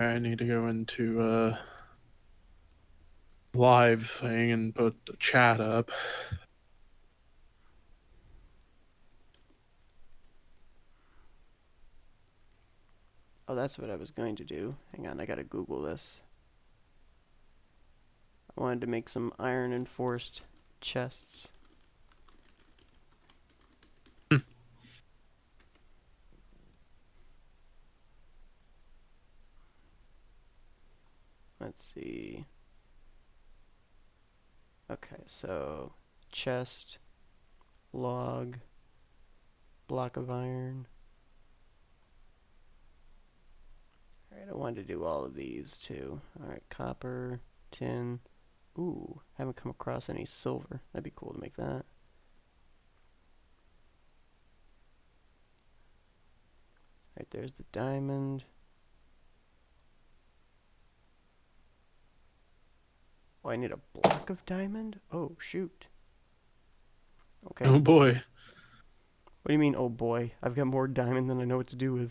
I need to go into live thing and put the chat up. Oh, that's what I was going to do. Hang on, I gotta Google this. I wanted to make some iron enforced chests. Let's see. Okay, so chest, log, block of iron. Alright, I wanted to do all of these too. Alright, copper, tin. Ooh, haven't come across any silver. That'd be cool to make that. Right, there's the diamond. Oh, I need a block of diamond? Oh, shoot. Okay. Oh boy. What do you mean, oh boy? I've got more diamond than I know what to do with.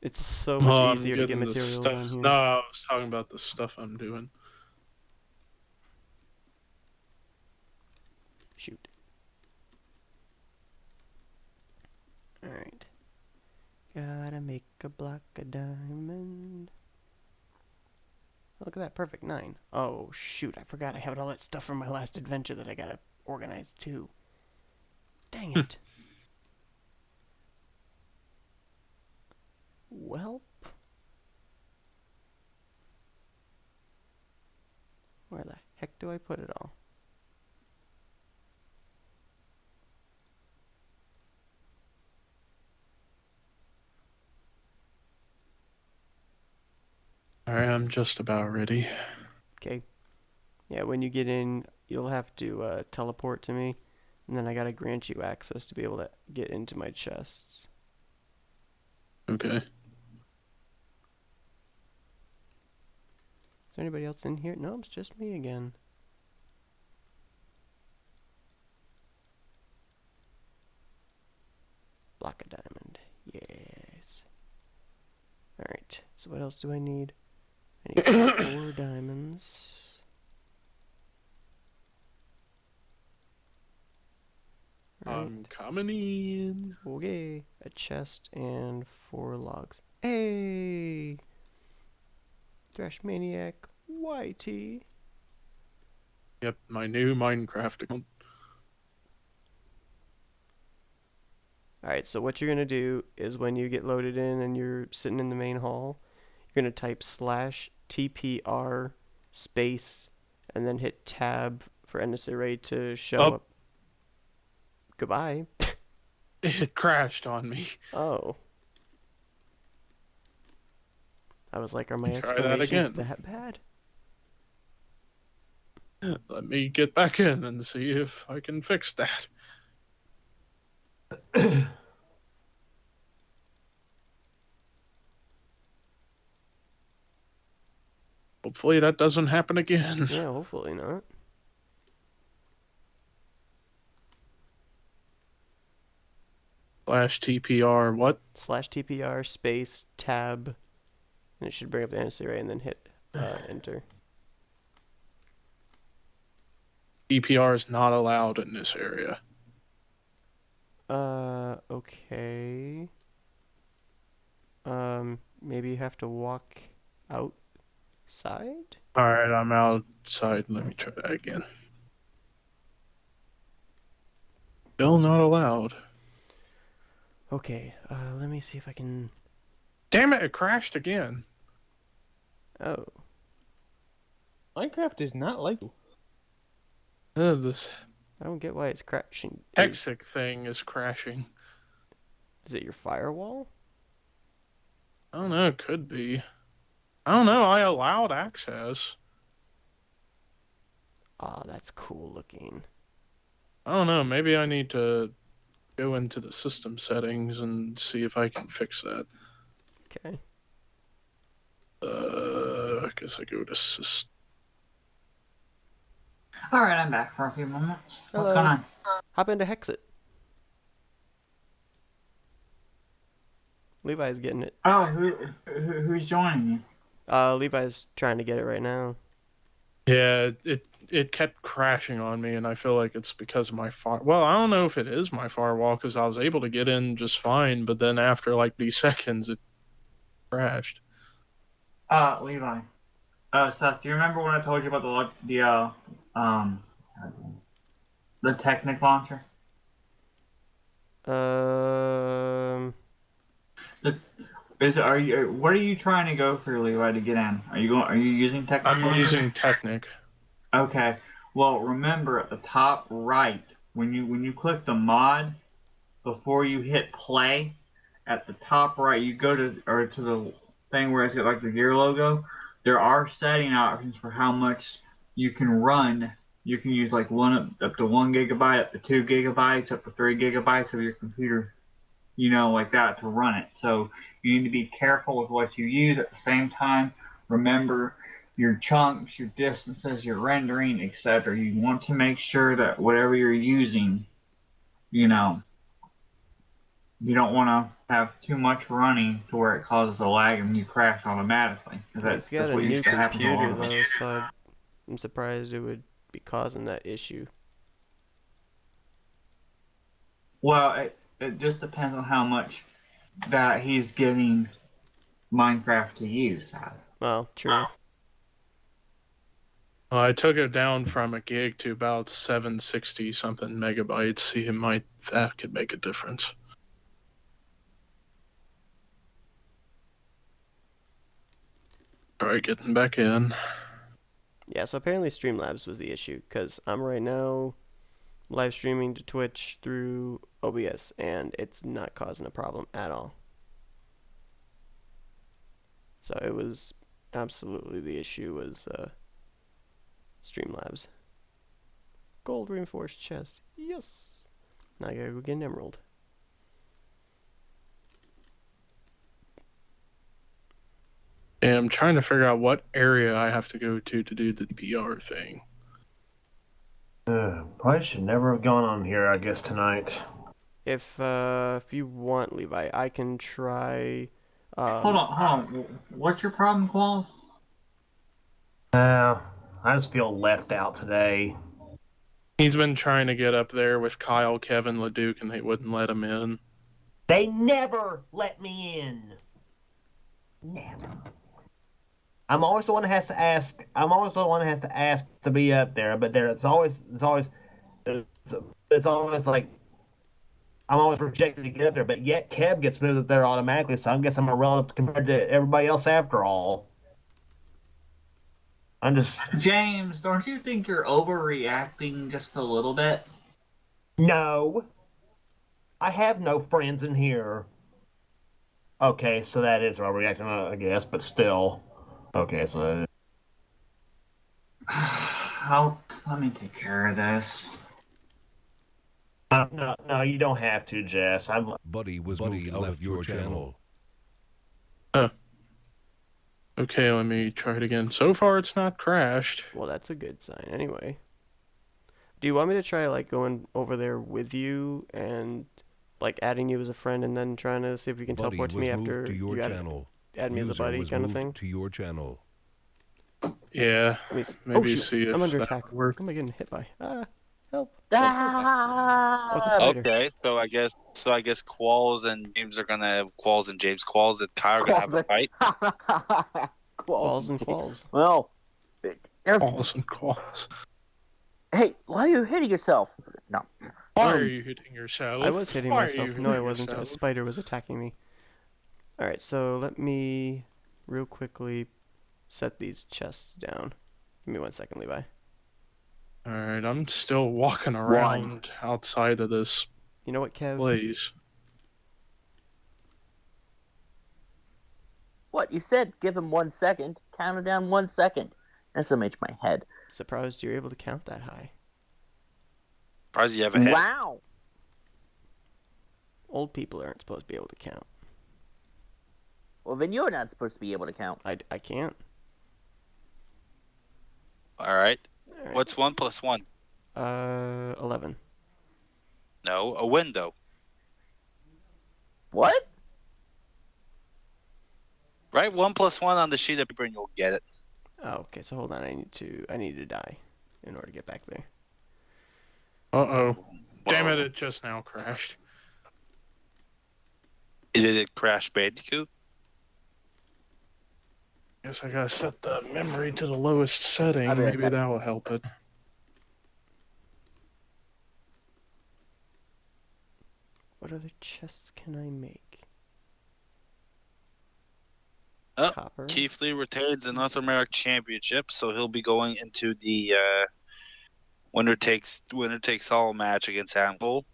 It's so much I'm easier to get getting the materials on stuff. No, here. I was talking about the stuff I'm doing. Shoot. Alright. Gotta make a block of diamond. Oh, look at that, perfect 9. Oh, shoot, I forgot I had all that stuff from my last adventure that I gotta organize too. Dang it. Well, where the heck do I put it all? Alright, I'm just about ready. Okay. Yeah, when you get in, you'll have to teleport to me, and then I gotta grant you access to be able to get into my chests. Okay. Is there anybody else in here? No, it's just me again. Block of diamond. Yes. Alright, so what else do I need? I need 4 diamonds. I'm Right. coming in. Okay. A chest and 4 logs. Hey! Thrashmaniac YT. Yep, my new Minecraft account. Alright, so what you're going to do is when you get loaded in and you're sitting in the main hall, you're going to type /TPR space and then hit tab for NNSCRA to show Up. up. Goodbye. It crashed on me. Oh. I was like, are my Try that explanations again. that bad? Let me get back in and see if I can fix that. Hopefully that doesn't happen again. Yeah, hopefully not. /TPR what? /TPR space tab, and it should bring up the NNSCRA and then hit enter. TPR is not allowed in this area. Okay. Maybe you have to walk outside? Alright, I'm outside. Let me try that again. Still not allowed. Okay, let me see if I can... Damn it, it crashed again. Oh. Minecraft is not like you. This I don't get why it's crashing. Hexxit thing is crashing. Is it your firewall? I don't know, it could be. I don't know, I allowed access. Ah, that's cool looking. I don't know, maybe I need to go into the system settings and see if I can fix that. Okay. I guess I go to system. Alright, I'm back for a few moments. Hello. What's going on? Hop into Hexxit. Levi's getting it. Oh, who's joining you? Levi's trying to get it right now. Yeah, it kept crashing on me, and I feel like it's because of my fire. Well, I don't know if it is my firewall because I was able to get in just fine, but then after like these seconds, it crashed. Levi. Seth, do you remember when I told you about the Technic launcher? Um, The what are you trying to go through, Levi, to get in? Are you using Technic I'm launcher? using Technic. Okay. Well, remember at the top right when you click the mod before you hit play, at the top right you go to the thing where it's got like the gear logo. There are setting options for how much you can run. You can use like up to 1 gigabyte, up to 2 gigabytes, up to 3 gigabytes of your computer, like that to run it. So you need to be careful with what you use. At the same time, remember your chunks, your distances, your rendering, etc. You want to make sure that whatever you're using, you know, you don't want to have too much running to where it causes a lag and you crash automatically. he's got That's a what new used to happen to a lot computer of us. though, so I'm surprised it would be causing that issue. Well, it just depends on how much that he's giving Minecraft to use. Well, true. Well, I took it down from a gig to about 760 something megabytes. That could make a difference. All right, getting back in. Yeah, so apparently Streamlabs was the issue, because I'm right now live streaming to Twitch through OBS, and it's not causing a problem at all. So it was absolutely the issue was Streamlabs. Gold reinforced chest. Yes. Now I gotta go get an emerald. And I'm trying to figure out what area I have to go to do the PR thing. Probably should never have gone on here, I guess, tonight. If you want, Levi, I can try. Hold on. What's your problem, Qualls? I just feel left out today. He's been trying to get up there with Kyle, Kevin, Leduc, and they wouldn't let him in. They never let me in. Never. I'm always the one that has to ask. I'm always the one that has to ask to be up there. But it's always like I'm always rejected to get up there. But yet Kev gets moved up there automatically. So I guess I'm irrelevant compared to everybody else after all. I'm just James, don't you think you're overreacting just a little bit? no. I have no friends in here. Okay, so that is overreacting, I guess, but still. Okay, so Let me take care of this. no, you don't have to, Jess. Buddy moved out of your channel. Okay, let me try it again. So far, it's not crashed. Well, that's a good sign. Anyway, do you want me to try like going over there with you and like adding you as a friend, and then trying to see if you can Buddy teleport to was me moved after to your you channel. add me as a User buddy, was kind of moved thing? to your channel. Yeah, maybe shoot, see if I'm under that attack. works. What am I getting hit by? Help! Ah! Oh, it's a spider. Okay, so I guess Qualls and James are gonna have Qualls and James. Qualls and Kai are gonna have a fight. Qualls and qualls. Well, Calls and calls. hey, why are you hitting yourself? No. Why are you hitting yourself? I was hitting Why are myself. you No, I hitting wasn't. A yourself? spider was attacking me. Alright, so let me real quickly set these chests down. Give me 1 second, Levi. Alright, I'm still walking around outside of this You know what, Kev? place. What? You said give him 1 second. Count it down 1 second. SMH my head. Surprised you're able to count that high. Surprised you have a head. Wow. Old people aren't supposed to be able to count. Well, then you're not supposed to be able to count. I can't. Alright. Alright. What's 1 plus 1? 11. No, a window. What? Write 1+1 on the sheet of paper and you'll get it. Oh, okay. So hold on. I need to die in order to get back there. Uh-oh. Damn it, Whoa. it just now crashed. Did it crash Bandicoot? Guess I gotta set the memory to the lowest setting. I'll be right Maybe back. that will help it. What other chests can I make? Oh, Copper. Keith Lee retains the North American Championship, so he'll be going into the winner takes all match against Adam Cole.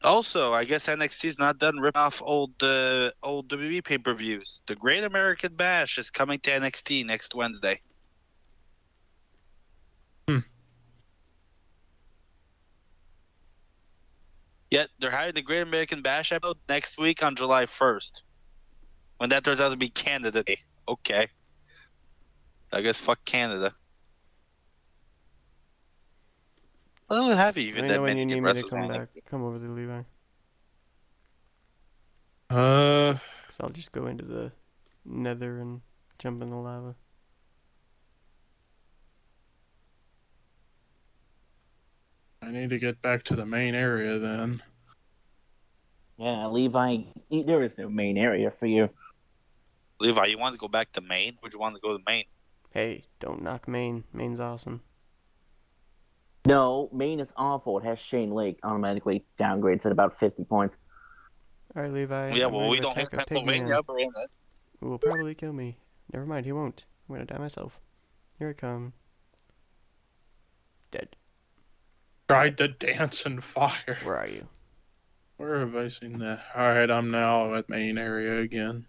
Also, I guess NXT's not done ripping off old WWE pay-per-views. The Great American Bash is coming to NXT next Wednesday. Yet they're having the Great American Bash episode next week on July 1st. When that turns out to be Canada Day. Okay. I guess fuck Canada. I don't have even Let me that know when many you need me to wrestlers come on back. Come over there, Levi. Cause I'll just go into the nether and jump in the lava. I need to get back to the main area then. Yeah, Levi, there is no main area for you. Levi, you want to go back to Maine? Would you want to go to Maine? Hey, don't knock Maine. Maine's awesome. No, Maine is awful. It has Shane Lake automatically downgrades at about 50 points. Alright, Levi. Yeah, I'm well, ready we to don't have attack a pig man Pennsylvania. We're in it. who will probably kill me. Never mind, he won't. I'm gonna die myself. Here I come. Dead. Tried to dance in fire. Where are you? Where have I seen that? Alright, I'm now at main area again.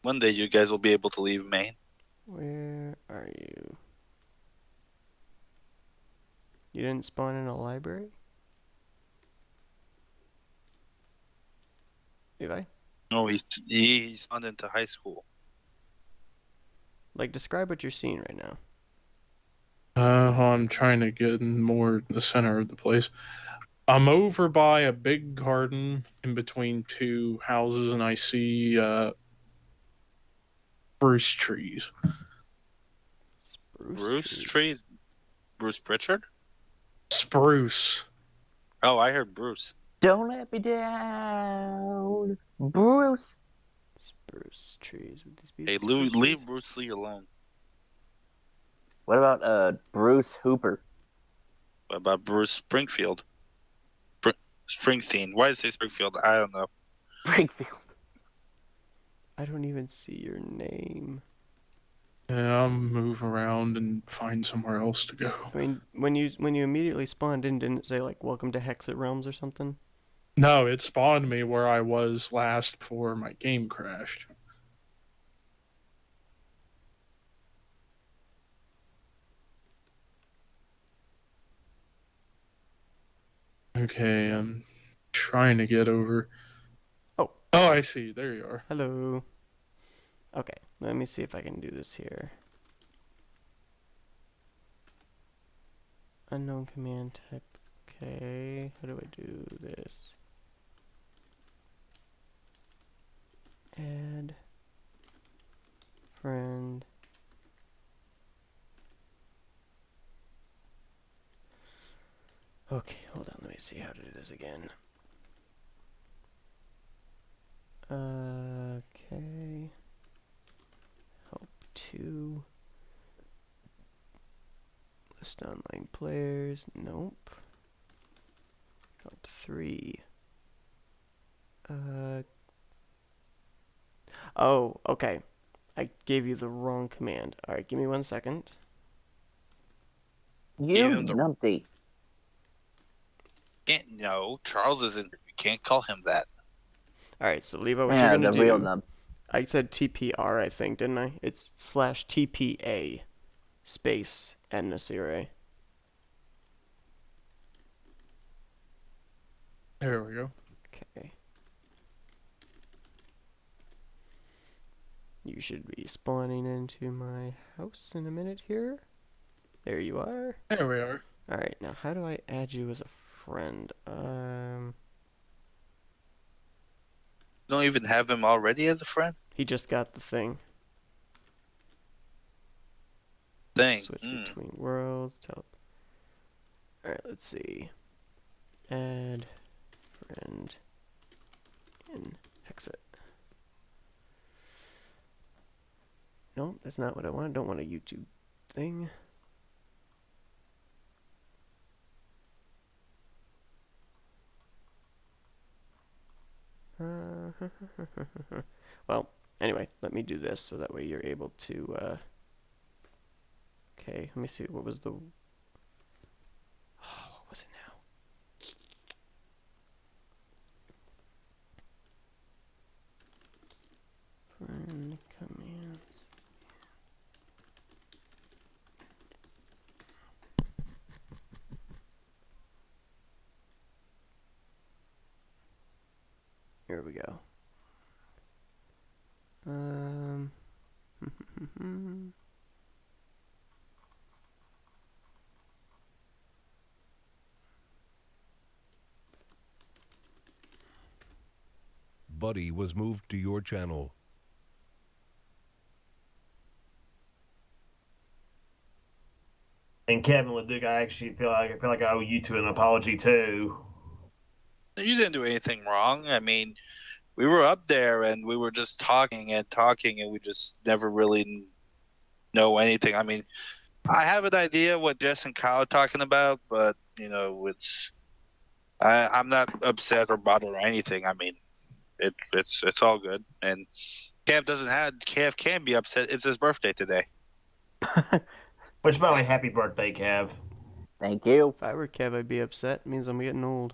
One day you guys will be able to leave Maine. Where are you? You didn't spawn in a library? Levi? No, he's on into high school. Like, describe what you're seeing right now. I'm trying to get in more the center of the place. I'm over by a big garden in between two houses, and I see spruce trees. Bruce trees? Bruce Pritchard? Spruce. Oh, I heard Bruce. Don't let me down, Bruce. Spruce trees. Would these be Hey, the spruce leave trees? Bruce Lee alone. What about Bruce Hooper? What about Bruce Springfield? Springsteen. Why did I say Springfield? I don't know. Springfield. I don't even see your name. Yeah, I'll move around and find somewhere else to go. I mean, when you immediately spawned in, didn't it say like "Welcome to Hexxit Realms" or something? No, it spawned me where I was last before my game crashed. Okay, I'm trying to get over. Oh. Oh, I see. There you are. Hello. Okay, let me see if I can do this here. Unknown command type. Okay, how do I do this? Add friend. Okay, hold on, let me see how to do this again. Okay. Help 2. List online players. Nope. Help 3. Oh, okay. I gave you the wrong command. Alright, give me 1 second. You Even the- numpty. No, Charles isn't. You can't call him that. Alright, so Levo, what Yeah, you're gonna the do... real nump. I said TPR, I think, didn't I? It's /TPA space NNSCRA. There we go. Okay. You should be spawning into my house in a minute here. There you are. There we are. Alright, now how do I add you as a friend? Don't even have him already as a friend? He just got the thing. Thing. Switch between worlds. Alright, let's see. Add friend in Hexxit. No, that's not what I want. I don't want a YouTube thing. Well, anyway, let me do this so that way you're able to, okay, let me see, what was the, what was it now? Friend commands. Here we go. Buddy was moved to your channel. And Kevin with Duke, I actually feel like I owe you two an apology too. You didn't do anything wrong. I mean, we were up there and we were just talking and talking, and we just never really know anything. I mean, I have an idea what Jess and Kyle are talking about, but you know, I'm not upset or bothered or anything. I mean, it's all good. And Kev can be upset. It's his birthday today. Which, by the way, happy birthday, Kev. Thank you. If I were Kev, I'd be upset. It means I'm getting old.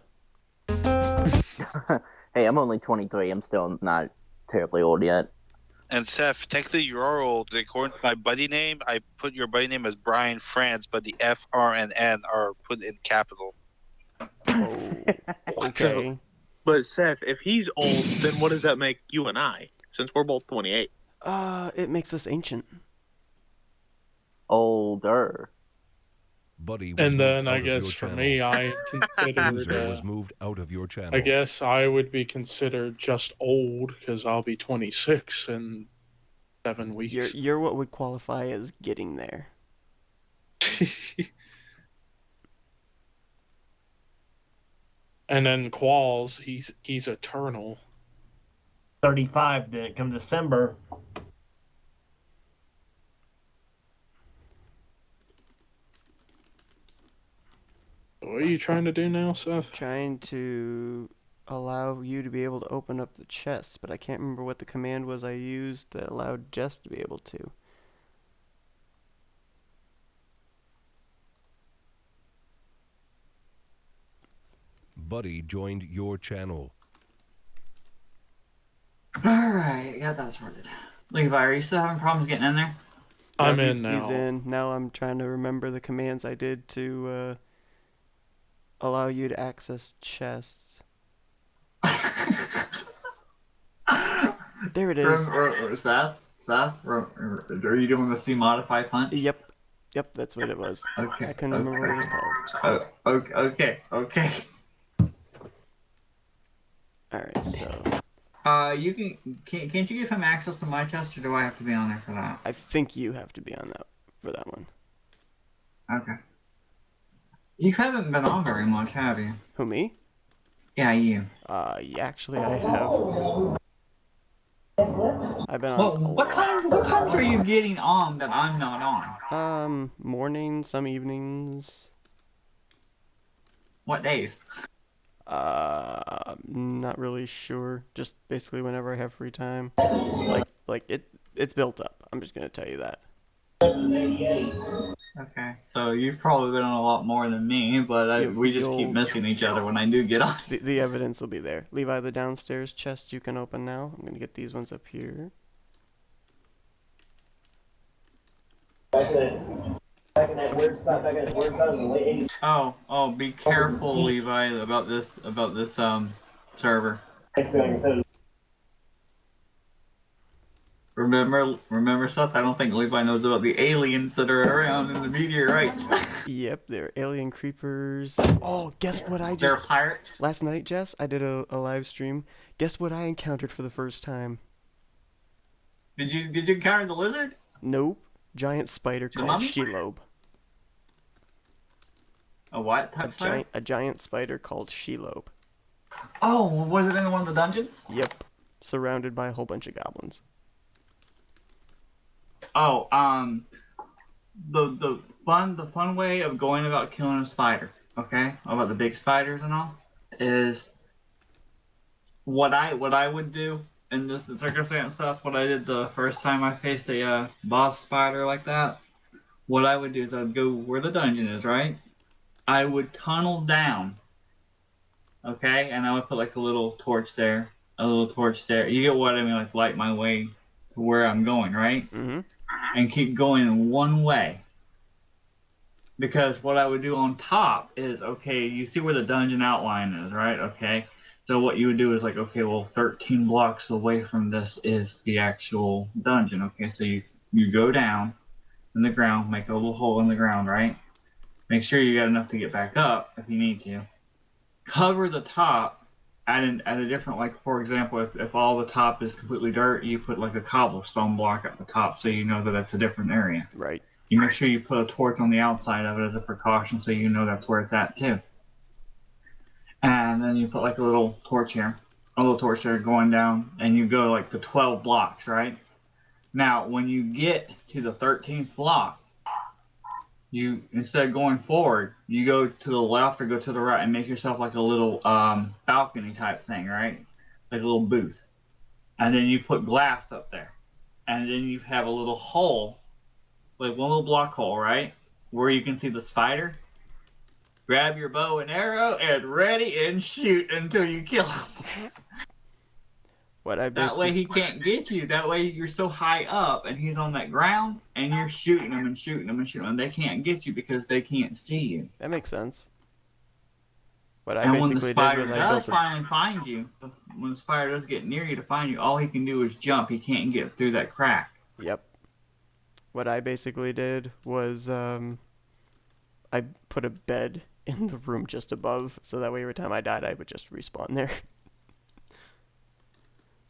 Hey, I'm only 23. I'm still not terribly old yet. And Seth, technically you're old. According to my buddy name, I put your buddy name as Brian France, but the F, R, and N are put in capital. Oh, okay. But Seth, if he's old, then what does that make you and I? Since we're both 28. It makes us ancient. Older. Buddy was And moved then out I of your guess for channel. me, I considered. User was moved out of your channel. I guess I would be considered just old because I'll be 26 in 7 weeks. You're what would qualify as getting there. And then Qualls, he's eternal. 35 then come December. What are you trying to do now, Seth? Trying to allow you to be able to open up the chests, but I can't remember what the command was I used that allowed Jess to be able to. Buddy joined your channel. Alright, got that sorted. Levi, are you still having problems getting in there? I'm No, in now. He's in. Now I'm trying to remember the commands I did to allow you to access chests. There it is. Seth, are you doing the C modify punch? Yep, that's what it was. Okay. I couldn't remember what it was called. Okay. Alright, so Can't you give him access to my chest, or do I have to be on there for that? I think you have to be on that for that one. Okay. You haven't been on very much, have you? Who, me? Yeah, you. Yeah, actually I have. I've been on Well, what times are you getting on that I'm not on? Mornings, some evenings. What days? Not really sure. Just basically whenever I have free time. Like it's built up. I'm just gonna tell you that. Okay, so you've probably been on a lot more than me, but we just keep missing each other when I do get on. The evidence will be there. Levi, the downstairs chest you can open now. I'm gonna get these ones up here. Oh, be careful, Levi, about this server. Remember, Seth? I don't think Levi knows about the aliens that are around in the meteorites. Yep, they're alien creepers. Oh, guess what I just... They're pirates? Last night, Jess, I did a live stream. Guess what I encountered for the first time? Did you encounter the lizard? Nope. Giant spider The called mummy? Shelob. A what type spider? A giant spider called Shelob. Oh, was it in one of the dungeons? Yep. Surrounded by a whole bunch of goblins. Oh, the fun way of going about killing a spider, okay, about the big spiders and all, is what I would do in this circumstance stuff. What I did the first time I faced a boss spider like that. What I would do is I'd go where the dungeon is, right? I would tunnel down, okay, and I would put like a little torch there, a little torch there. You get what I mean? Like light my way to where I'm going, right? Mm-hmm. And keep going in one way. Because what I would do on top is, okay, you see where the dungeon outline is, right? Okay. So what you would do is like, okay, well, 13 blocks away from this is the actual dungeon. Okay, so you go down in the ground, make a little hole in the ground, right? Make sure you got enough to get back up if you need to. Cover the top at a different, like, for example, if all the top is completely dirt, you put like a cobblestone block at the top so you know that that's a different area. Right. You make sure you put a torch on the outside of it as a precaution so you know that's where it's at too. And then you put like a little torch here, a little torch there going down, and you go like the 12 blocks, right? Now, when you get to the 13th block, you, instead of going forward, you go to the left or go to the right and make yourself like a little balcony type thing, right? Like a little booth. And then you put glass up there. And then you have a little hole, like one little block hole, right? Where you can see the spider. Grab your bow and arrow and ready and shoot until you kill him. That way he can't get you. That way you're so high up and he's on that ground and you're shooting him and shooting him and shooting him. They can't get you because they can't see you. That makes sense. What I And when the basically did spider was I does built a... finally find you, when the spider does get near you to find you, all he can do is jump. He can't get through that crack. Yep. What I basically did was I put a bed in the room just above, so that way every time I died, I would just respawn there.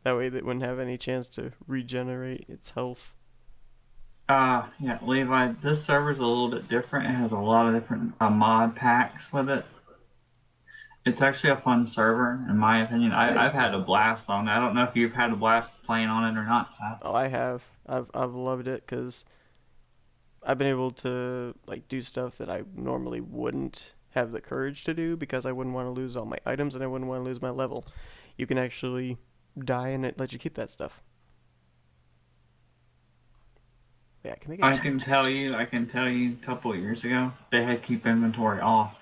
That way it wouldn't have any chance to regenerate its health. Yeah, Levi, this server's a little bit different. It has a lot of different mod packs with it. It's actually a fun server, in my opinion. I've had a blast on it. I don't know if you've had a blast playing on it or not, Seth. Oh, I have. I've loved it because I've been able to like do stuff that I normally wouldn't have the courage to do because I wouldn't want to lose all my items and I wouldn't want to lose my level. You can actually die and it lets you keep that stuff. Yeah, can I can tell you a couple of years ago, they had keep inventory off.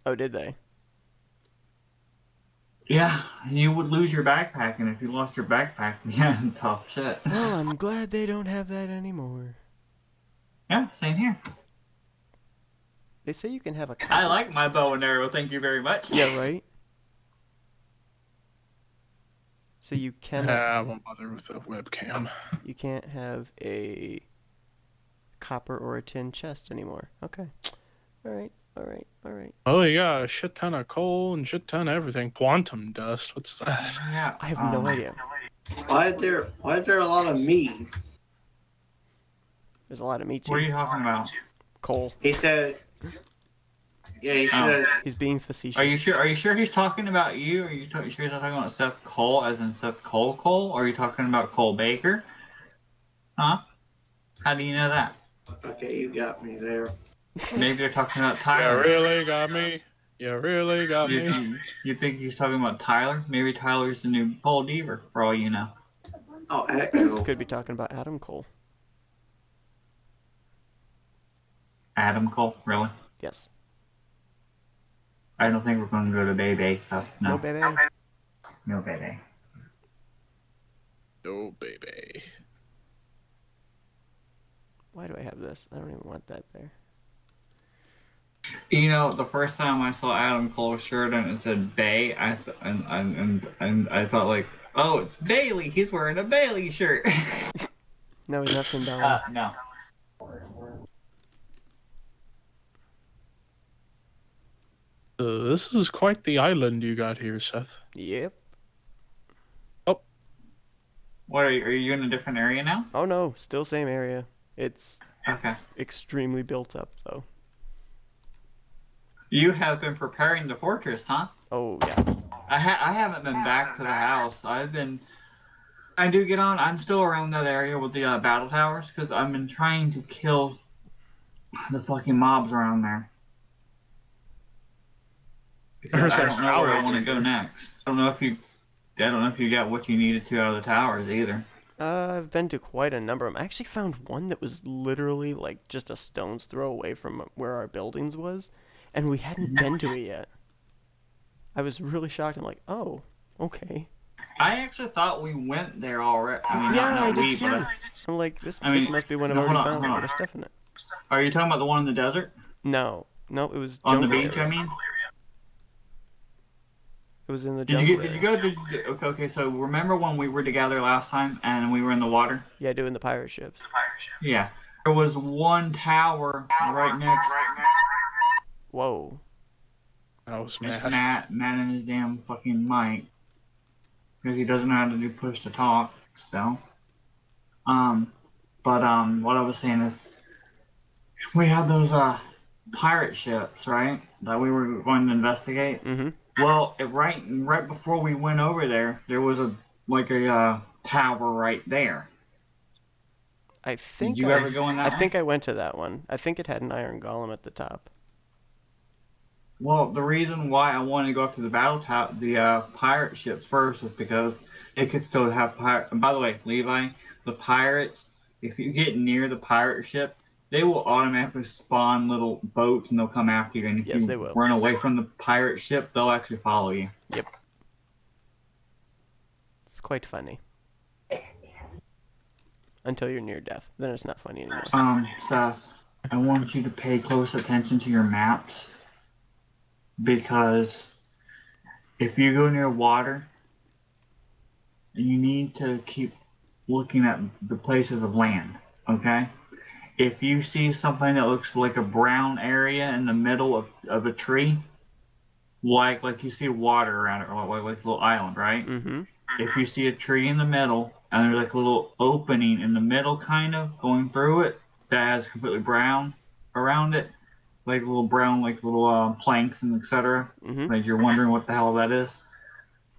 Oh, did they? Yeah, you would lose your backpack, and if you lost your backpack, yeah, tough shit. Well, I'm glad they don't have that anymore. Yeah, same here. They say you can have a... I like my bow and arrow, thank you very much. Yeah, right? So you cannot... I won't bother with the webcam. You can't have a copper or a tin chest anymore. Okay. Alright. Oh, you got a shit ton of coal and shit ton of everything. Quantum dust, what's that? Yeah, I have no idea. Why is there a lot of meat? There's a lot of meat too. What are you talking about? Coal. He said. Yeah, he said. He's being facetious. Are you sure he's talking about you? Are you sure he's not talking about Seth Cole as in Seth Cole? Or are you talking about Cole Baker? Huh? How do you know that? Okay, you got me there. Maybe they're talking about You Tyler. really got me. You really got me. You think he's talking about Tyler? Maybe Tyler's the new Paul Deaver, for all you know. Oh, heck no. Could be talking about Adam Cole. Adam Cole, really? Yes. I don't think we're going to go to Bebe stuff. No. No, baby. No Bebe. Oh, baby. Why do I have this? I don't even want that there. You know, the first time I saw Adam Cole's shirt and it said Bay, and I thought like, oh, it's Bailey. He's wearing a Bailey shirt. No, he's not Finn Balor. No. This is quite the island you got here, Seth. Yep. What are you in a different area now? Oh no, still same area. It's Okay. extremely built up though. You have been preparing the fortress, huh? Oh yeah. I haven't been back to the house. I do get on. I'm still around that area with the battle towers because I've been trying to kill the fucking mobs around there. Because There's I a don't know where I tower want to go here. next. I don't know if you got what you needed to out of the towers either. I've been to quite a number of them. I actually found one that was literally like just a stone's throw away from where our buildings was, and we hadn't been to it yet. I was really shocked. I'm like, oh, okay. I actually thought we went there already. I mean, Yeah, not I did we, but too. I'm like, this I mean, must be one I've no, already hold on, found. hold A on. lot of stuff in it. Are you talking about the one in the desert? No, it was On the jungle beach, area. I mean? It was in the Did jungle you area. go? Okay, so remember when we were together last time and we were in the water? Yeah, doing the pirate ships. Yeah. There was one tower right next. Whoa. I was It's mad. Matt and his damn fucking mic. Because he doesn't know how to do push to talk still. What I was saying is, we had those pirate ships, right? That we were going to investigate. Mm-hmm. Well, right before we went over there, there was a tower right there. I Did think you ever go in that I way? think I went to that one. I think it had an iron golem at the top. Well, the reason why I wanted to go up to the pirate ships first is because it could still have pirate. And by the way, Levi, the pirates, if you get near the pirate ship, they will automatically spawn little boats and they'll come after you. And if Yes, they you will. run away from the pirate ship, they'll actually follow you. Yep. It's quite funny. Until you're near death. Then it's not funny anymore. Seth, I want you to pay close attention to your maps because if you go near water, you need to keep looking at the places of land, okay? If you see something that looks like a brown area in the middle of a tree, like you see water around it, or like a little island, right? Mm-hmm. If you see a tree in the middle and there's like a little opening in the middle kind of going through it that has completely brown around it, like little brown, like little planks and etc. Mm-hmm. Like you're wondering what the hell that is.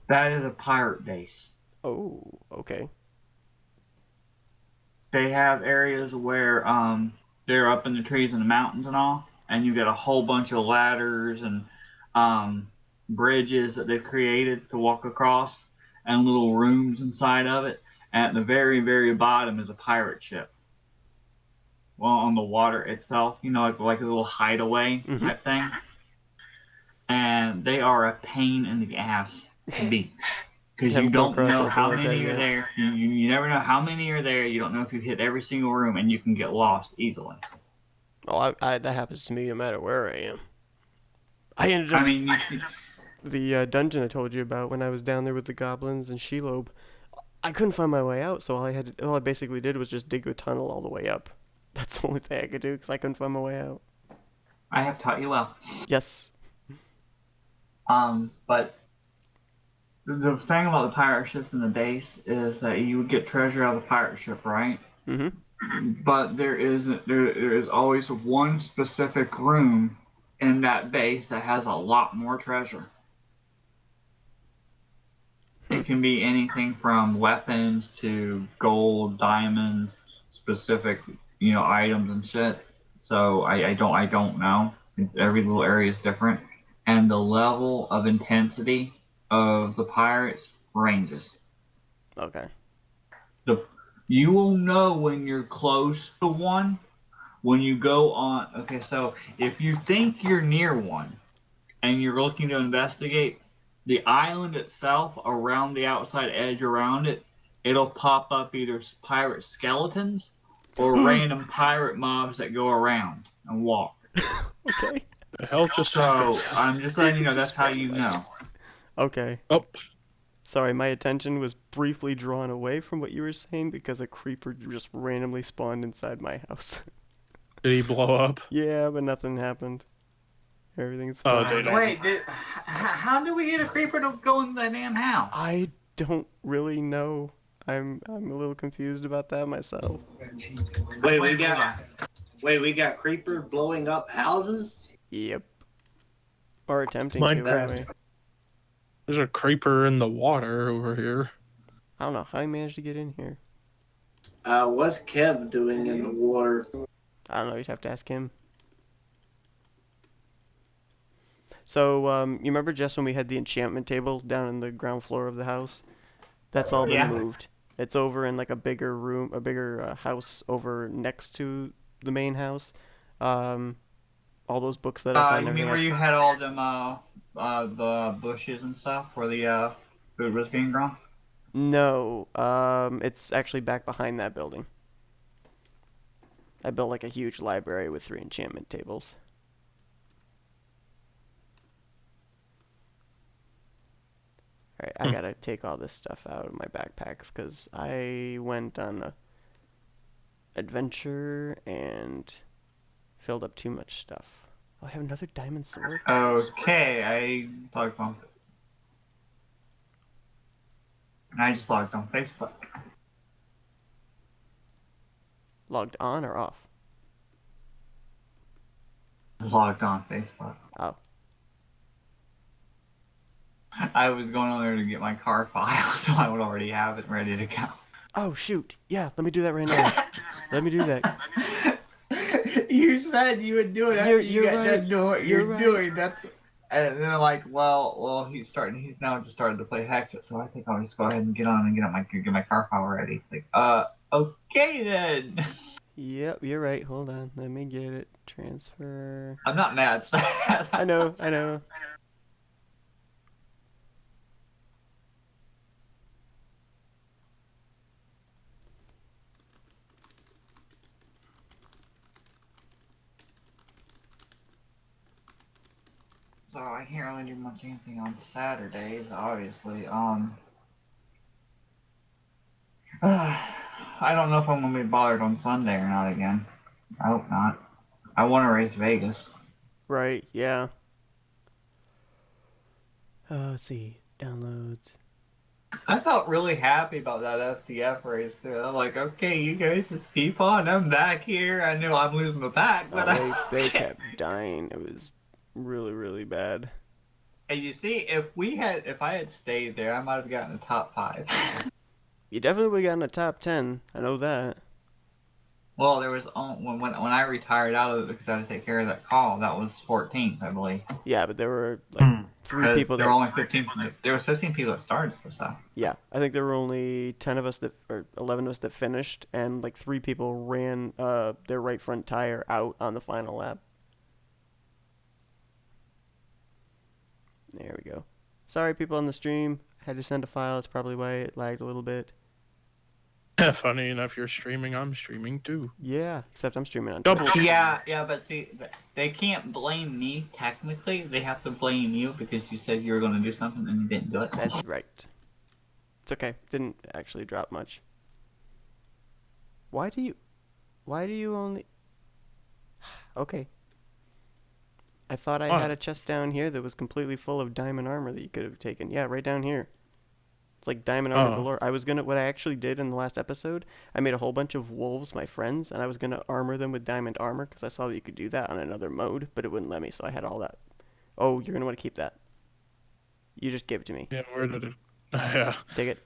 That is a pirate base. Oh, okay. They have areas where they're up in the trees and the mountains and all, and you got a whole bunch of ladders and bridges that they've created to walk across, and little rooms inside of it. And at the very, very bottom is a pirate ship. Well, on the water itself, like a little hideaway type thing. And they are a pain in the ass to beat. Because you don't know how many are there. You never know how many are there. You don't know if you've hit every single room, and you can get lost easily. Oh, that happens to me no matter where I am. I ended up... the dungeon I told you about when I was down there with the goblins and Shelob, I couldn't find my way out, so all I basically did was just dig a tunnel all the way up. That's the only thing I could do, because I couldn't find my way out. I have taught you well. Yes. But the thing about the pirate ships in the base is that you would get treasure out of the pirate ship, right? Mm-hmm. But there is always one specific room in that base that has a lot more treasure. It can be anything from weapons to gold, diamonds, specific, items and shit. So I don't know. Every little area is different, and the level of intensity of the pirates ranges. Okay. You will know when you're close to one when you go on. Okay, so if you think you're near one and you're looking to investigate, the island itself, around the outside edge around it, it'll pop up either pirate skeletons or random pirate mobs that go around and walk. Okay. The hell just So happened? I'm just letting you know that's how you know. Okay. Oh, Sorry, my attention was briefly drawn away from what you were saying because a creeper just randomly spawned inside my house. did he blow up? Yeah, but nothing happened. Everything's Oh, fine. dude, Wait, how do we get a creeper to go in the damn house? I don't really know. I'm a little confused about that myself. Wait, we got creepers blowing up houses? Yep. Or attempting to, Minecraft. anyway. there's a creeper in the water over here. I don't know how he managed to get in here. What's Kev doing in the water? I don't know, you'd have to ask him. So, you remember just when we had the enchantment table down in the ground floor of the house? That's all been Yeah. moved. It's over in like a bigger room, a bigger house over next to the main house. All those books that I found. You and mean where everything you had all them the bushes and stuff where the food was being grown? No, it's actually back behind that building. I built like a huge library with 3 enchantment tables. Alright, I gotta take all this stuff out of my backpacks because I went on a adventure and filled up too much stuff. Oh, I have another diamond sword? Okay, I logged on. I just logged on Facebook. Logged on or off? Logged on Facebook. Oh. I was going on there to get my car file, so I would already have it ready to go. Oh, shoot. Yeah, let me do that right now. Let me do that. You said you would do it after you got done doing what you're doing. That's, and then I'm like, well, he's now just started to play Hexxit, so I think I'll just go ahead and get on and get my car file ready. It's like, okay then. Yep, you're right. Hold on. Let me get it. Transfer. I'm not mad. So I know. So I can't really do much anything on Saturdays, obviously. I don't know if I'm gonna be bothered on Sunday or not again. I hope not. I want to race Vegas. Right, yeah. Let's see. Downloads. I felt really happy about that FTF race too. I'm like, okay, you guys just keep on. I'm back here. I knew I'm losing the pack, but They kept dying. It was really, really bad. And you see, if I had stayed there, I might have gotten the top 5. You definitely would have gotten a top 10. I know that. Well, there was when I retired out of it because I had to take care of that call. That was 14th, I believe. Yeah, but there were like 3 people there were only 15. There was 15 people that started for stuff. Yeah, I think there were only 10 of us or 11 of us that finished, and like 3 people ran their right front tire out on the final lap. There we go. Sorry, people on the stream. Had to send a file. That's probably why it lagged a little bit. Funny enough, you're streaming. I'm streaming too. Yeah, except I'm streaming on Double. Twitch. Yeah, but see, they can't blame me technically. They have to blame you because you said you were going to do something and you didn't do it. That's right. It's okay. Didn't actually drop much. Why do you only... Okay. I thought I had a chest down here that was completely full of diamond armor that you could have taken. Yeah, right down here. It's like diamond armor galore. What I actually did in the last episode, I made a whole bunch of wolves, my friends, and I was going to armor them with diamond armor because I saw that you could do that on another mode, but it wouldn't let me, so I had all that. Oh, you're going to want to keep that. You just gave it to me. Yeah, where did it... Yeah. Take it.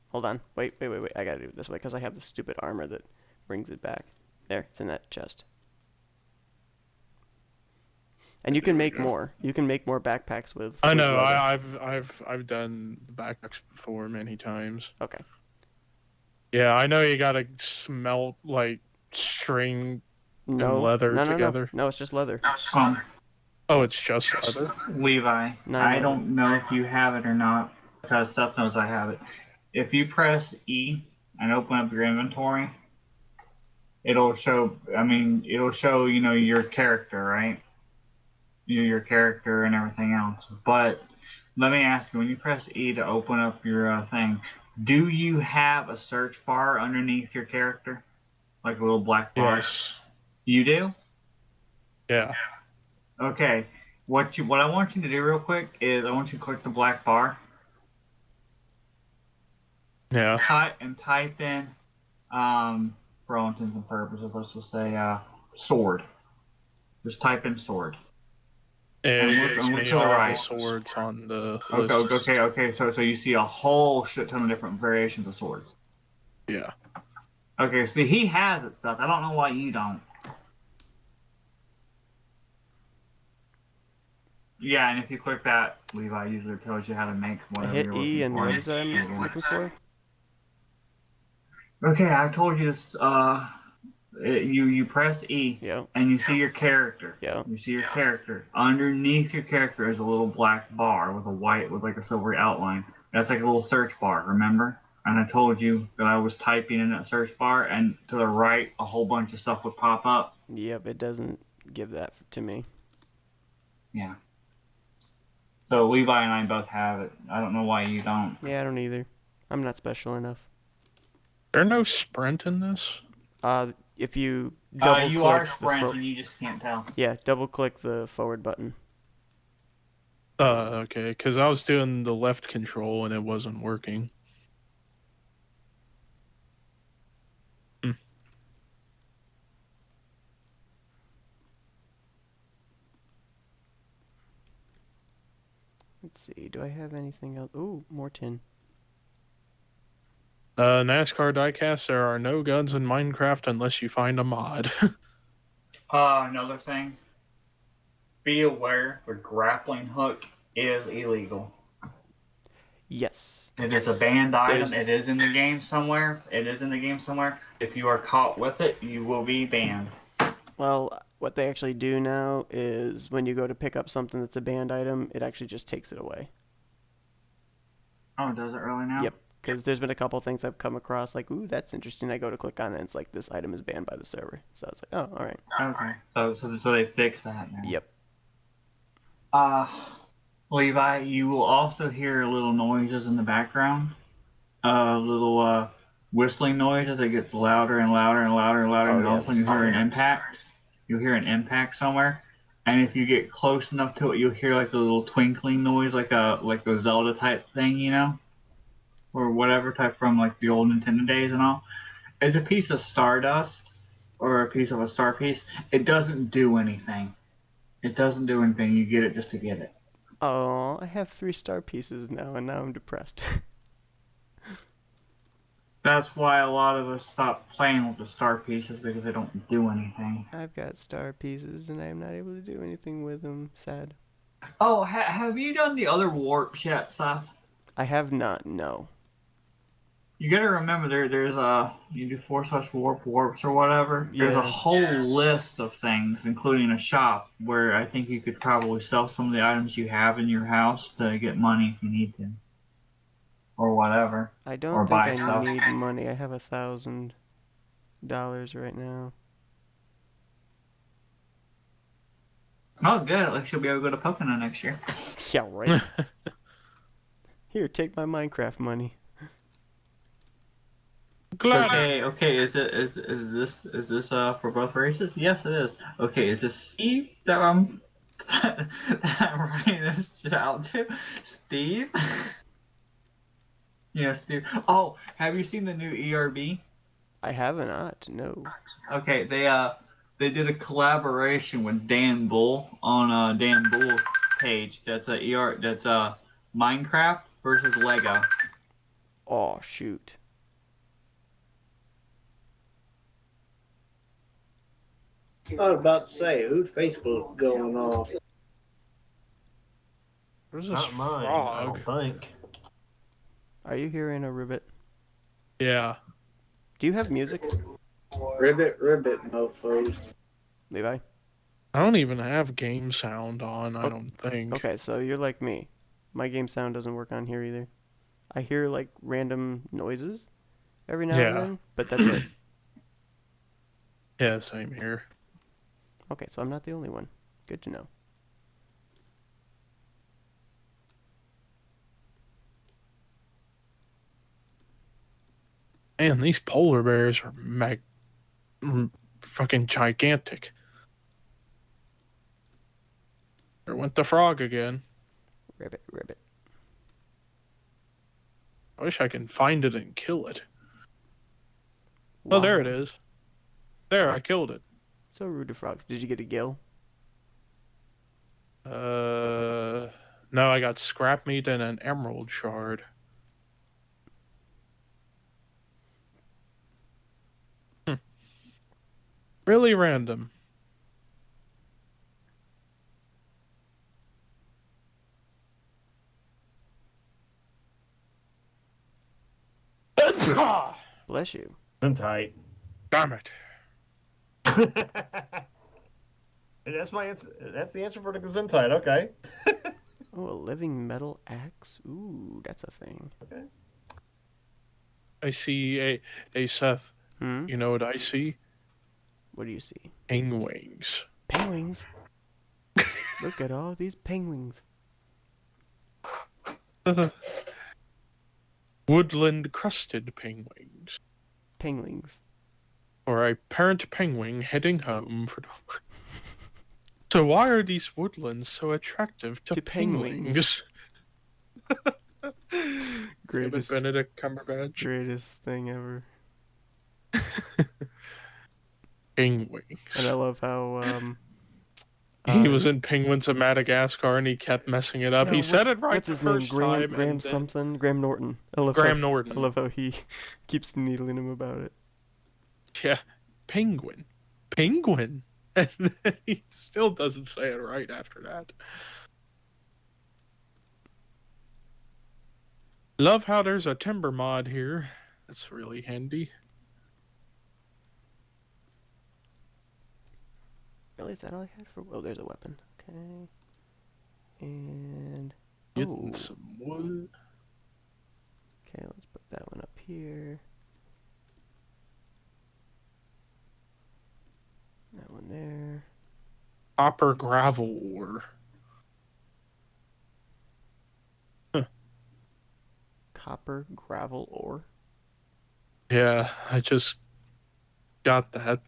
Hold on. Wait. I got to do it this way because I have the stupid armor that brings it back. There, it's in that chest. And you can make more. You can make more backpacks with. I know. leather. I've done backpacks before many times. Okay. Yeah, I know you gotta smelt like string and leather together. No, it's just leather. Oh, it's just leather. Levi, I don't know if you have it or not because Seth knows I have it. If you press E and open up your inventory, it'll show. It'll show your character, right? Your character and everything else. But let me ask you, when you press E to open up your thing, do you have a search bar underneath your character? Like a little black bar? Yes. You do? Yeah. Okay. What I want you to do real quick is I want you to click the black bar. Yeah. Type in for all intents and purposes, let's just say sword. Just type in sword. It look gives me to the all right. the swords on the Okay, list. okay. So you see a whole shit ton of different variations of swords. Yeah. Okay, see, he has it stuff. I don't know why you don't. Yeah, and if you click that, Levi usually tells you how to make I whatever hit you're E, looking and for. what is that I'm looking for? Okay, I told you this. You press E, Yeah. and you see your character. Yeah. You see your character. Underneath your character is a little black bar with like a silvery outline. That's like a little search bar. Remember? And I told you that I was typing in that search bar, and to the right, a whole bunch of stuff would pop up. Yep, it doesn't give that to me. Yeah. So Levi and I both have it. I don't know why you don't. Yeah, I don't either. I'm not special enough. There's no sprint in this? If you double You click are sprinting, you just can't tell. yeah, double click the forward button. Okay, because I was doing the left control and it wasn't working. Let's see, do I have anything else? Ooh, more tin. NASCAR diecast, there are no guns in Minecraft unless you find a mod. Another thing. Be aware the grappling hook is illegal. Yes. It is a banned item. There's- It is in the game somewhere. If you are caught with it, you will be banned. Well, what they actually do now is when you go to pick up something that's a banned item, it actually just takes it away. Oh, does it really now? Yep. Because there's been a couple things I've come across, like, ooh, that's interesting. I go to click on it, and it's like, this item is banned by the server. So it's like, oh, all right. Okay. So they fixed that now. Yep. Levi, you will also hear little noises in the background. Little whistling noises that gets louder and louder and louder and louder, Oh, and all yeah, of a sudden you hear an impact. You'll hear an impact somewhere, and if you get close enough to it, you'll hear like a little twinkling noise, like a Zelda type thing, you know, or whatever type from like the old Nintendo days and all. It's a piece of stardust or a piece of a star piece. It doesn't do anything. It doesn't do anything. You get it just to get it. Oh, I have 3 star pieces now, and now I'm depressed. That's why a lot of us stop playing with the star pieces because they don't do anything. I've got star pieces, and I'm not able to do anything with them. Sad. Oh, have you done the other warps yet, Seth? I have not, no. You gotta remember there's you do /warps or whatever. There's a Yeah. whole list of things, including a shop, where I think you could probably sell some of the items you have in your house to get money if you need to. Or whatever. I Or don't think buy I stuff. need money. I have $1,000 right now. Oh, good. At least you'll be able to go to Pocono next year. Yeah, right. Here, take my Minecraft money. Glad. Okay. Is this for both races? Yes, it is. Okay, is this Steve that I'm that I'm writing this shit out to? Steve? Yeah, Steve. Oh, have you seen the new ERB? I have not, no. Okay, they did a collaboration with Dan Bull on Dan Bull's page. That's Minecraft versus Lego. Oh, shoot. I was about to say, whose Facebook going off? Where's this Not mine, I frog? don't think. Are you hearing a ribbit? Yeah. Do you have music, Ribbit, mofos. Levi? I don't even have game sound on, I don't think. Okay, so you're like me. My game sound doesn't work on here either. I hear, like, random noises every now and Yeah. then, but that's it. Yeah, same here. Okay, so I'm not the only one. Good to know. Man, these polar bears are fucking gigantic. There went the frog again. Ribbit, ribbit. I wish I can find it and kill it. Oh, there it Wow. is. There, I killed it. So rude to frogs. Did you get a gill? No, I got scrap meat and an emerald shard. Really random. Bless you. I'm tight. Damn it. That's my answer. That's the answer for the gesundheit. Okay. Oh, a living metal axe. Ooh, that's a thing. Okay. I see a Seth. Hmm? You know what I see? What do you see? Penguins. Penguins. Look at all these penguins. Woodland crusted penguins. Penguins. Or a parent penguin heading home for the... So why are these woodlands so attractive to penguins? Greatest, Benedict Cumberbatch. greatest thing ever. Penguins. And I love how He was in Penguins of Madagascar and he kept messing it up. no, He said it right what's the his name? first Graham time. Graham and then... something. Graham Norton. Graham Norton. I love how he keeps needling him about it. Yeah, penguin. Penguin. And then he still doesn't say it right after that. Love how there's a timber mod here. That's really handy. Really, is that all I had for? Oh, there's a weapon. Okay. And Getting some wood. okay, let's put that one up here. That one there. Copper gravel ore. Copper gravel ore. Yeah, I just got that.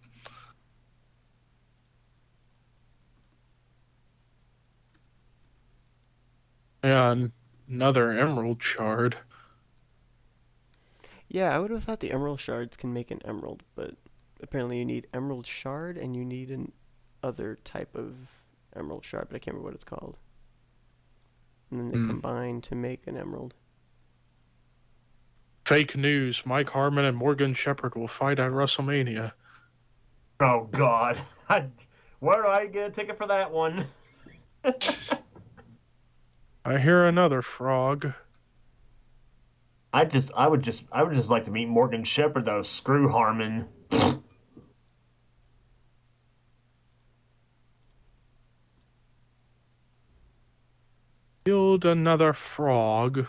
Yeah, another emerald shard. Yeah, I would have thought the emerald shards can make an emerald, but apparently you need emerald shard and you need an other type of emerald shard, but I can't remember what it's called. And then they combine to make an emerald. Fake news. Mike Harmon and Morgan Shepherd will fight at WrestleMania. Oh God. Where do I get a ticket for that one? I hear another frog. I would just like to meet Morgan Shepherd though. Screw Harmon. Killed another frog.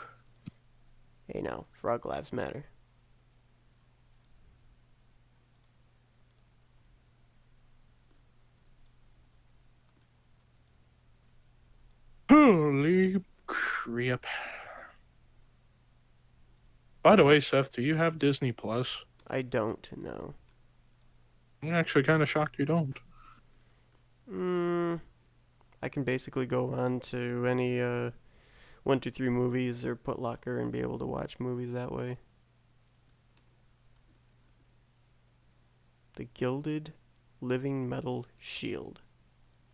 Hey now, frog lives matter. Holy crap. By the way, Seth, do you have Disney Plus? I don't know. I'm actually kind of shocked you don't. I can basically go on to any 123 movies or Put Locker and be able to watch movies that way. The Gilded Living Metal Shield.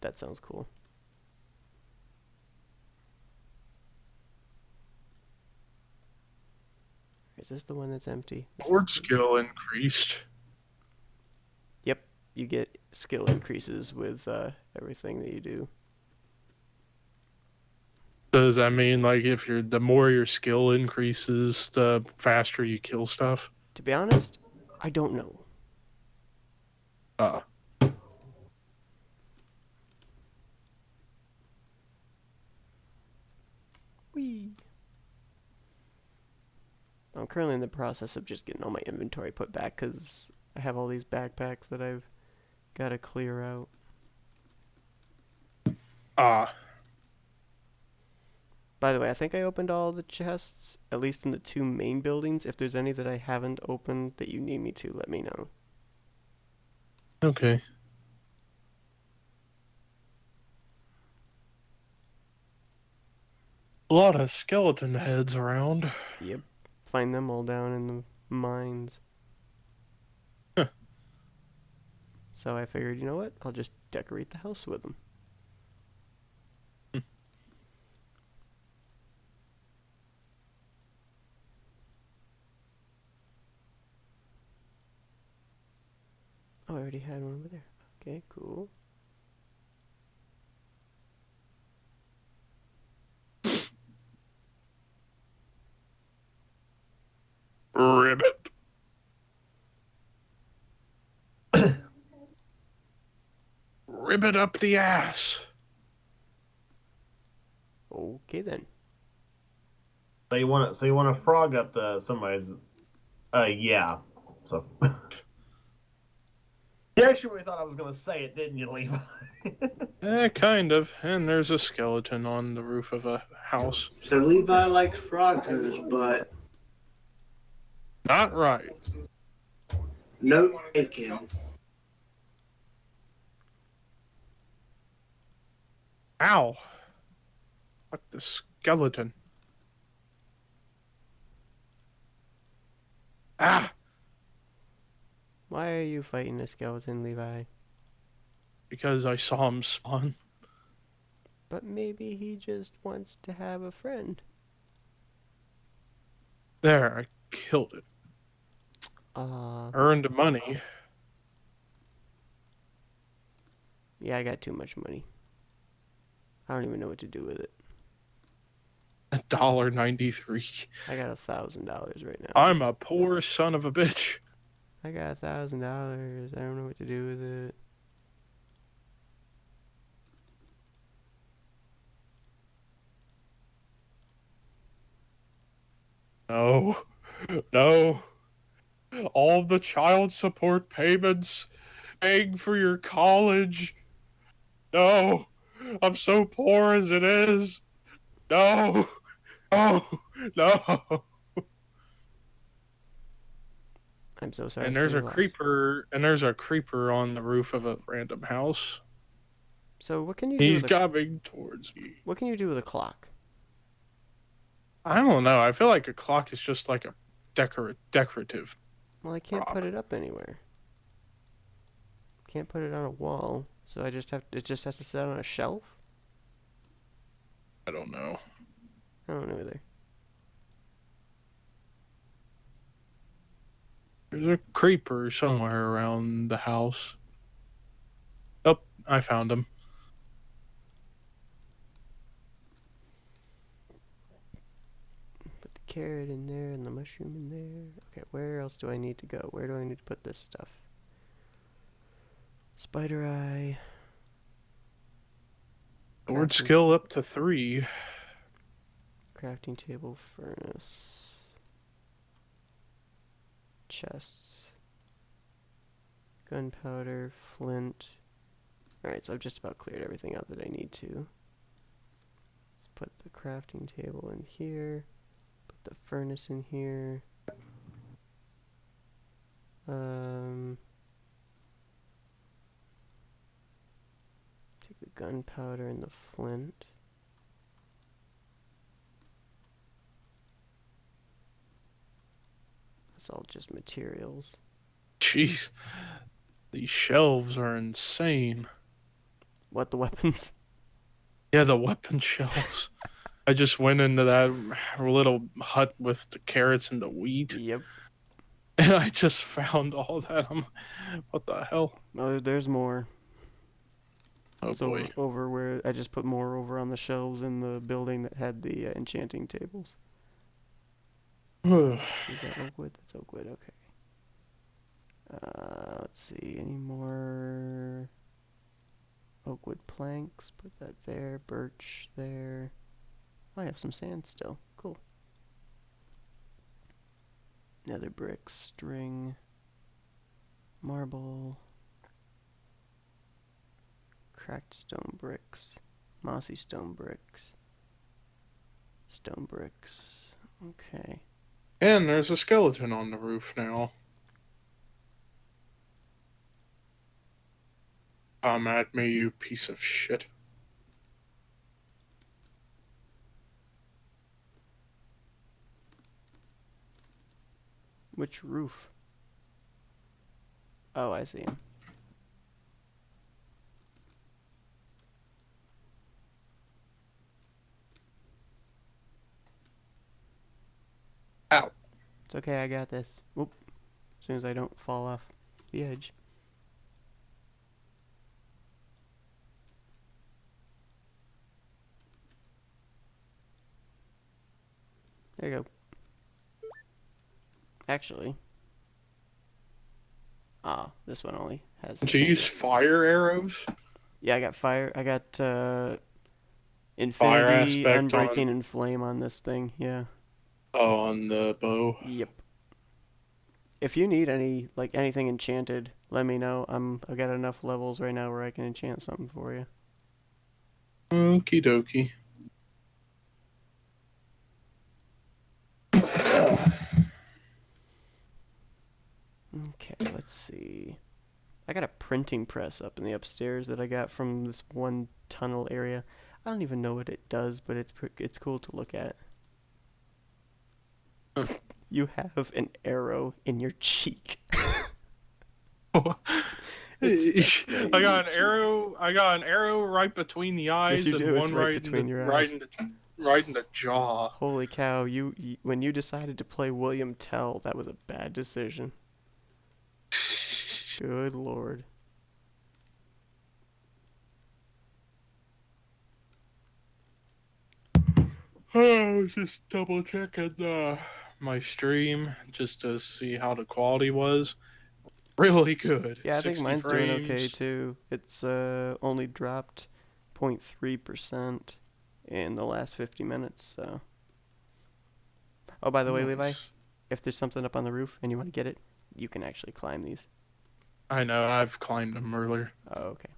That sounds cool. Is this the one that's empty? Board skill increased. Yep, you get skill increases with everything that you do. Does that mean like if you're the more your skill increases, the faster you kill stuff? To be honest, I don't know. Whee! I'm currently in the process of just getting all my inventory put back because I have all these backpacks that I've got to clear out. By the way, I think I opened all the chests, at least in the 2 main buildings. If there's any that I haven't opened that you need me to, let me know. Okay. A lot of skeleton heads around. Yep. Find them all down in the mines. Huh. So I figured, you know what? I'll just decorate the house with them. Oh, I already had one over there. Okay, cool. Ribbit. Ribbit up the ass. Okay then. So you want to frog up somebody's? Yeah. So. You actually thought I was gonna say it, didn't you, Levi? Kind of. And there's a skeleton on the roof of a house. So Levi likes frogs in his butt. Not right. No taken. Ow. Fuck the skeleton. Ah! Why are you fighting a skeleton, Levi? Because I saw him spawn. But maybe he just wants to have a friend. There, I killed it. Earned money. Yeah, I got too much money. I don't even know what to do with it. $1.93. I got $1,000 right now. I'm a poor son of a bitch. I got $1,000. I don't know what to do with it. No. No. All the child support payments. Paying for your college. No. I'm so poor as it is. No. No. No. I'm so sorry. And for there's your a loss. creeper. And there's a creeper on the roof of a random house. So what can you do? He's with a, coming towards me. what can you do with a clock? I don't know. I feel like a clock is just like a decorative. Well, I can't Rock. put it up anywhere. Can't put it on a wall, so it just has to sit on a shelf. I don't know. I don't know either. There's a creeper somewhere around the house. Oh, I found him. Put the carrot in there and the mushroom in there. Okay, where else do I need to go? Where do I need to put this stuff? Spider eye. Sword Crafting skill up to 3. Crafting table, furnace, chests, gunpowder, flint. Alright, so I've just about cleared everything out that I need to. Let's put the crafting table in here, put the furnace in here. Take the gunpowder and the flint. That's all just materials. Jeez. These shelves are insane. What, the weapons? Yeah, the weapon shelves. I just went into that little hut with the carrots and the wheat. Yep. And I just found all that. I'm like, what the hell? Oh, there's more. Oh So boy. over where I just put more over on the shelves in the building that had the enchanting tables. Is that oak wood? That's oak wood. Okay. Let's see. Any more oak wood planks? Put that there. Birch there. Oh, I have some sand still. Cool. Nether bricks, string, marble, cracked stone bricks, mossy stone bricks, stone bricks. Okay. And there's a skeleton on the roof now. Come at me, you piece of shit. Which roof? Oh, I see him. Ow. It's okay, I got this. Whoop. As soon as I don't fall off the edge. There you go. Actually. This one only has... Did you use fire arrows? Yeah, I got fire. I got, Fire Infinity, aspect Unbreaking, on... and Flame on this thing, yeah. Oh, on the bow. Yep. If you need anything enchanted, let me know. I've got enough levels right now where I can enchant something for you. Okie dokie. Okay, let's see. I got a printing press up in the upstairs that I got from this one tunnel area. I don't even know what it does, but it's cool to look at. You have an arrow in your cheek. I definitely got an arrow. I got an arrow right between the eyes, you and do, it's one right right between in your the eyes. right in the jaw. Holy cow! You when you decided to play William Tell, that was a bad decision. Good lord. I was just double checking my stream just to see how the quality was. Really good. Yeah, I think 60 mine's doing okay frames. too. It's only dropped 0.3% in the last 50 minutes, so. Oh, by the way, Levi, Nice. if there's something up on the roof and you want to get it, you can actually climb these. I know. I've climbed them earlier Oh, okay.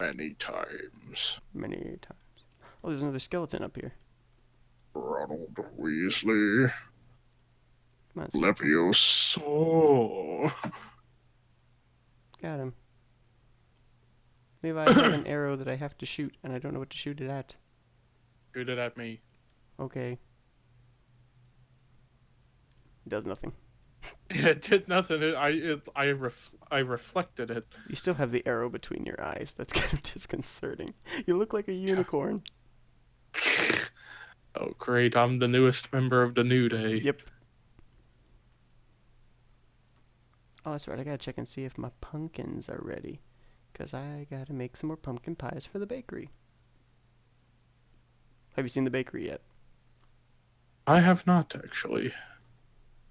many times. Many times. Oh, there's another skeleton up here. Ronald Weasley, Come on, skeleton. Levioso. Got him. Levi, I have an arrow that I have to shoot, and I don't know what to shoot it at. Shoot it at me. Okay. It does nothing. It did nothing. I reflected it. You still have the arrow between your eyes. That's kind of disconcerting. You look like a unicorn. Oh, great. I'm the newest member of the New Day. Yep. Oh, that's right. I gotta check and see if my pumpkins are ready. Because I gotta make some more pumpkin pies for the bakery. Have you seen the bakery yet? I have not, actually.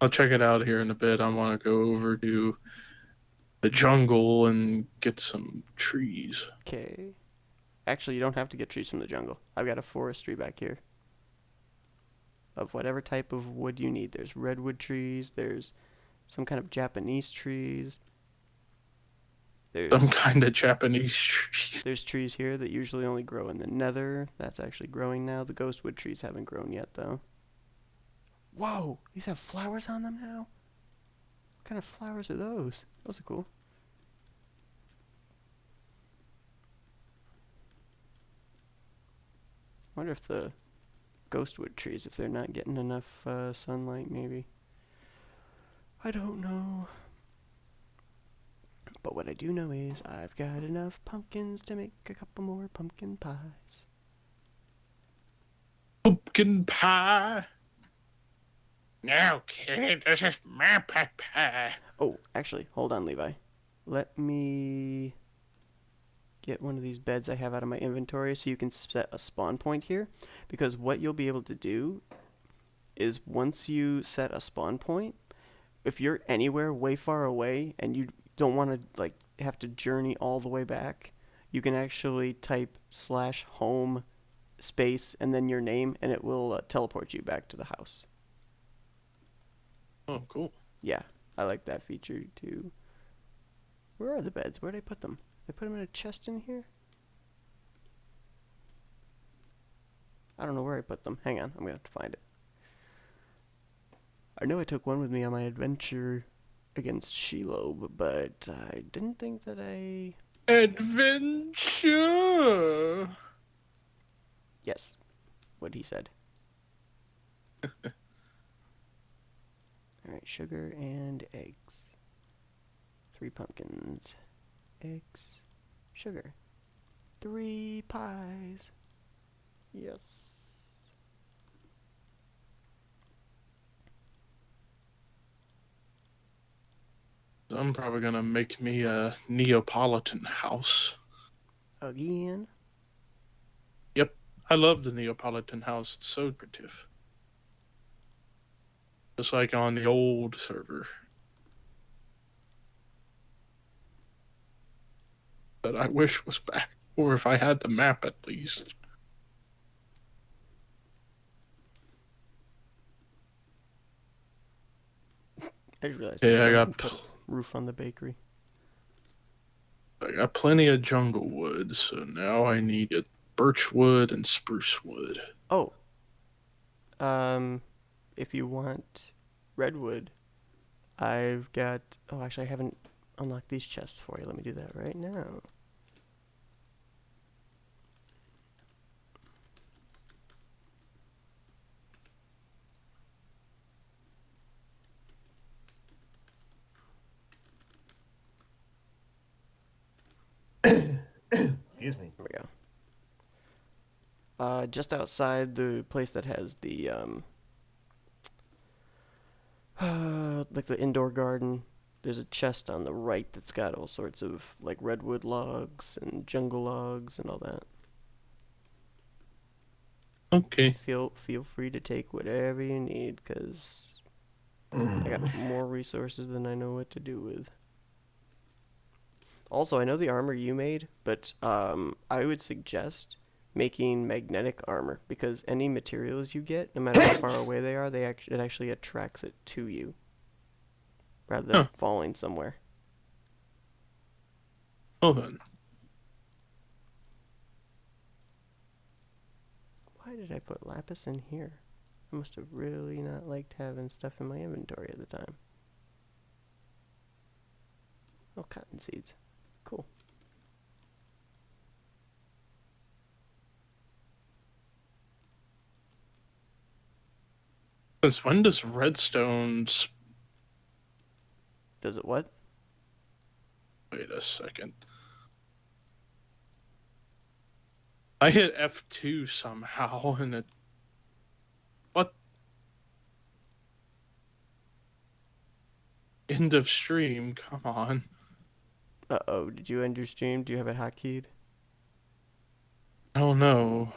I'll check it out here in a bit. I want to go over to the jungle and get some trees. Okay. Actually, you don't have to get trees from the jungle. I've got a forestry back here. Of whatever type of wood you need. There's redwood trees. There's some kind of Japanese trees. Some kind of Japanese trees. There's trees here that usually only grow in the nether. That's actually growing now. The ghostwood trees haven't grown yet, though. Whoa! These have flowers on them now? What kind of flowers are those? Those are cool. Wonder if the ghostwood trees, if they're not getting enough sunlight, maybe. I don't know. But what I do know is I've got enough pumpkins to make a couple more pumpkin pies. Pumpkin pie. No, kid, this is my pie. Oh, actually, hold on, Levi. Let me get one of these beds I have out of my inventory so you can set a spawn point here. Because what you'll be able to do is once you set a spawn point, if you're anywhere way far away and you don't want to have to journey all the way back, you can actually type /home space and then your name and it will teleport you back to the house. Oh, cool. Yeah, I like that feature too. Where are the beds? Where'd I put them? Did I put them in a chest in here? I don't know where I put them. Hang on, I'm gonna have to find it. I know I took one with me on my adventure against Shelob, but I didn't think that I... Adventure! Yes, what he said. Alright, Alright, sugar and eggs. 3 pumpkins. Eggs. Sugar. 3 pies. Yes. I'm probably gonna make me a Neapolitan house. Again? Yep, I love the Neapolitan house. It's so primitive. Just like on the old server. That I wish was back. Or if I had the map at least. I just realized Yeah, I I still haven't got put roof on the bakery. plenty of jungle wood, so now I need birch wood and spruce wood. Oh. If you want redwood, I've got... Oh, actually, I haven't unlocked these chests for you. Let me do that right now. Excuse me. There we go. Just outside the place that has the, like the indoor garden, there's a chest on the right that's got all sorts of, like, redwood logs and jungle logs and all that. Okay. Feel free to take whatever you need, because I got more resources than I know what to do with. Also, I know the armor you made, but I would suggest making magnetic armor, because any materials you get, no matter how far away they are, it actually attracts it to you rather than falling somewhere. Well then. Why did I put lapis in here? I must have really not liked having stuff in my inventory at the time. Oh, cotton seeds. Cool. Since when does redstone... Does it what? Wait a second. I hit F2 somehow and it... What? End of stream, come on. Uh-oh, did you end your stream? Do you have it hotkeyed? Oh no.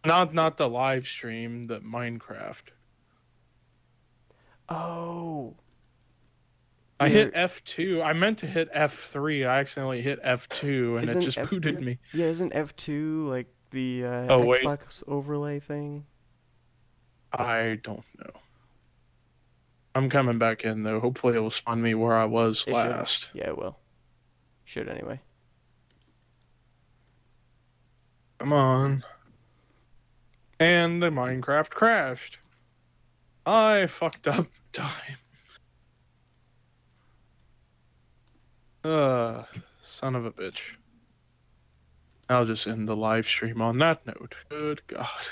Not the live stream, the Minecraft. Oh! I hit F2. I meant to hit F3. I accidentally hit F2 and it just booted me. Yeah, isn't F2 like the wait. Xbox overlay thing? I don't know. I'm coming back in though. Hopefully it will spawn me where I was last. Should. Yeah, it will. Should anyway. Come on. And the Minecraft crashed. I fucked up time. Son of a bitch. I'll just end the live stream on that note. Good God.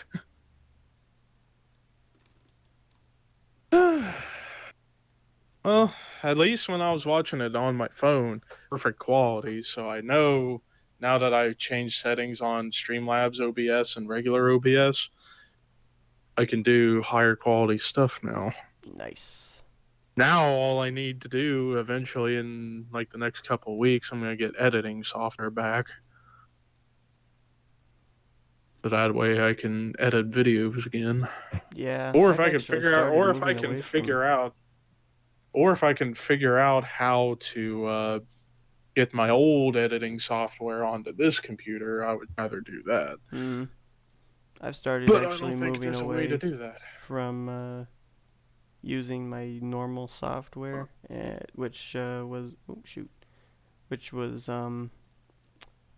Well, at least when I was watching it on my phone, perfect quality, so I know now that I changed settings on Streamlabs OBS and regular OBS, I can do higher quality stuff now. Nice. Now all I need to do eventually in like the next couple of weeks, I'm going to get editing software back. So that way I can edit videos again. Yeah. Or if I can figure out, or if I can figure out how to get my old editing software onto this computer, I would rather do that. I've started actually moving away way to do that. from using my normal software, which was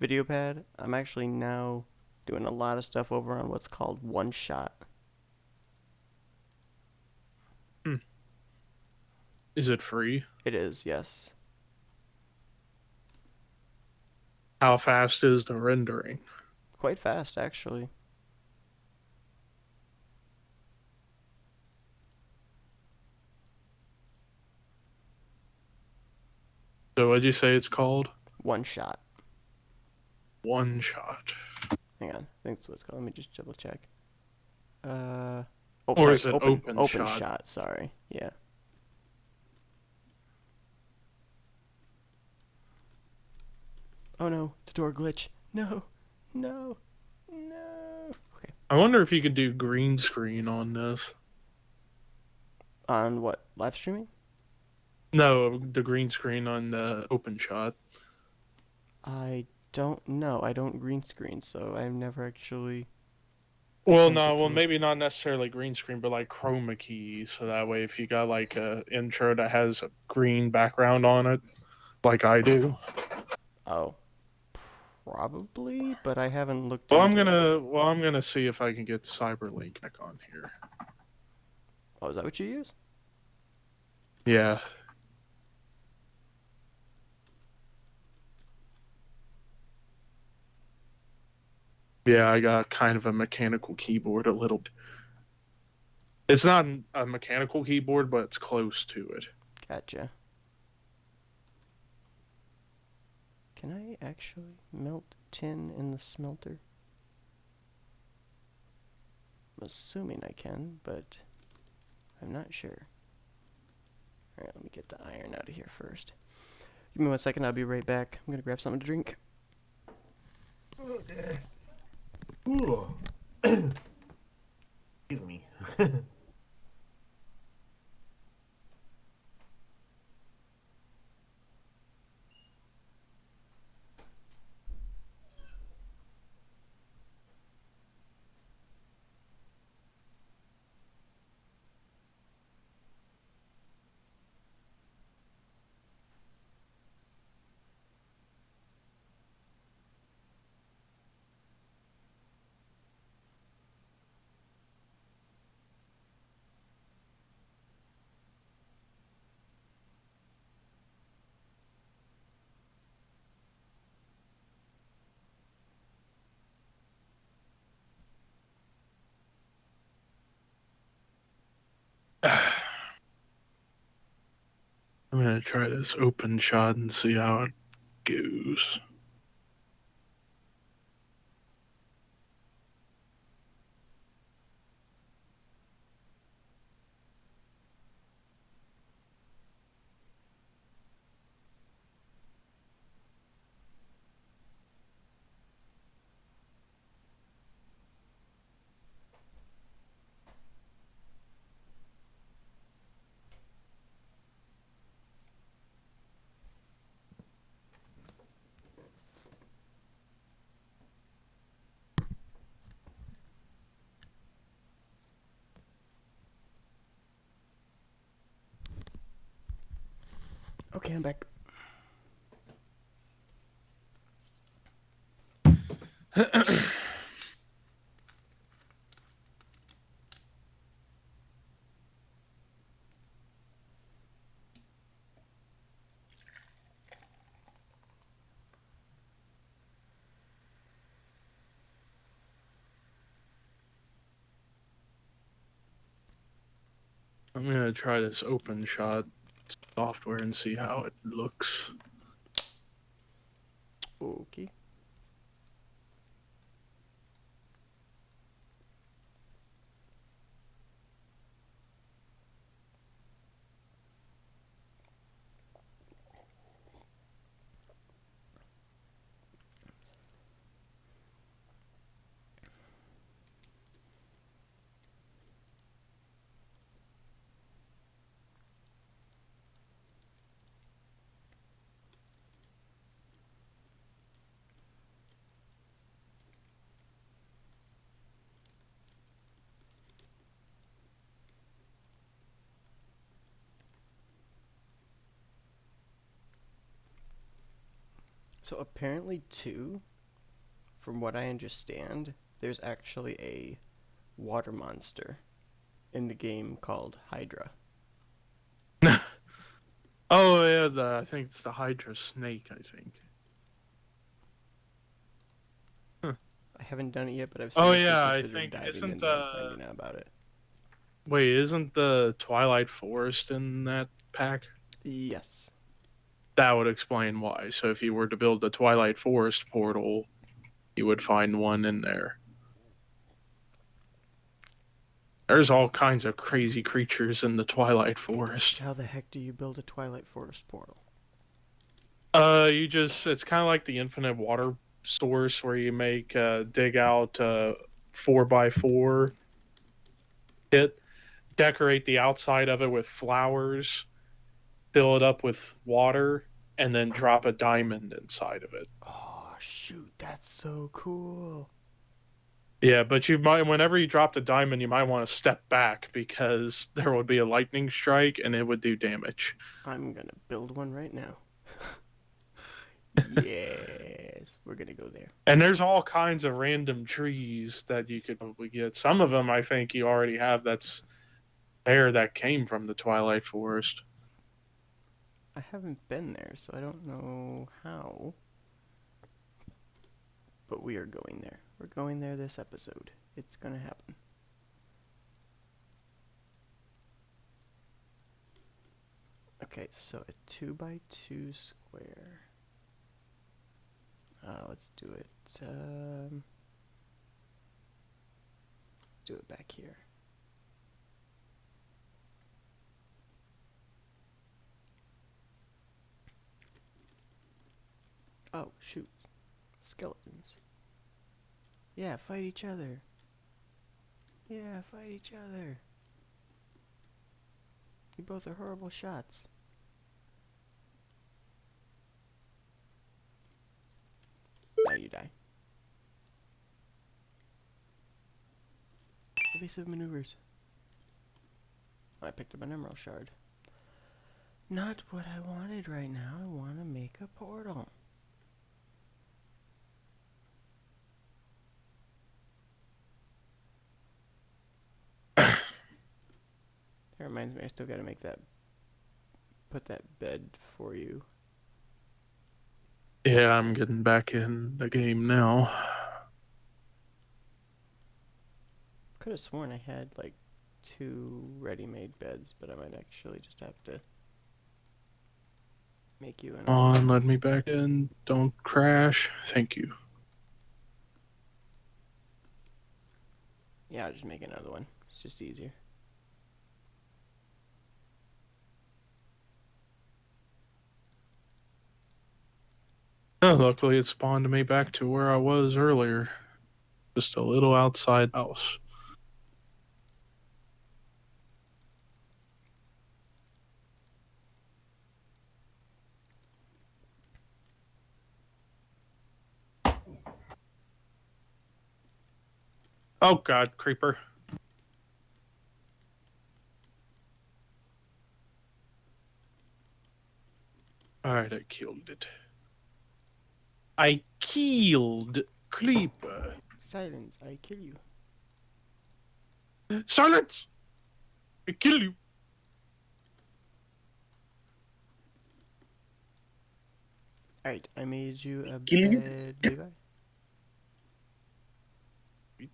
VideoPad. I'm actually now doing a lot of stuff over on what's called One Shot. Is it free? It is, yes. How fast is the rendering? Quite fast, actually. So what'd you say it's called? One shot. One shot. Hang on. I think that's what it's called. Let me just double check. Or sorry, is it open open shot? shot? Sorry. Yeah. Oh no, the door glitch. No, no, no. Okay. I wonder if you could do green screen on this. On what? Live streaming? No, the green screen on the open shot. I don't know. I don't green screen, so I've never actually. Well, attempted no, well, to. maybe not necessarily green screen, but like chroma key. So that way, if you got like a intro that has a green background on it, like I do. Oh, probably, but I haven't looked Well, into it. I'm gonna see if I can get Cyberlink back on here. Oh, is that what you use? Yeah. Yeah, I got kind of a mechanical keyboard a little bit. It's not a mechanical keyboard, but it's close to it. Gotcha. Can I actually melt tin in the smelter? I'm assuming I can, but I'm not sure. Alright, let me get the iron out of here first. Give me 1 second, I'll be right back. I'm gonna grab something to drink. Okay. Ooh. Excuse me. I'm gonna try this open shot and see how it goes. Okay, I'm back. I'm gonna try this open shot software and see how it looks. Okay. So apparently, too, from what I understand, there's actually a water monster in the game called Hydra. Oh yeah, I think it's the Hydra snake. I think. I haven't done it yet, but I've seen Oh seriously yeah, I considered think diving isn't in there and finding out about it. wait, isn't the Twilight Forest in that pack? Yes. that would explain why. So if you were to build the Twilight Forest portal, you would find one in there. There's all kinds of crazy creatures in the Twilight Forest. How the heck do you build a Twilight Forest portal? It's kind of like the infinite water source where you dig out 4x4 pit, decorate the outside of it with flowers, fill it up with water, and then drop a diamond inside of it. Oh, shoot, that's so cool. Yeah, but whenever you drop the diamond, you might want to step back because there would be a lightning strike and it would do damage. I'm gonna build one right now. Yes, we're gonna go there. And there's all kinds of random trees that you could probably get. Some of them I think you already have that came from the Twilight Forest. I haven't been there, so I don't know how. But we are going there. We're going there this episode. It's gonna happen. Okay, so a 2x2 square. Let's do it. Let's do it back here. Oh, shoot. Skeletons. Yeah, fight each other. Yeah, fight each other. You both are horrible shots. Now you die. Evasive maneuvers. I picked up an emerald shard. Not what I wanted right now. I want to make a portal. That reminds me, I still gotta put that bed for you. Yeah, I'm getting back in the game now. Could have sworn I had like 2 ready-made beds, but I might actually just have to make you Come on, let me back in. Don't crash. Thank you. Yeah, I'll just make another one. It's just easier. Oh, luckily it spawned me back to where I was earlier. Just a little outside house. Oh god, creeper. Alright, I killed it. I killed creeper. Silence, I kill you. Silence! I kill you. Alright, I made you a Kill you? bed, Levi. Sweet.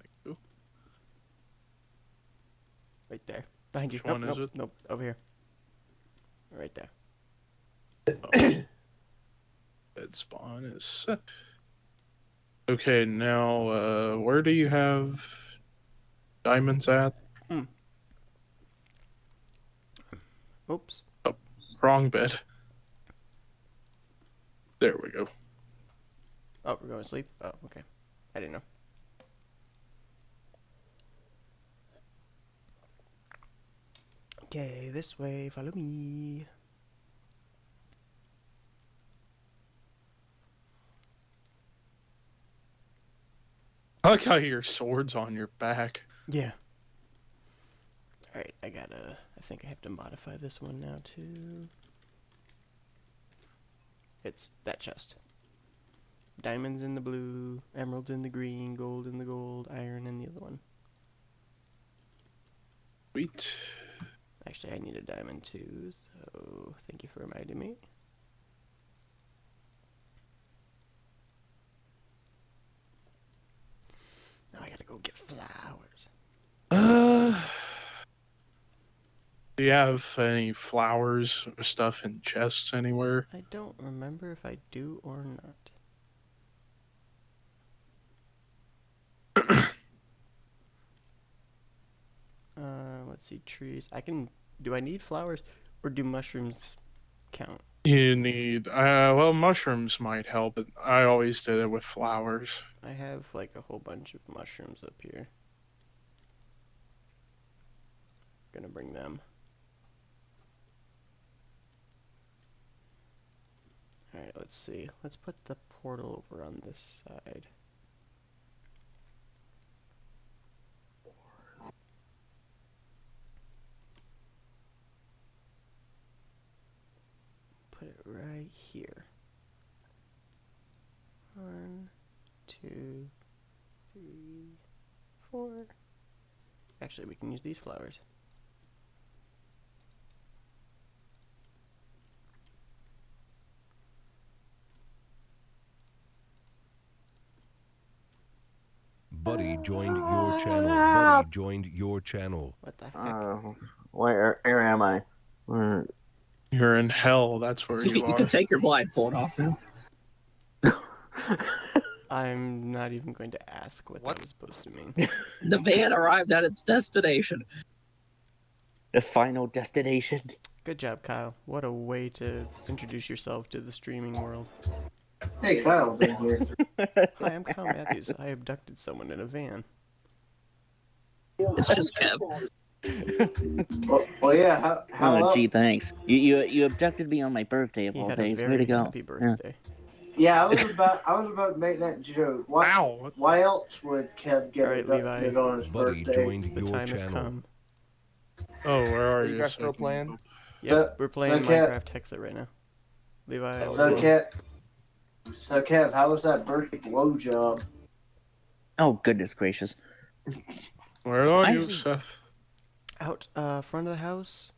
Thank you. Right there. Behind you. Which one is it? Nope, over here. Right there. Oh. Bed spawn is set. Okay, now, where do you have diamonds at? Oops. Oh, wrong bed. There we go. Oh, we're going to sleep? Oh, okay. I didn't know. Okay, this way. Follow me. I like how your sword's on your back. Yeah. Alright, I think I have to modify this one now too. It's that chest. Diamonds in the blue, emeralds in the green, gold in the gold, iron in the other one. Sweet. Actually, I need a diamond too, so thank you for reminding me. Now I gotta go get flowers. Do you have any flowers or stuff in chests anywhere? I don't remember if I do or not. Let's see, trees. I can. Do I need flowers, or do mushrooms count? You need, well, mushrooms might help, but I always did it with flowers. I have like a whole bunch of mushrooms up here. Gonna bring them. Alright, let's see. Let's put the portal over on this side. Put it right here. 1, 2, 3, 4. Actually, we can use these flowers. Buddy joined your channel. Buddy joined your channel. What the heck? Where am I? Where? You're in hell, that's where you are. You can take your blindfold off now. I'm not even going to ask what that was supposed to mean. The van arrived at its destination. The final destination. Good job, Kyle. What a way to introduce yourself to the streaming world. Hey, Kyle's in here. Hi, I'm Kyle Matthews. I abducted someone in a van. It's just Kev. Well, yeah. How Oh, gee, thanks. You abducted me on my birthday of He all had a days. Way very to go. happy birthday. Yeah, I was about to make that joke. Why else would Kev get Alright, abducted Levi. on his Buddy birthday? joined The your time has channel. come. Oh, where are you? You guys still playing? Yep, we're playing so Kev- Minecraft Hexxit right now. Levi. So Kev, how was that birthday blowjob? Oh, goodness gracious. Where are you, Seth? Out front of the house.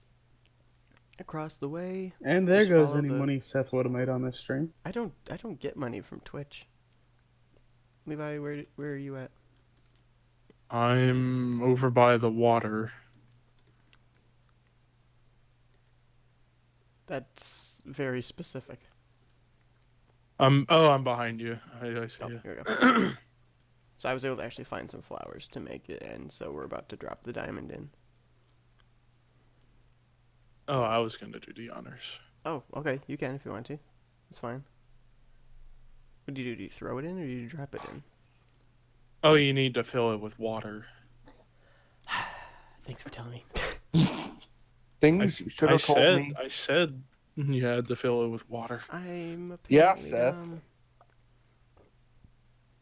Across the way. And there Just goes follow any the- money Seth would have made on this stream. I don't get money from Twitch. Levi, where are you at? I'm over by the water. That's very specific. I'm behind you. I see you. Here we go. So I was able to actually find some flowers to make it, and so we're about to drop the diamond in. Oh, I was gonna do the honors. Oh, okay. You can if you want to. It's fine. What do you do? Do you throw it in, or do you drop it in? Oh, you need to fill it with water. Thanks for telling me. Things you should have told me. I said you had to fill it with water. I'm apparently, Yeah, Seth.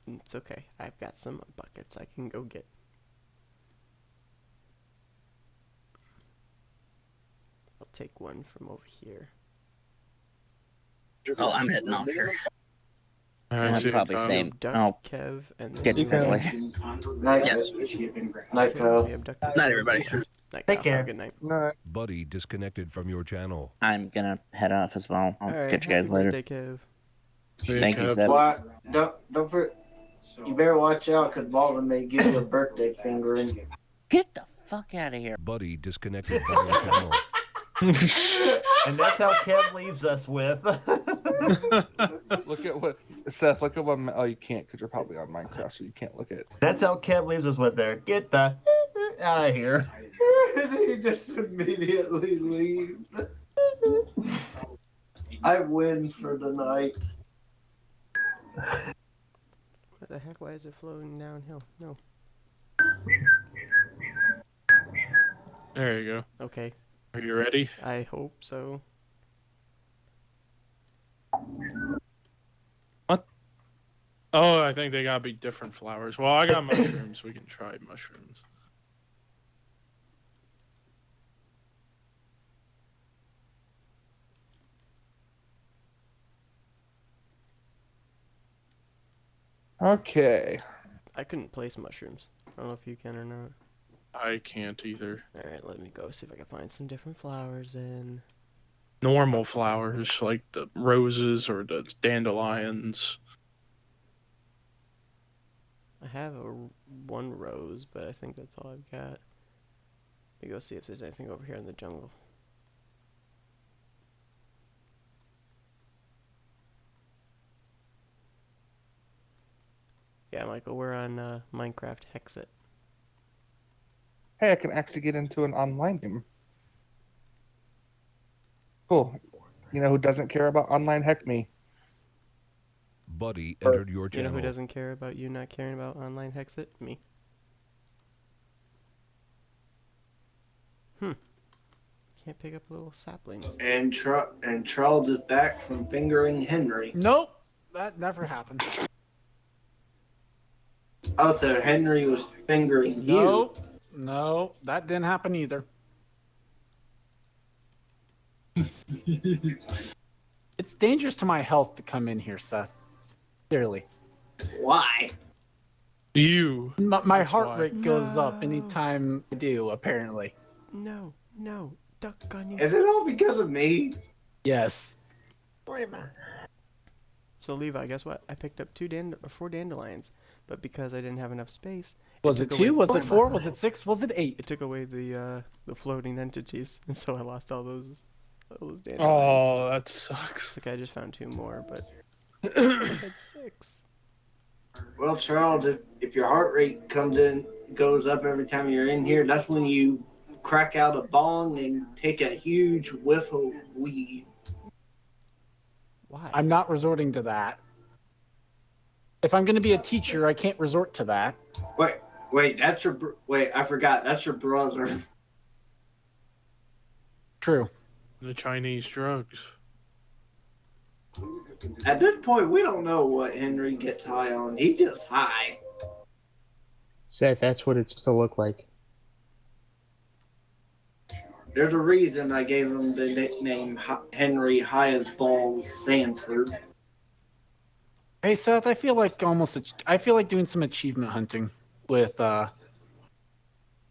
It's okay. I've got some buckets I can go get. I'll take one from over here. Oh, I'm heading off here. I see. Probably Kyle. same. Abduct Oh, Kev and get you then guys Night, Yes. Night, Kyle. we abducted. Night, everybody. Night, Take Kyle. care. Have a good night. No, Buddy disconnected from your channel. I'm gonna head off as well. I'll Alright, catch you guys happy later. birthday, Kev. See Thank you, Kev. Seth. Why? Don't for. You better watch out, cause Baldwin may give you a birthday fingering. Get the fuck out of here. Buddy disconnected from your channel. And that's how Kev leaves us with. look at what Seth. Look at what. Oh, you can't because you're probably on Minecraft, so you can't look at. That's how Kev leaves us with there. Get the out of here. He just immediately leaves. I win for the night. What the heck? Why is it flowing downhill? No. There you go. Okay. Are you ready? I hope so. What? Oh, I think they gotta be different flowers. Well, I got mushrooms. We can try mushrooms. Okay. I couldn't place mushrooms. I don't know if you can or not. I can't either. Alright, let me go see if I can find some different flowers then. Normal flowers like the roses or the dandelions. I have one rose, but I think that's all I've got. Let me go see if there's anything over here in the jungle. Yeah, Michael, we're on Minecraft Hexxit. Hey, I can actually get into an online game. Cool. You know who doesn't care about online hex me? Buddy entered your You channel. know who doesn't care about you not caring about online Hexxit? Me. Can't pick up little saplings. And Charles is back from fingering Henry. Nope, that never happened. Oh, so Henry was fingering you. Nope, no, that didn't happen either. It's dangerous to my health to come in here, Seth. Clearly. Why? You. My heart why. rate goes up anytime I do, apparently. No, duck on you. Is it all because of me? Yes. So Levi, guess what? I picked up 4 dandelions, but because I didn't have enough space. Was it 2? Was it 4? Was it 6? Was it 8? It took away the floating entities, and so I lost all those dandelions. Oh, that sucks. Like I just found 2 more, but I had 6. Well, Charles, if your heart rate goes up every time you're in here, that's when you crack out a bong and take a huge whiff of weed. Why? I'm not resorting to that. If I'm going to be a teacher, I can't resort to that. Wait, I forgot. That's your brother. True. The Chinese drugs. At this point, we don't know what Henry gets high on. He's just high. Seth, that's what it's to look like. There's a reason I gave him the nickname Henry High as Balls Sanford. Hey Seth, I feel like doing some achievement hunting with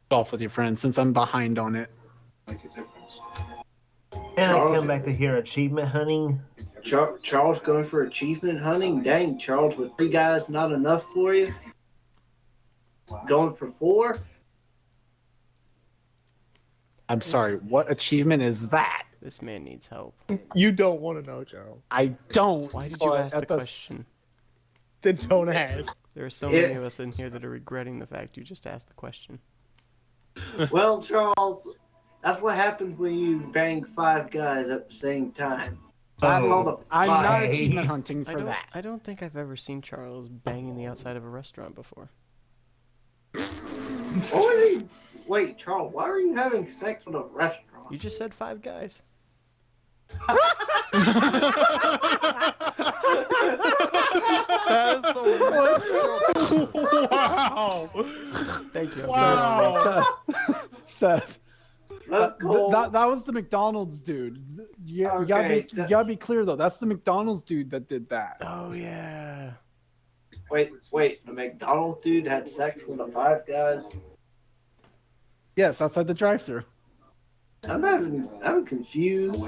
golf with your friends since I'm behind on it. And I come back to hear achievement hunting. Charles going for achievement hunting? Dang, Charles, with 3 guys not enough for you? Going for 4? I'm sorry, what achievement is that? This man needs help. You don't want to know, Charles. I don't. Why did you ask the question? Then don't ask. There are so many of us in here that are regretting the fact you just asked the question. Well, Charles, that's what happens when you bang 5 guys at the same time. I'm not achievement hunting for that. I don't think I've ever seen Charles banging the outside of a restaurant before. What was he? Wait, Charles, why are you having sex with a restaurant? You just said 5 guys. That is the worst. Wow. Thank you. Wow. Seth. Let's go. That was the McDonald's dude. You gotta be clear though. That's the McDonald's dude that did that. Oh yeah. Wait, the McDonald's dude had sex with the 5 guys? Yes, outside the drive-thru. I'm confused.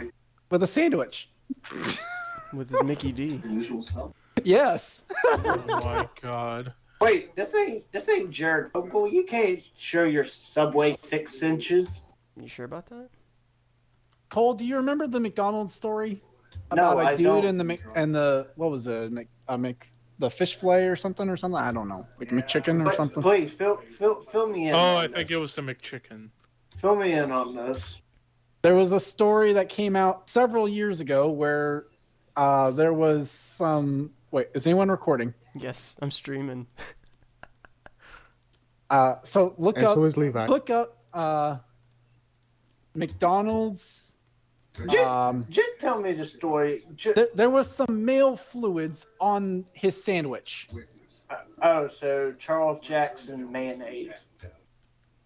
With a sandwich. With his Mickey D. Yes. Oh my god. Wait, this ain't Jared Fogle. You can't show your Subway 6 inches. You sure about that? Cole, do you remember the McDonald's story No, about I a dude don't. and the what was it? The fish fillet or something? I don't know, like McChicken or something. Please fill me in. Oh, I think it was the McChicken. Fill me in on this. There was a story that came out several years ago where there was some. Wait, is anyone recording? Yes, I'm streaming. So look And up. so is Levi. Look up McDonald's. Just tell me the story. There was some male fluids on his sandwich. So Charles Jackson mayonnaise.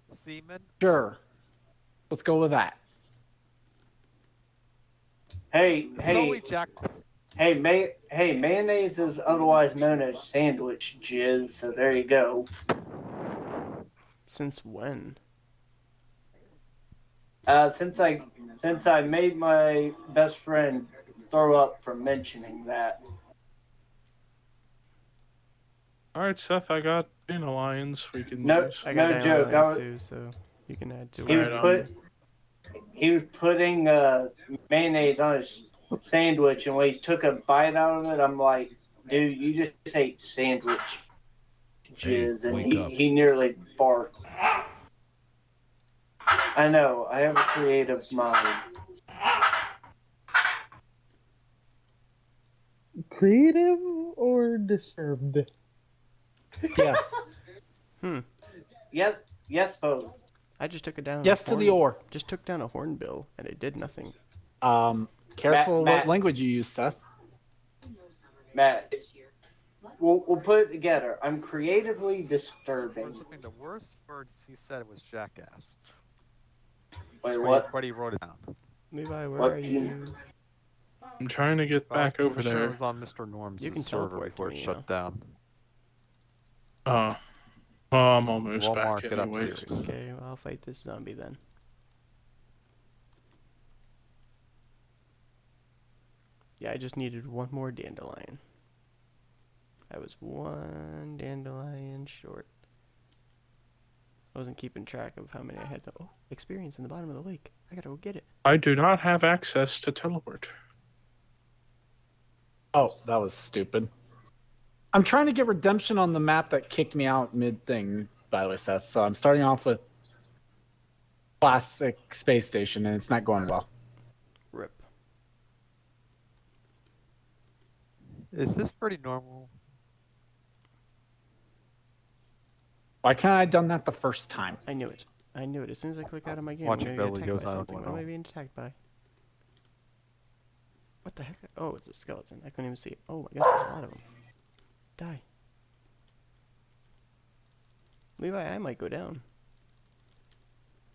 Semen? Sure. Let's go with that. Hey, Zoe mayonnaise is otherwise known as sandwich jizz, so there you go. Since when? Since I made my best friend throw up for mentioning that. All right, Seth, I got dandelions. We can No, use. I got no joke. dandelions too, so. You can add to He it. he was putting mayonnaise on his sandwich, and when he took a bite out of it, I'm like, dude, you just ate sandwich jizz, and wake up. he nearly barfed. I know, I have a creative mind. Creative or disturbed? Yes. Yes, both. I just took it down. Yes to the ore. Just took down a hornbill, and it did nothing. Careful Matt, what language you use, Seth. Matt, we'll put it together. I'm creatively disturbing. The worst words he said was jackass. Wait, what? But he wrote it down. Levi, where What are you? I'm trying to get back over Sure, it there. was on Mr. Norm's You can server teleport before to it me, shut down. Well, I'm almost We'll back mark it up anyways. series. Okay, well, I'll fight this zombie then. Yeah, I just needed one more dandelion. I was one dandelion short. I wasn't keeping track of how many I had to. Oh, experience in the bottom of the lake. I gotta go get it. I do not have access to teleport. Oh, that was stupid. I'm trying to get redemption on the map that kicked me out mid-thing, by the way, Seth. So I'm starting off with classic space station, and it's not going well. Rip. Is this pretty normal? Why can't I have done that the first time? I knew it. I knew it. As soon as I click out of my game, Watching I'm gonna Beverly get Hills attacked by 90210. something. What am I being attacked by? What the heck? Oh, it's a skeleton. I couldn't even see it. Oh my gosh, there's a lot of them. Die. Levi, I might go down.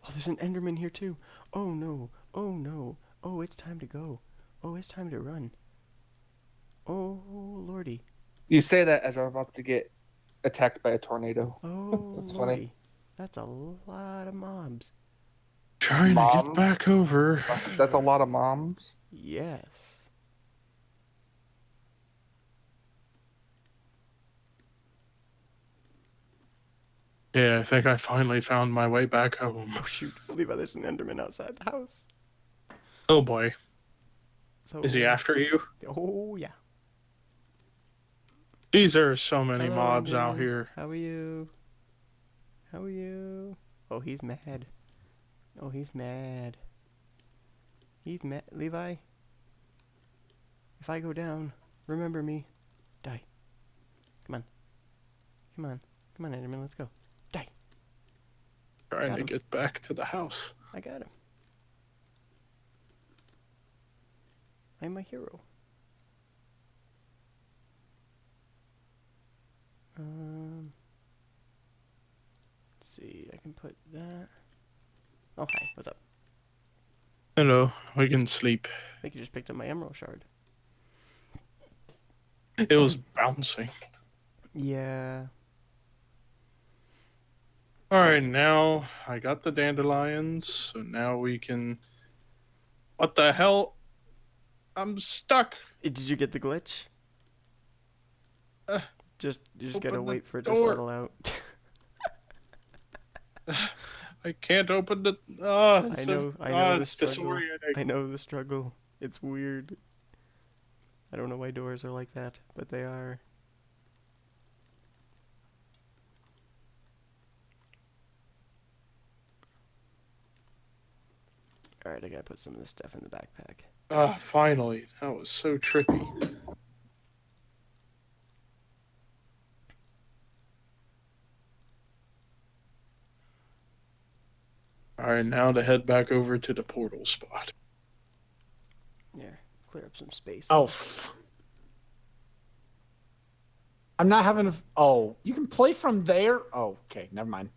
Oh, there's an Enderman here too. Oh no. Oh no. Oh, it's time to go. Oh, it's time to run. Oh, lordy. You say that as I'm about to get attacked by a tornado. Oh, That's lordy. funny. That's a lot of mobs. Trying to get back over. That's a lot of moms. Yes. Yeah, I think I finally found my way back home. Oh shoot. Levi, there's an Enderman outside the house. Oh boy. So, Is he after you? Oh yeah. Geez, there are so many Hello, mobs out Enderman. here. How are you? How are you? Oh, he's mad. Oh, he's mad. He's mad. Levi, if I go down, remember me. Die. Come on. Come on. Come on, Enderman, let's go. Die. Trying Got to him. get back to the house. I got him. I'm a hero. Let's see, I can put that. Oh, hi, what's up? Hello, we can sleep. I think you just picked up my emerald shard. It was bouncing. Yeah. Alright, now I got the dandelions, so now we can... What the hell? I'm stuck! Did you get the glitch? You just gotta open the wait for it to door. settle out. I can't open the... Oh, I so... know the it's struggle. disorienting. I know the struggle. It's weird. I don't know why doors are like that, but they are. Alright, I gotta put some of this stuff in the backpack. Ah, finally. That was so trippy. Alright, now to head back over to the portal spot. Here, clear up some space. Oh. I'm not having a... Oh, you can play from there? Oh, okay, never mind.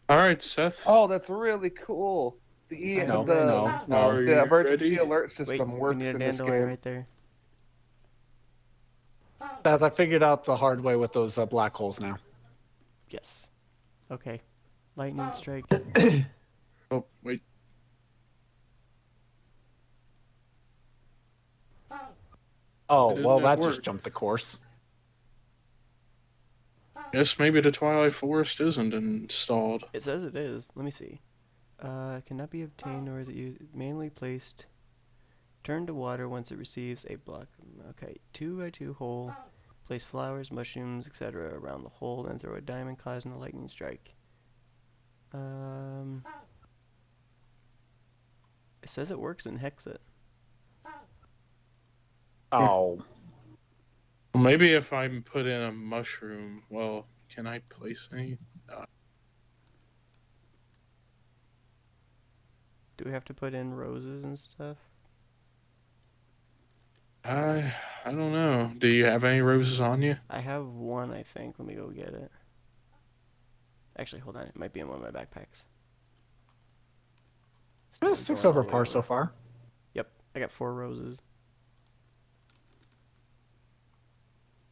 Alright, Seth. Oh, that's really cool. The No, the Are you emergency ready? alert Wait, system we works need a in this dandelion game. right there. Seth, I figured out the hard way with those black holes now. Yes. Okay. Lightning strike. Oh, wait. Oh, Didn't well, it that work? just jumped the course. Guess maybe the Twilight Forest isn't installed. It says it is. Let me see. Cannot be obtained or is it manually placed. Turn to water once it receives a block. Okay, 2x2 hole. Place flowers, mushrooms, etc. around the hole, then throw a diamond causing a lightning strike. It says it works in Hexxit. Oh. Well, maybe if I put in a mushroom, well, can I place any? Do we have to put in roses and stuff? I don't know. Do you have any roses on you? I have one, I think. Let me go get it. Actually, hold on. It might be in one of my backpacks. That's 6 over par so far. Yep, I got 4 roses.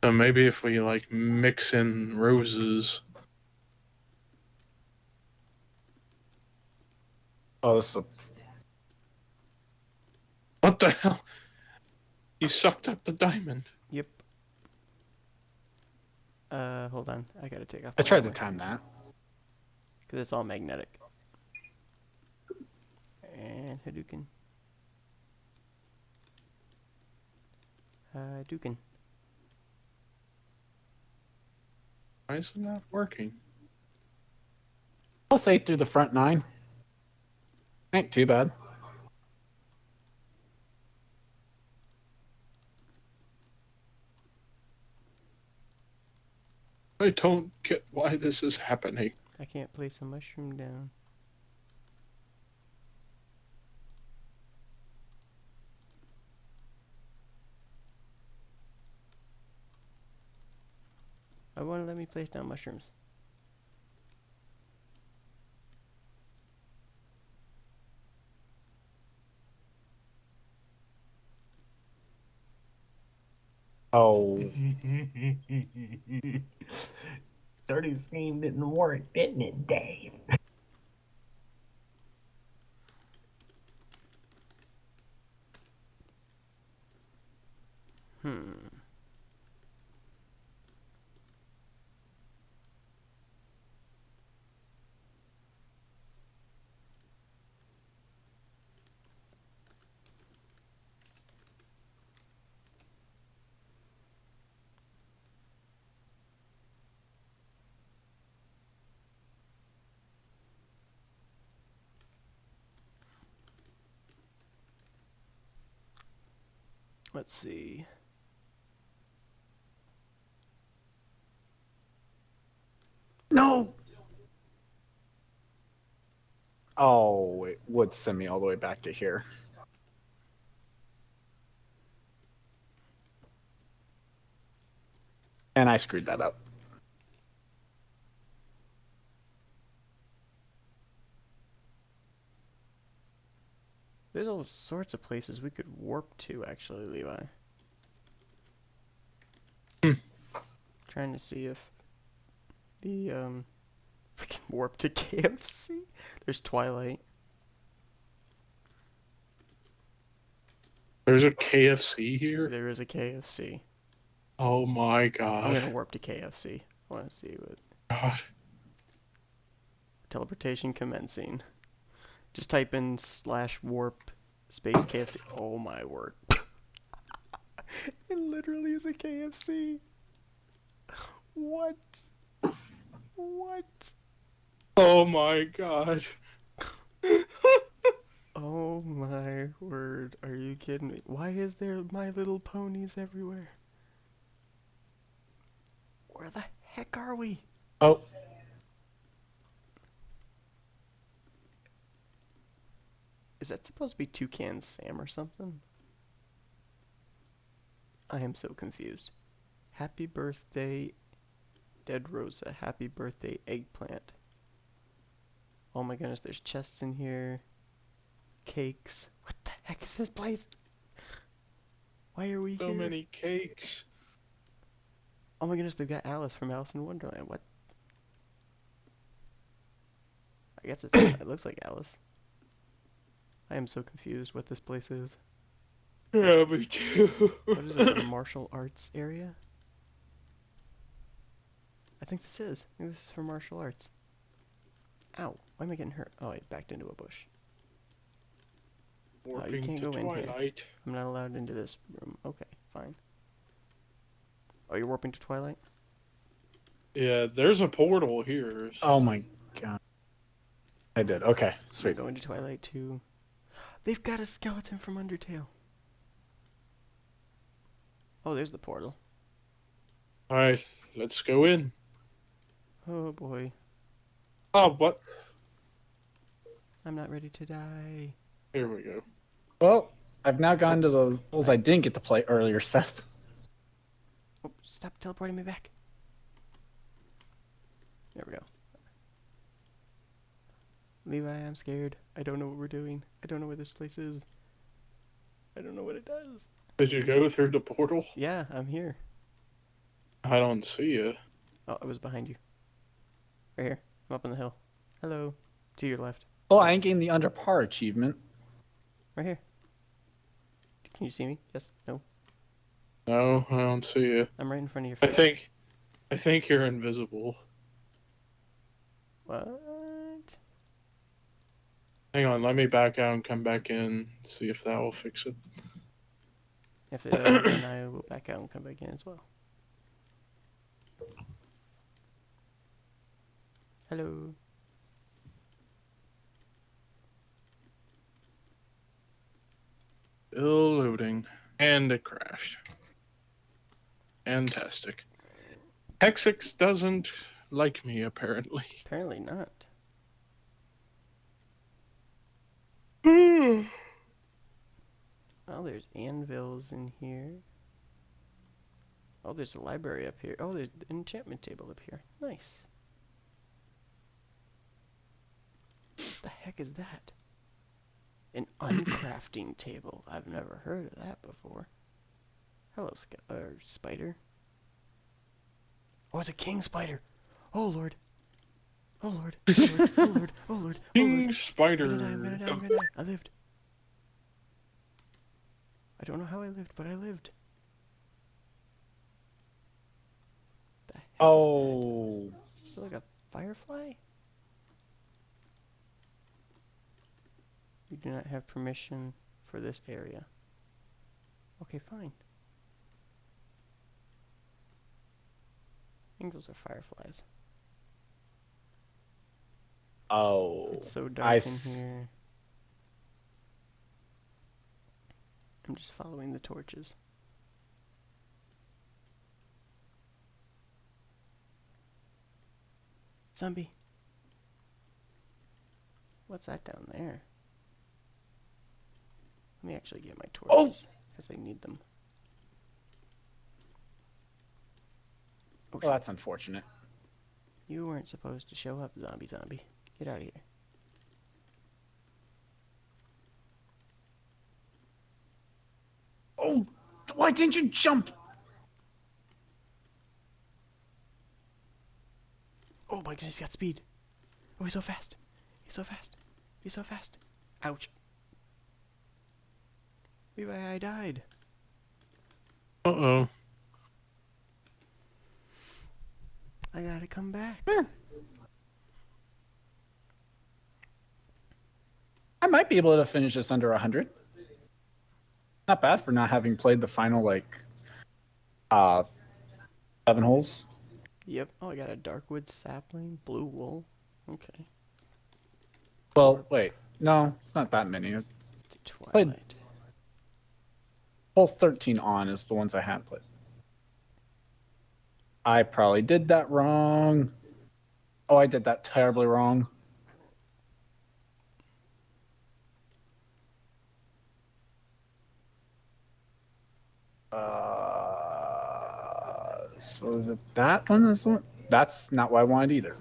So maybe if we like mix in roses. Oh, this is a... What the hell? You sucked up the diamond. Yep. Hold on. I gotta take off. I tried to time that. Because it's all magnetic. And Hadouken. Hadouken. Why is it not working? Plus 8 through the front 9. Ain't too bad. I don't get why this is happening. I can't place a mushroom down. I want to let me place down mushrooms. Oh. Dirty scheme didn't work, didn't it, Dave? Let's see. No! Oh, it would send me all the way back to here. And I screwed that up. There's all sorts of places we could warp to, actually, Levi. Trying to see if the, we can warp to KFC. There's Twilight. There's a KFC here? There is a KFC. Oh my god. I'm gonna warp to KFC. I want to see what... God. Teleportation commencing. Just type in /warp space KFC. Oh my word. It literally is a KFC. What? What? Oh my god. Oh my word. Are you kidding me? Why is there My Little Ponies everywhere? Where the heck are we? Oh. Is that supposed to be Toucan Sam or something? I am so confused. Happy birthday, Dead Rosa. Happy birthday, Eggplant. Oh my goodness, there's chests in here. Cakes. What the heck is this place? Why are we here? So many cakes. Oh my goodness, they've got Alice from Alice in Wonderland. What? I guess it looks like Alice. I am so confused what this place is. Yeah, me too. What is this, a martial arts area? I think this is. I think this is for martial arts. Ow. Why am I getting hurt? Oh, I backed into a bush. You Warping can't to go in here. Twilight. I'm not allowed into this room. Okay, fine. Oh, you're warping to Twilight? Yeah, there's a portal here. So. Oh my god. I did. Okay, I'm sweet. going to Twilight too. They've got a skeleton from Undertale. Oh, there's the portal. Alright, let's go in. Oh boy. Oh, what? I'm not ready to die. Here we go. Well, I've now gone to the levels I didn't get to play earlier, Seth. Oh, stop teleporting me back. There we go. Levi, I'm scared. I don't know what we're doing. I don't know where this place is. I don't know what it does. Did you go through the portal? Yeah, I'm here. I don't see you. Oh, I was behind you. Right here. I'm up on the hill. Hello. To your left. Well, I ain't getting the under par achievement. Right here. Can you see me? Yes? No? No, I don't see you. I'm right in front of your I face. think you're invisible. What? Hang on, let me back out and come back in. See if that will fix it. If it doesn't, then I will back out and come back in as well. Hello. Still loading. And it crashed. Fantastic. Hexxit doesn't like me, apparently. Apparently not. Oh, there's anvils in here. Oh, there's a library up here. Oh, there's an enchantment table up here. Nice. What the heck is that? An uncrafting table. I've never heard of that before. Hello, spider. Oh, it's a king spider. Oh, Lord. Oh, Lord. Oh, Lord. Oh, Lord. Oh, Lord. King spider. I'm gonna die. I'm gonna die. I lived. I don't know how I lived, but I lived. The heck Oh. is that? Is it like a firefly? You do not have permission for this area. Okay, fine. I think those are fireflies. Oh. It's so dark in here. I'm just following the torches. Zombie. What's that down there? Let me actually get my torches, because I need them. Oh, Well, that's unfortunate. you weren't supposed to show up, zombie. Get out of here. Oh, why didn't you jump? Oh my goodness, he's got speed. Oh, he's so fast. He's so fast. He's so fast. Ouch. Levi, I died. Uh-oh. I gotta come back. I might be able to finish this under 100. Not bad for not having played the final, 7 holes. Yep. Oh, I got a darkwood sapling, blue wool. Okay. Well, wait. No, it's not that many. Twilight. Hole 13 on is the ones I haven't played. I probably did that wrong. Oh, I did that terribly wrong. So is it that one? This one? That's not what I wanted either.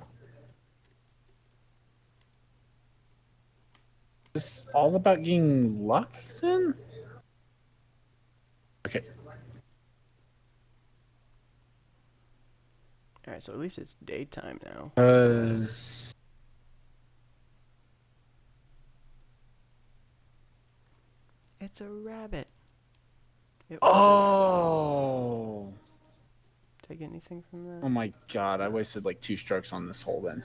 This all about getting luck then? Okay. Alright, so at least it's daytime now. It's a rabbit. It was a rabbit. Oh. Did I get anything from that? Oh my god, I wasted like 2 strokes on this hole then.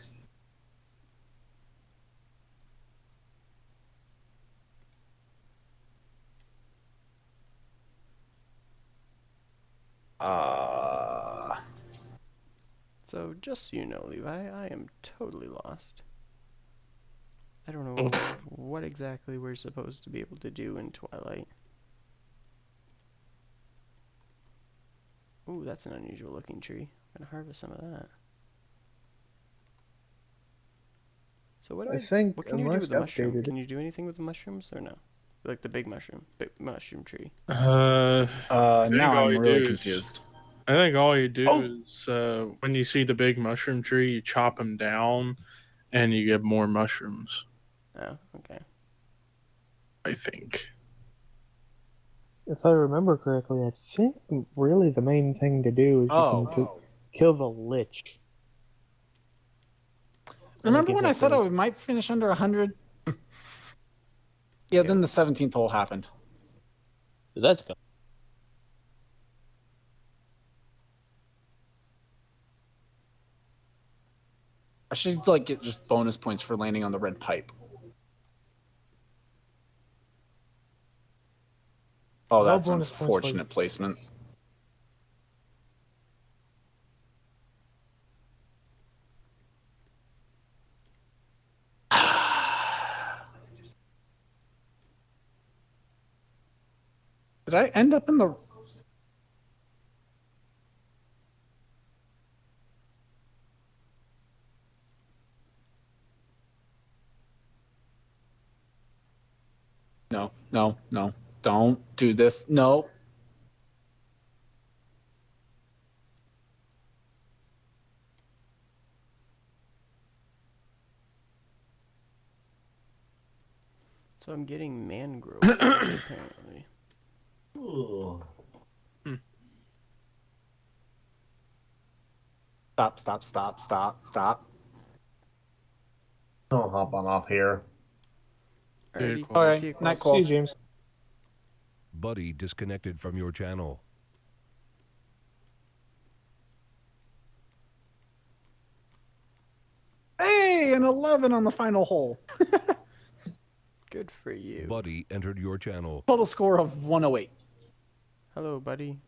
So, just so you know, Levi, I am totally lost. I don't know what exactly we're supposed to be able to do in Twilight. Ooh, that's an unusual looking tree. I'm gonna harvest some of that. So what what can you do with the mushroom? Can you do anything with the mushrooms or no? Like the big mushroom tree. I think now all I'm you really do confused. I think all you do is when you see the big mushroom tree, you chop them down, and you get more mushrooms. Oh, okay. I think. If I remember correctly, I think really the main thing to do is you can kill the lich. Remember when I said I might finish under 100? Yeah, then the 17th hole happened. That's good. I should like get just bonus points for landing on the red pipe. Oh, that's unfortunate placement. Did I end up in the... No, no, no. Don't do this. No. So I'm getting mangrove apparently. Ooh. Stop. I'll hop on off here. Alrighty. Okay, See you, night, Qualls. See you, James. Buddy disconnected from your channel. Hey, an 11 on the final hole. Good for you. Buddy entered your channel. Total score of 108. Hello, buddy.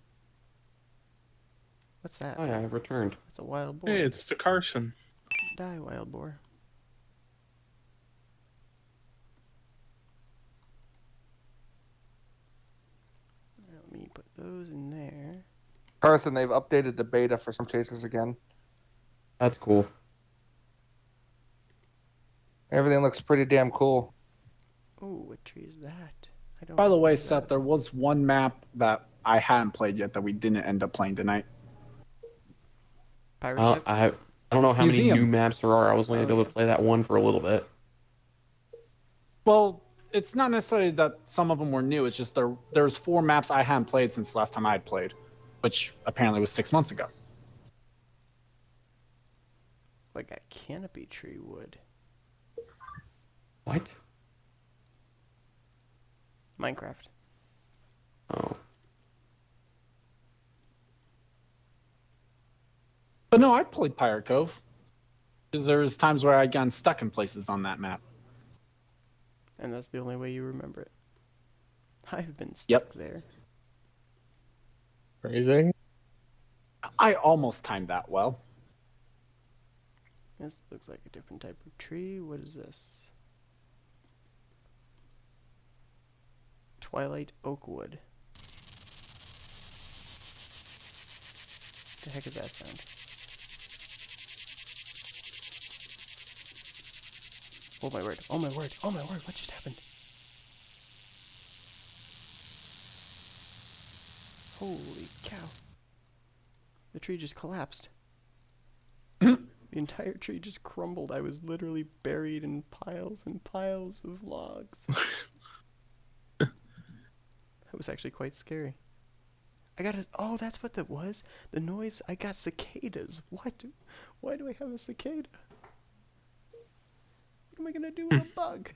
What's that? Oh yeah, I returned. It's a wild boar. Hey, it's the Carson. Die, wild boar. Let me put those in there. Carson, they've updated the beta for some chases again. That's cool. Everything looks pretty damn cool. Oh, what tree is that? I don't By the way, know Seth, there was one map that I hadn't played yet that we didn't end up playing tonight. Pirate ship? I don't know how many new maps there are. I was only able to play that one for a little bit. Well, it's not necessarily that some of them were new. It's just there's 4 maps I hadn't played since the last time I had played, which apparently was 6 months ago. Like a canopy tree would. What? Minecraft. Oh. But no, I played Pirate Cove. Because there's times where I'd gotten stuck in places on that map. And that's the only way you remember it. I've been stuck there. Phrasing? I almost timed that well. This looks like a different type of tree. What is this? Twilight Oakwood. The heck is that sound? Oh my word, oh my word, oh my word, what just happened? Holy cow. The tree just collapsed. The entire tree just crumbled. I was literally buried in piles and piles of logs. That was actually quite scary. I got a... Oh, that's what that was? The noise? I got cicadas. What? Why do I have a cicada? What am I gonna do with a bug?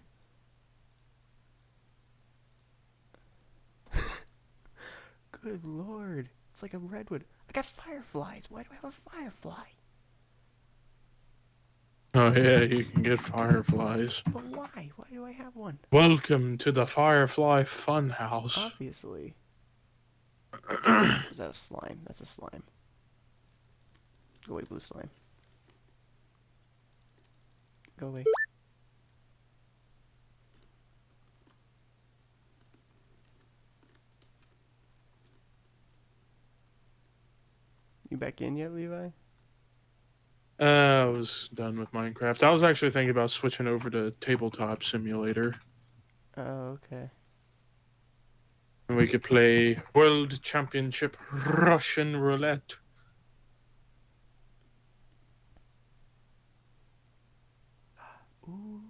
Good lord. It's like a redwood. I got fireflies. Why do I have a firefly? Oh yeah, you can get fireflies. But why? Why do I have one? Welcome to the Firefly Funhouse. Obviously. Was that a slime? That's a slime. Go away, blue slime. Go away. You back in yet, Levi? I was done with Minecraft. I was actually thinking about switching over to Tabletop Simulator. Oh, okay. And we could play World Championship Russian Roulette. Ooh,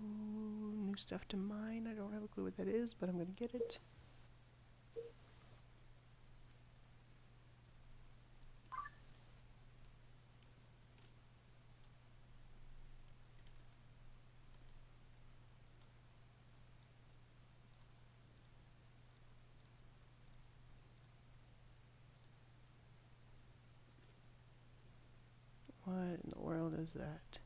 new stuff to mine. I don't have a clue what that is, but I'm gonna get it. What in the world is that?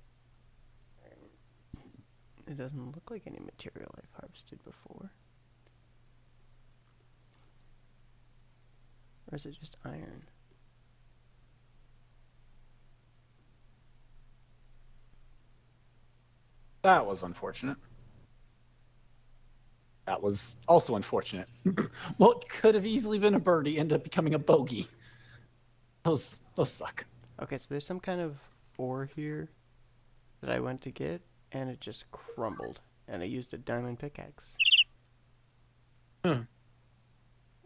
It doesn't look like any material I've harvested before. Or is it just iron? That was unfortunate. That was also unfortunate. What could have easily been a birdie ended up becoming a bogey. Those suck. Okay, so there's some kind of ore here that I went to get, and it just crumbled. And I used a diamond pickaxe. Huh.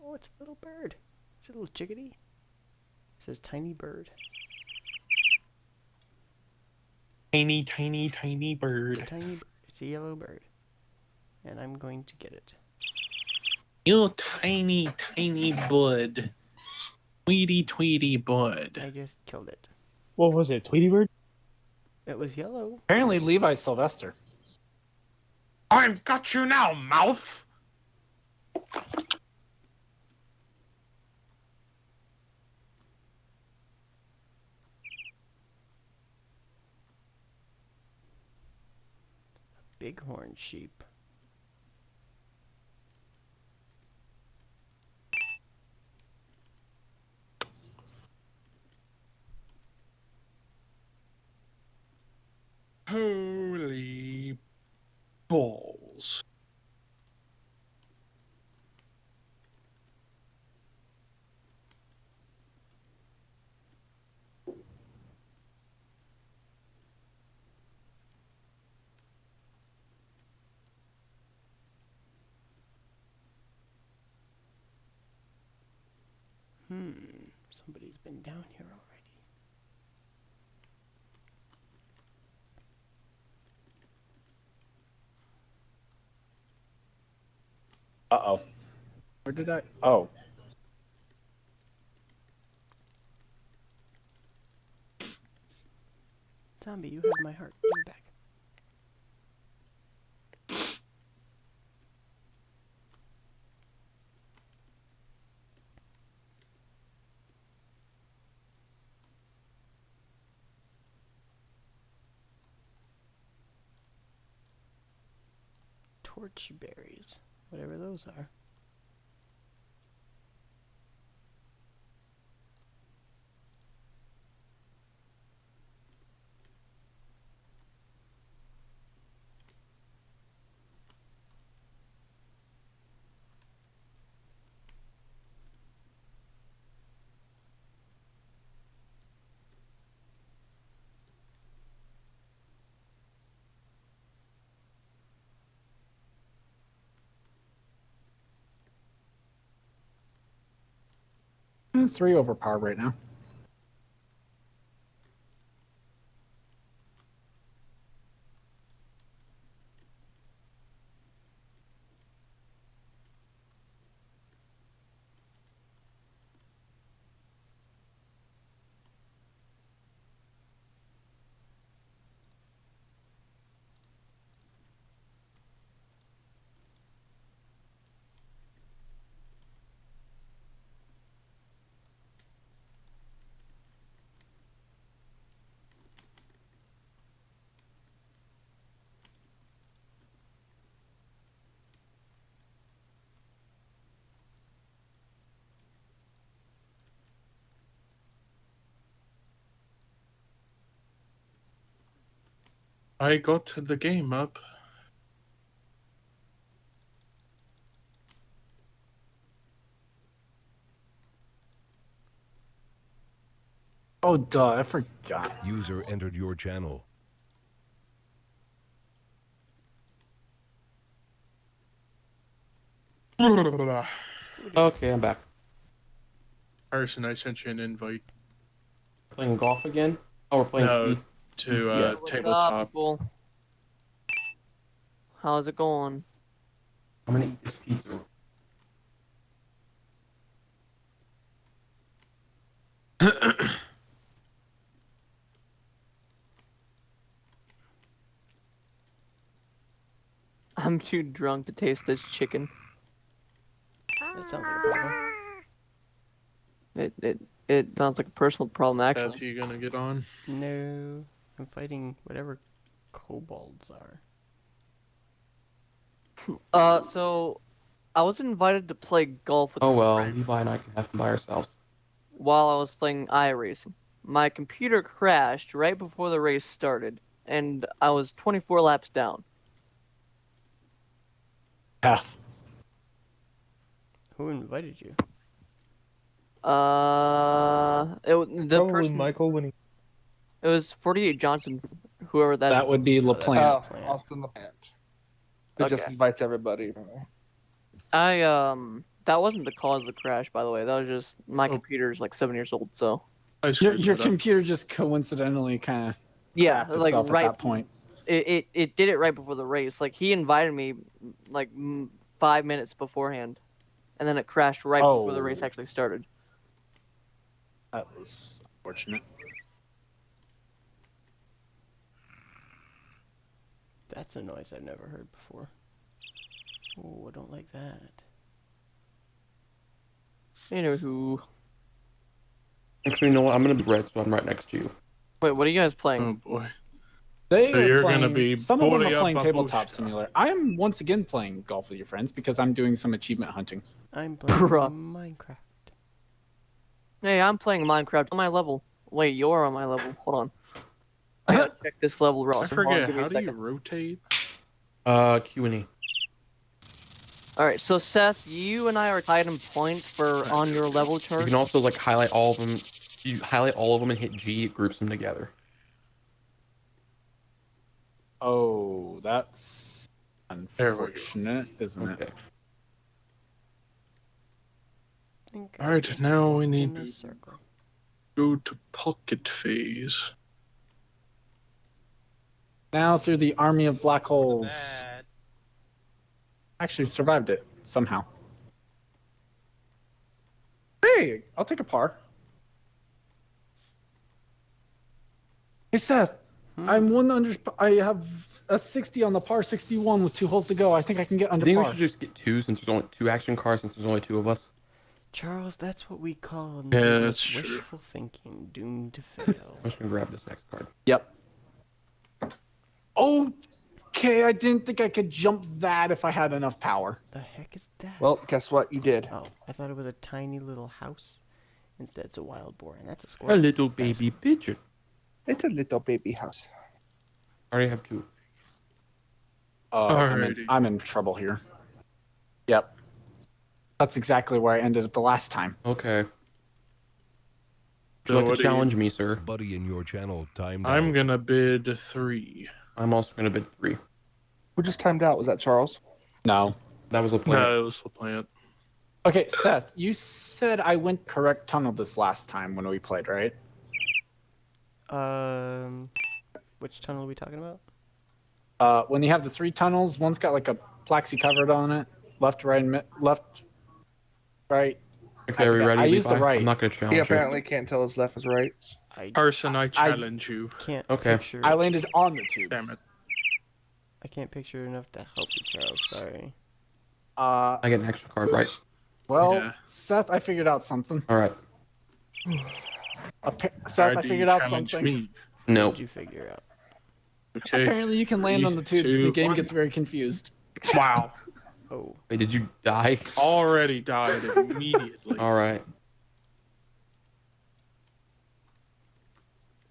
Oh, it's a little bird. It's a little chickadee. It says tiny bird. Tiny, tiny, tiny bird. It's a tiny bird. It's a yellow bird. And I'm going to get it. You tiny, tiny bud. Tweety, tweety bud. I just killed it. What was it, Tweety Bird? It was yellow. Apparently Levi's Sylvester. I've got you now, mouth! Bighorn sheep. Holy balls. Somebody's been down here already. Uh-oh. Where did I... Oh. Zombie, you have my heart. Give it back. Torch berries. Whatever those are. I'm 3 over par right now. I got the game up. Oh, duh, I forgot. User entered your channel. Okay, I'm back. Harrison, I sent you an invite. Playing golf again? Oh, we're playing No, T. to Yeah. tabletop. People? How's it going? I'm gonna eat this pizza. I'm too drunk to taste this chicken. That sounds like a problem. It sounds like a personal problem, actually. Beth, you gonna get on? No, I'm fighting whatever kobolds are. So I was invited to play golf with Oh a well, friend Levi and I can have fun by ourselves. while I was playing iRacing. My computer crashed right before the race started, and I was 24 laps down. Yeah. Who invited you? The Probably person. Michael when he. It was 48 Johnson, whoever that. That would be LaPlante. Oh, Austin LaPlante. It just Okay. invites everybody. That wasn't the cause of the crash, by the way. That was just my computer's like 7 years old, so. Your computer just coincidentally kind of Yeah, crapped like itself right. at that point. It did it right before the race. Like he invited me like 5 minutes beforehand, and then it crashed right before the race actually started. That was unfortunate. That's a noise I've never heard before. Oh, I don't like that. Anywho. Actually, you know what? I'm gonna be red, so I'm right next to you. Wait, what are you guys playing? Oh boy. They So are you're playing, gonna be some of them boarding are up playing a Tabletop bush. Simulator. I am once again playing Golf with Your Friends because I'm doing some achievement hunting. I'm playing Bruh. Minecraft. Hey, I'm playing Minecraft on my level. Wait, you're on my level. Hold on. I gotta check this level, Ross. I Hold on, forget, give me a how do you second. rotate? Q&A. Alright, so Seth, you and I are tied in points for on your level You chart. can also like highlight all of them. You highlight all of them and hit G, it groups them together. Oh, that's unfortunate, isn't it? Alright, now we need in a to circle. go to pocket phase. Now through the army of black holes. Actually survived it somehow. Hey, I'll take a par. Hey Seth, I'm one under. I have a 60 on the par 61 with 2 holes to go. I think I can get I under think we par. should just get 2 since there's only 2 action cards since there's only 2 of us. Charles, that's what we call in Yeah, business that's true. wishful thinking, doomed to fail. I'm just gonna grab this next card. Yep. Okay, I didn't think I could jump that if I had enough power. The heck is that? Well, guess what? You did. Oh, I thought it was a tiny little house. Instead, it's a wild boar, and that's a squirrel. A little baby pigeon. It's a little baby house. I already have 2. I'm in trouble here. Yep. That's exactly where I ended up the last time. Okay. Would So you like what to do you- challenge me, sir? Buddy in your channel timed I'm out. gonna bid 3. I'm also gonna bid 3. Who just timed out? Was that Charles? No. That was LaPlante. No, it was the plant. Okay, Seth, you said I went correct tunnel this last time when we played, right? Which tunnel are we talking about? When you have the 3 tunnels, one's got like a plexi covered on it. Left, right, and left, right. Okay, are we ready? I used the Levi? right. I'm not gonna challenge He you. apparently can't tell his left is right. Carson, I challenge you. Can't Okay. picture. I landed on the tubes. Damn it. I can't picture enough to help you, Charles. Sorry. I get an extra card, right? Well, Yeah. Seth, I figured out something. All right. Seth, I do you figured out challenge something. me? No. What did you figure out? Okay. Apparently, you can land on the tubes. 3, The game 2, gets very confused. Wow. Oh. Wait, did you die? Already died immediately. All right.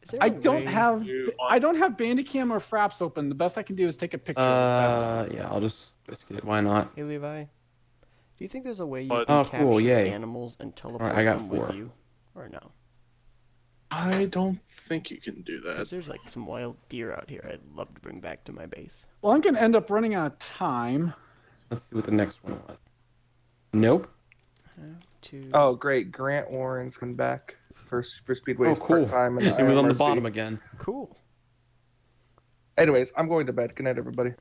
Is there I a don't way- have Bandicam or Fraps open. The best I can do is take a picture of it. Sadly. Yeah, I'll just risk it. Why not? Hey Levi, do you think there's a way you What? can Oh, capture cool, yay. animals and teleport Alright, I got them 4. with you, or no? I don't think you can do that. Because there's like some wild deer out here I'd love to bring back to my base. Well, I'm gonna end up running out of time. Let's see what the next one was. Nope. Oh, great. Grant Warren's coming back for Super Speedways Oh, cool. part-time. It was on the bottom again. Cool. Anyways, I'm going to bed. Good night, everybody.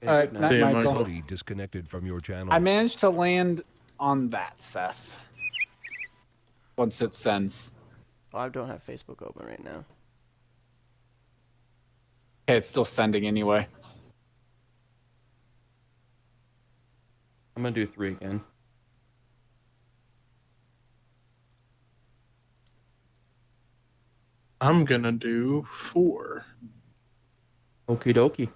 All right, night, Michael. Buddy disconnected from your channel. I managed to land on that, Seth. Once it sends. Oh, I don't have Facebook open right now. Okay, it's still sending anyway. I'm gonna do 3 again. I'm gonna do 4. Okie dokie.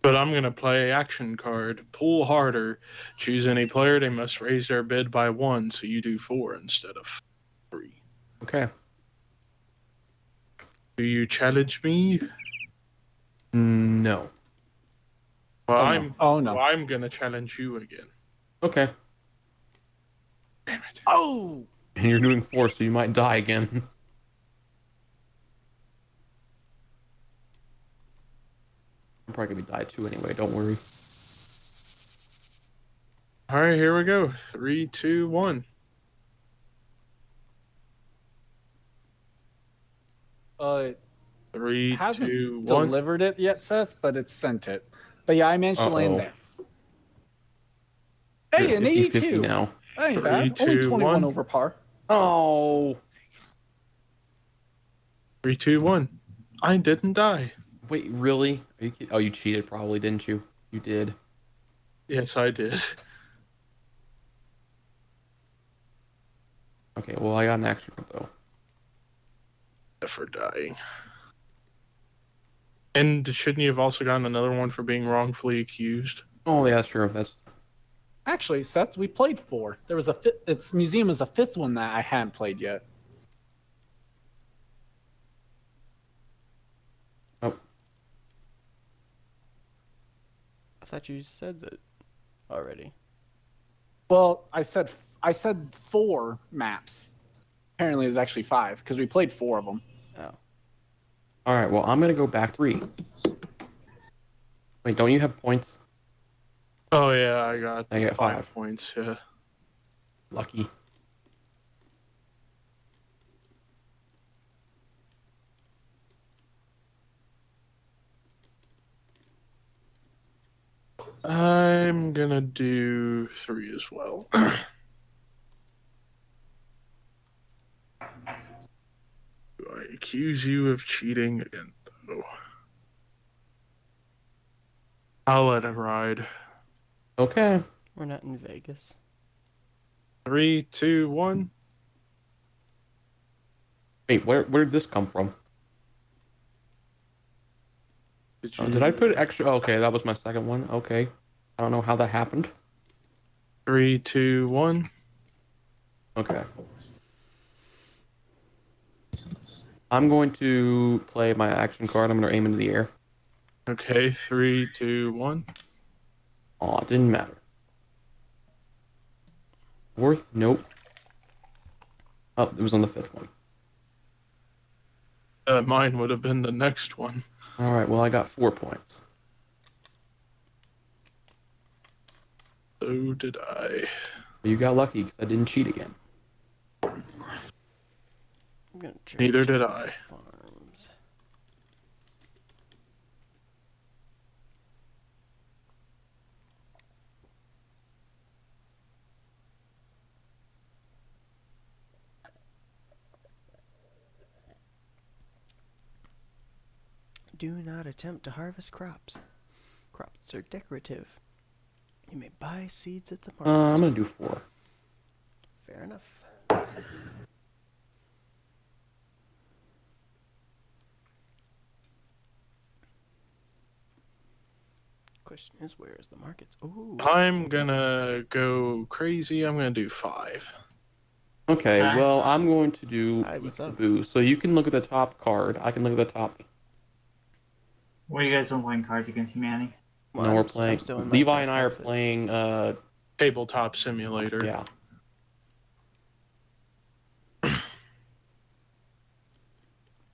But I'm gonna play action card. Pull harder. Choose any player. They must raise their bid by 1, so you do 4 instead of 3. Okay. Do you challenge me? No. Well, Oh, no. I'm gonna challenge you again. Okay. Damn it. Oh! And you're doing 4, so you might die again. I'm probably gonna die 2 anyway, don't worry. All right, here we go. 3, 2, 1. It 3, hasn't 2, 1. delivered it yet, Seth, but it's sent it. But yeah, I managed to land there. Hey, You're an 50-50 82. now. That ain't 3, bad. Only 2, 21 1. over par. Oh. 3, 2, 1. I didn't die. Wait, really? Are you kidding? Oh, you cheated probably, didn't you? You did. Yes, I did. Okay, well, I got an action though. For dying. And shouldn't you have also gotten another one for being wrongfully accused? Oh, yeah, sure. That's Actually, Seth, we played 4. There was a fifth. Its museum is a 5th one that I hadn't played yet. Oh. I thought you said that already. Well, I said 4 maps. Apparently, it was actually 5 because we played 4 of them. Oh. all right. Well, I'm gonna go back 3. Wait, don't you have points? Oh yeah, I got I get 5 points. Yeah. Lucky. I'm gonna do 3 as well. Do I accuse you of cheating again, though? I'll let it ride. Okay. We're not in Vegas. 3, 2, 1. Wait, where did this come from? Did I put extra? Okay, that was my second one. Okay. I don't know how that happened. 3, 2, 1. Okay. I'm going to play my action card. I'm going to aim into the air. Okay, 3, 2, 1. Oh, it didn't matter. Worth? Nope. Oh, it was on the 5th one. Mine would have been the next one. All right, well, I got 4 points. So did I. You got lucky because I didn't cheat again. I'm gonna Neither did I. Farms. Do not attempt to harvest crops. Crops are decorative. You may buy seeds at the market. I'm going to do 4. Fair enough. Question is, where is the markets? Ooh. I'm gonna go crazy. I'm gonna do 5. Okay, Okay. well, I'm going to do Hi, what's up? peekaboo. So you can look at the top card. I can look at the top. What are you guys doing playing Cards Against Humanity? Well, No, we're I'm playing. still in Levi Minecraft and I are Hexxit. playing. Tabletop simulator. Yeah.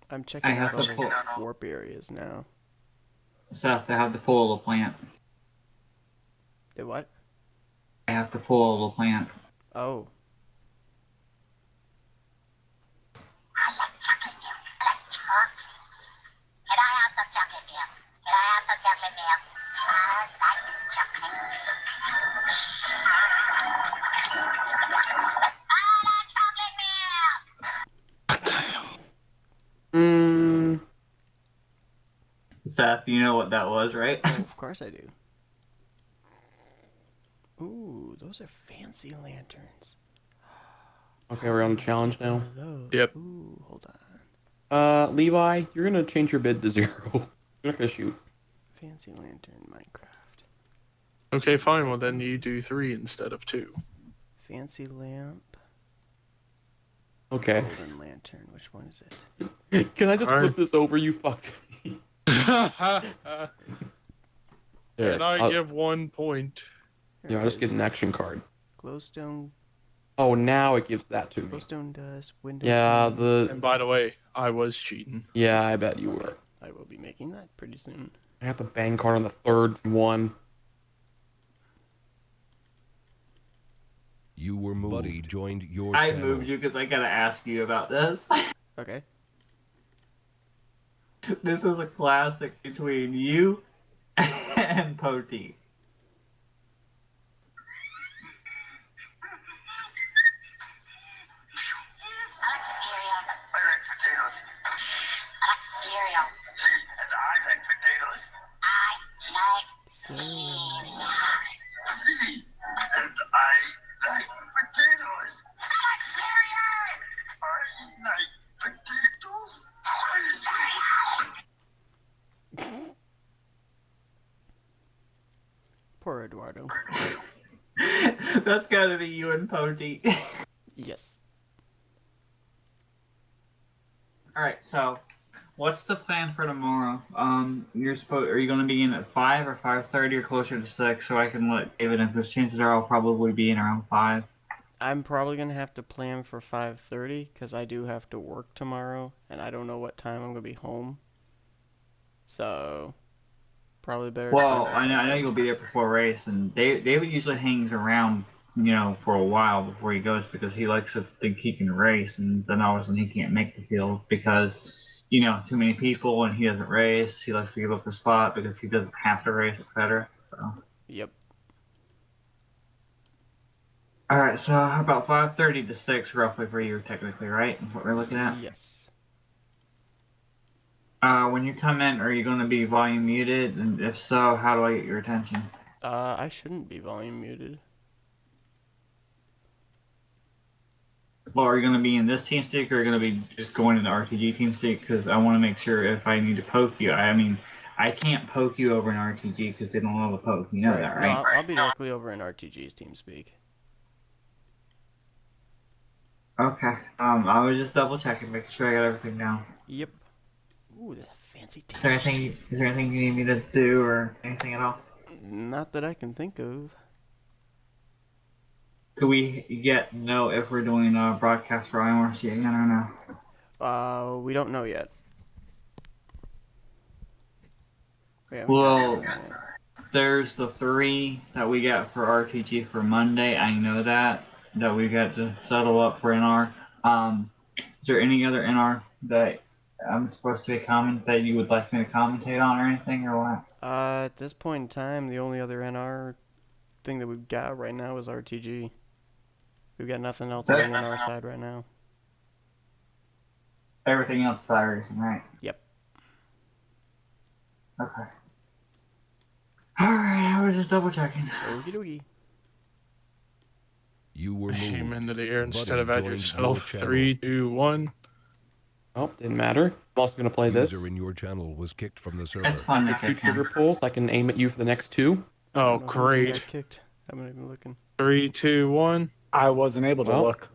I'm checking have out all to the pull- warp areas now. Seth, I have to pull a plant. Did what? I have to pull a plant. Oh. Mm, Seth, you know what that was, right? Oh, of course I do. Ooh, those are fancy lanterns. okay, we're on the challenge now. Yep. Ooh, hold on. Levi, you're gonna change your bid to 0. You're not gonna shoot. Fancy lantern Minecraft. Okay, fine. Well, then you do 3 instead of 2. Fancy lamp. Okay. Golden lantern. Which one is it? Can I just flip this over? You fucked me. There, And I give 1 point. Yeah, I'll just get an action card. Glowstone. Oh, now it gives that to me. Glowstone dust. Window. Yeah, panes. And by the way, I was cheating. Yeah, I bet you were. I will be making that pretty soon. I got the bang card on the 3rd one. You were moved. Buddy joined your I channel. moved you because I gotta ask you about this. Okay. This is a classic between you and Poti. Poor Eduardo. That's gotta be you and Poti. Yes. Alright, so what's the plan for tomorrow? Are you gonna be in at 5 or 5:30 or closer to 6 so I can let David in, because chances are I'll probably be in around 5. I'm probably gonna have to plan for 5:30 because I do have to work tomorrow, and I don't know what time I'm gonna be home. So, probably better. Well, I know you'll be there before race, and David usually hangs around, for a while before he goes because he likes to think he can race, and then all of a sudden he can't make the field because, too many people and he doesn't race. He likes to give up the spot because he doesn't have to race, etc. So. Yep. All right, so about 5:30 to 6 roughly for you, technically, right? That's what we're looking at. Yes. When you come in, are you going to be volume muted? And if so, how do I get your attention? I shouldn't be volume muted. Well, are you going to be in this TeamSpeak, or are you going to be just going into RTG TeamSpeak? Because I want to make sure if I need to poke you. I can't poke you over in RTG because they don't allow the poke. You know that, right? No, I'll be directly over in RTG's TeamSpeak. Okay. I was just double checking, making sure I got everything down. Yep. Ooh, that's a fancy Is there anything you need me to do or anything at all? Not that I can think of. Do we know if we're doing a broadcast for IMRC again or no? We don't know yet. Well, there's the 3 that we got for RTG for Monday. I know that we got to settle up for NR. Is there any other NR that I'm supposed to comment that you would like me to commentate on or anything or what? At this point in time, the only other NR thing that we've got right now is RTG. We've got nothing else on the NR side right now. Everything else is iRacing, right? Yep. Okay. Alright, I was just double checking. Okie dokie. You were moved. Aim into the air instead Buddy of at joined yourself. your 3, 2, 1. Oh, didn't matter. I'm also gonna play this. User in your channel was kicked from the server. That's fun. The 2 trigger pulls. I can aim at you for the next 2. Oh, great. Got kicked. I'm not even looking. 3, 2, 1. I wasn't able to look.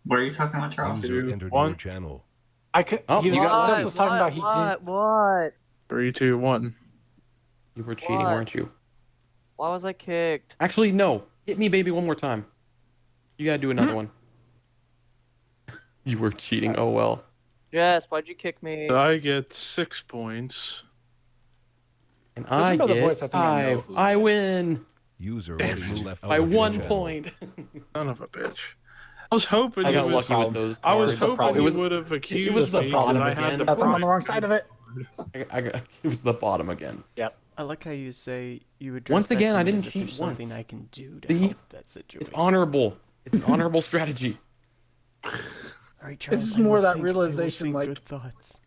What are you talking about, Charles? User entered your channel. I could. Oh, he was, you got- Seth was talking about he didn't. What? 3, 2, 1. You were cheating, What? weren't you? Why was I kicked? Actually, no. Hit me, baby, one more time. You gotta do another one. You were cheating. Oh well. Jess, why'd you kick me? I get 6 points. And Judging I by the get voice, I think I know 5. who I it is. win. User Damn was it. moved By out of your 1 channel. point. Son of a bitch. I was hoping I he got was, lucky with those I was cards. hoping It he was, would have accused was the me because bottom I had again. the That's I'm on the prize. wrong side of it. it was the bottom again. Yep. I like how you say you address Once that again, to I me didn't as if cheat there's something once. I can do to See? help that situation. It's honorable. It's an honorable strategy. All right, Charles. This is I more will that think- I will realization, think like- good thoughts.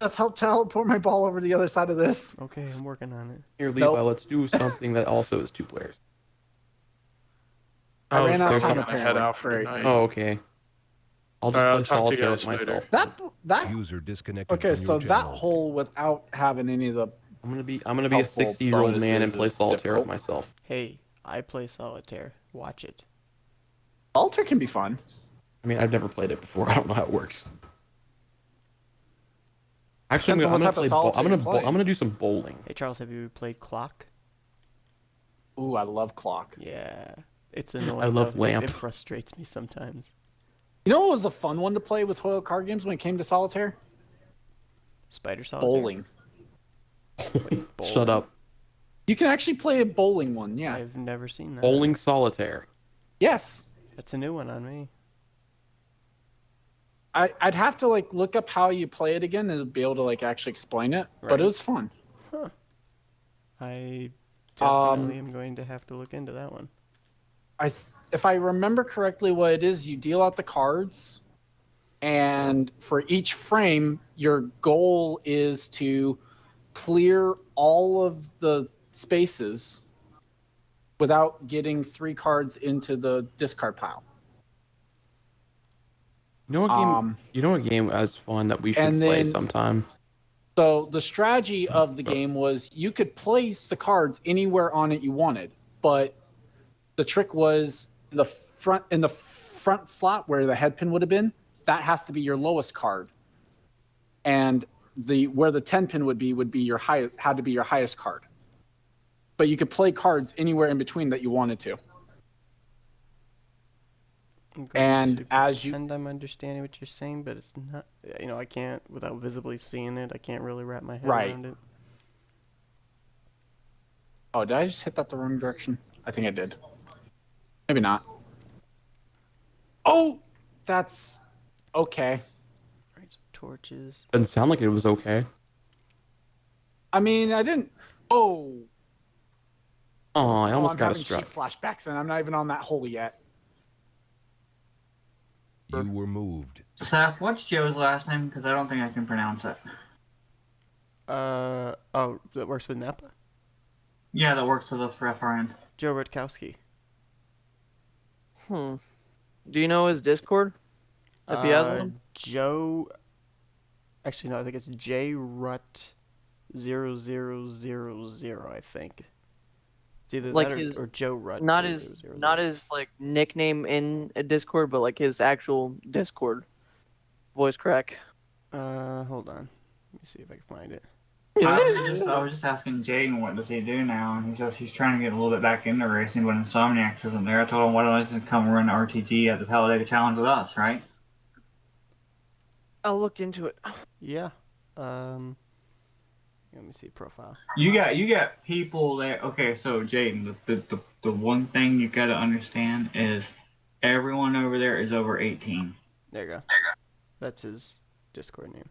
Seth, help teleport my ball over to the other side of this. Okay, I'm working on it. Here, Levi, Nope. let's do something that also is 2 players. I ran out of time gonna head apparently. out for Great. tonight. Oh, okay. I'll just I'll play talk to you solitaire guys with later. myself. That User disconnected okay. from So your that channel. hole without having any of the I'm gonna be a helpful 60-year-old man and bonuses play is solitaire with difficult. myself. Hey, I play solitaire. Watch it. Solitaire can be fun. I mean, I've never played it before. I don't know how it works. Actually, Depends on I'm what gonna type of play. solitaire you play. I'm gonna do some bowling. Hey, Charles, have you played Clock? Ooh, I love clock. Yeah, it's annoying. I love though. Lamp. It frustrates me sometimes. You know what was a fun one to play with Hoyle card games when it came to solitaire? Spider solitaire. Bowling. Shut up. You can actually play a bowling one. Yeah. I've never seen that. Bowling solitaire. Yes. That's a new one on me. I'd have to like look up how you play it again and be able to like actually explain it, but Right. it was fun. Huh. I definitely am going to have to look into that one. If I remember correctly, what it is, you deal out the cards, and for each frame, your goal is to clear all of the spaces without getting 3 cards into the discard pile. You know what game? You know what game as fun that we should and play then- sometime? So the strategy of the game was you could place the cards anywhere on it you wanted, but the trick was in the front slot where the head pin would have been, that has to be your lowest card. And where the 10 pin would be your had to be your highest card. But you could play cards anywhere in between that you wanted to. And as you And I'm understanding what you're saying, but it's not. You know, I can't without visibly seeing it. I can't really wrap my head Right. around it. Oh, did I just hit that the wrong direction? I think I did. Maybe not. Oh, that's okay. Right, some torches. Doesn't sound like it was okay. I mean, I didn't. Oh, Oh, I almost I'm got a having strike. cheap flashbacks, and I'm not even on that hole yet. You were moved. Seth, what's Joe's last name? Because I don't think I can pronounce it. Oh, that works with Napa? Yeah, that works with us for FRN. Joe Rutkowski. Do you know his Discord? If he has one? Joe. Actually, no, I think it's J Rut 0000, I think. It's either Like that his or Joe Rut. not 0000. his like nickname in a Discord, but like his actual Discord. Voice crack. Hold on. Let me see if I can find it. I was just asking Jaden what does he do now, and he says he's trying to get a little bit back into racing, but Insomniacs isn't there. I told him why don't you come run RTG at the Talladega Challenge with us, right? I looked into it. Yeah. Let me see profile. You got people that okay. So Jaden, the one thing you got to understand is everyone over there is over 18. There you go. That's his Discord name.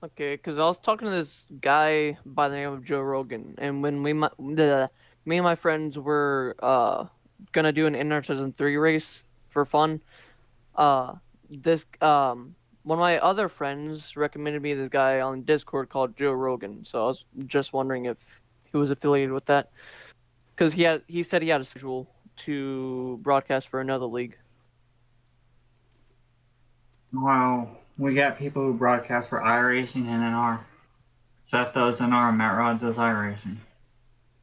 Okay, because I was talking to this guy by the name of Joe Rogan, and when me and my friends were gonna do an NNSCRA race for fun, this one of my other friends recommended me this guy on Discord called Joe Rogan. So I was just wondering if he was affiliated with that, because he said he had a schedule to broadcast for another league. Wow, we got people who broadcast for iRacing and NR. Seth does NR, Matt Rod does iRacing.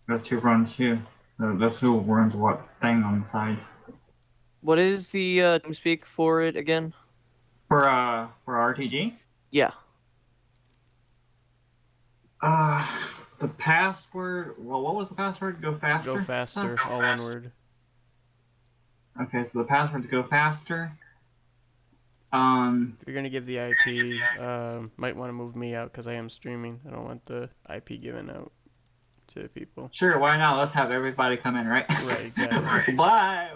That's who runs who. That's who runs what thing on the sides. What is the TeamSpeak for it again? For RTG? Yeah. The password. Well, what was the password? Go faster. Go faster. Huh? All one word. Okay, so the password to go faster. If you're gonna give the IP, might want to move me out because I am streaming. I don't want the IP given out to people. Sure, why not? Let's have everybody come in, right? Right, exactly. Why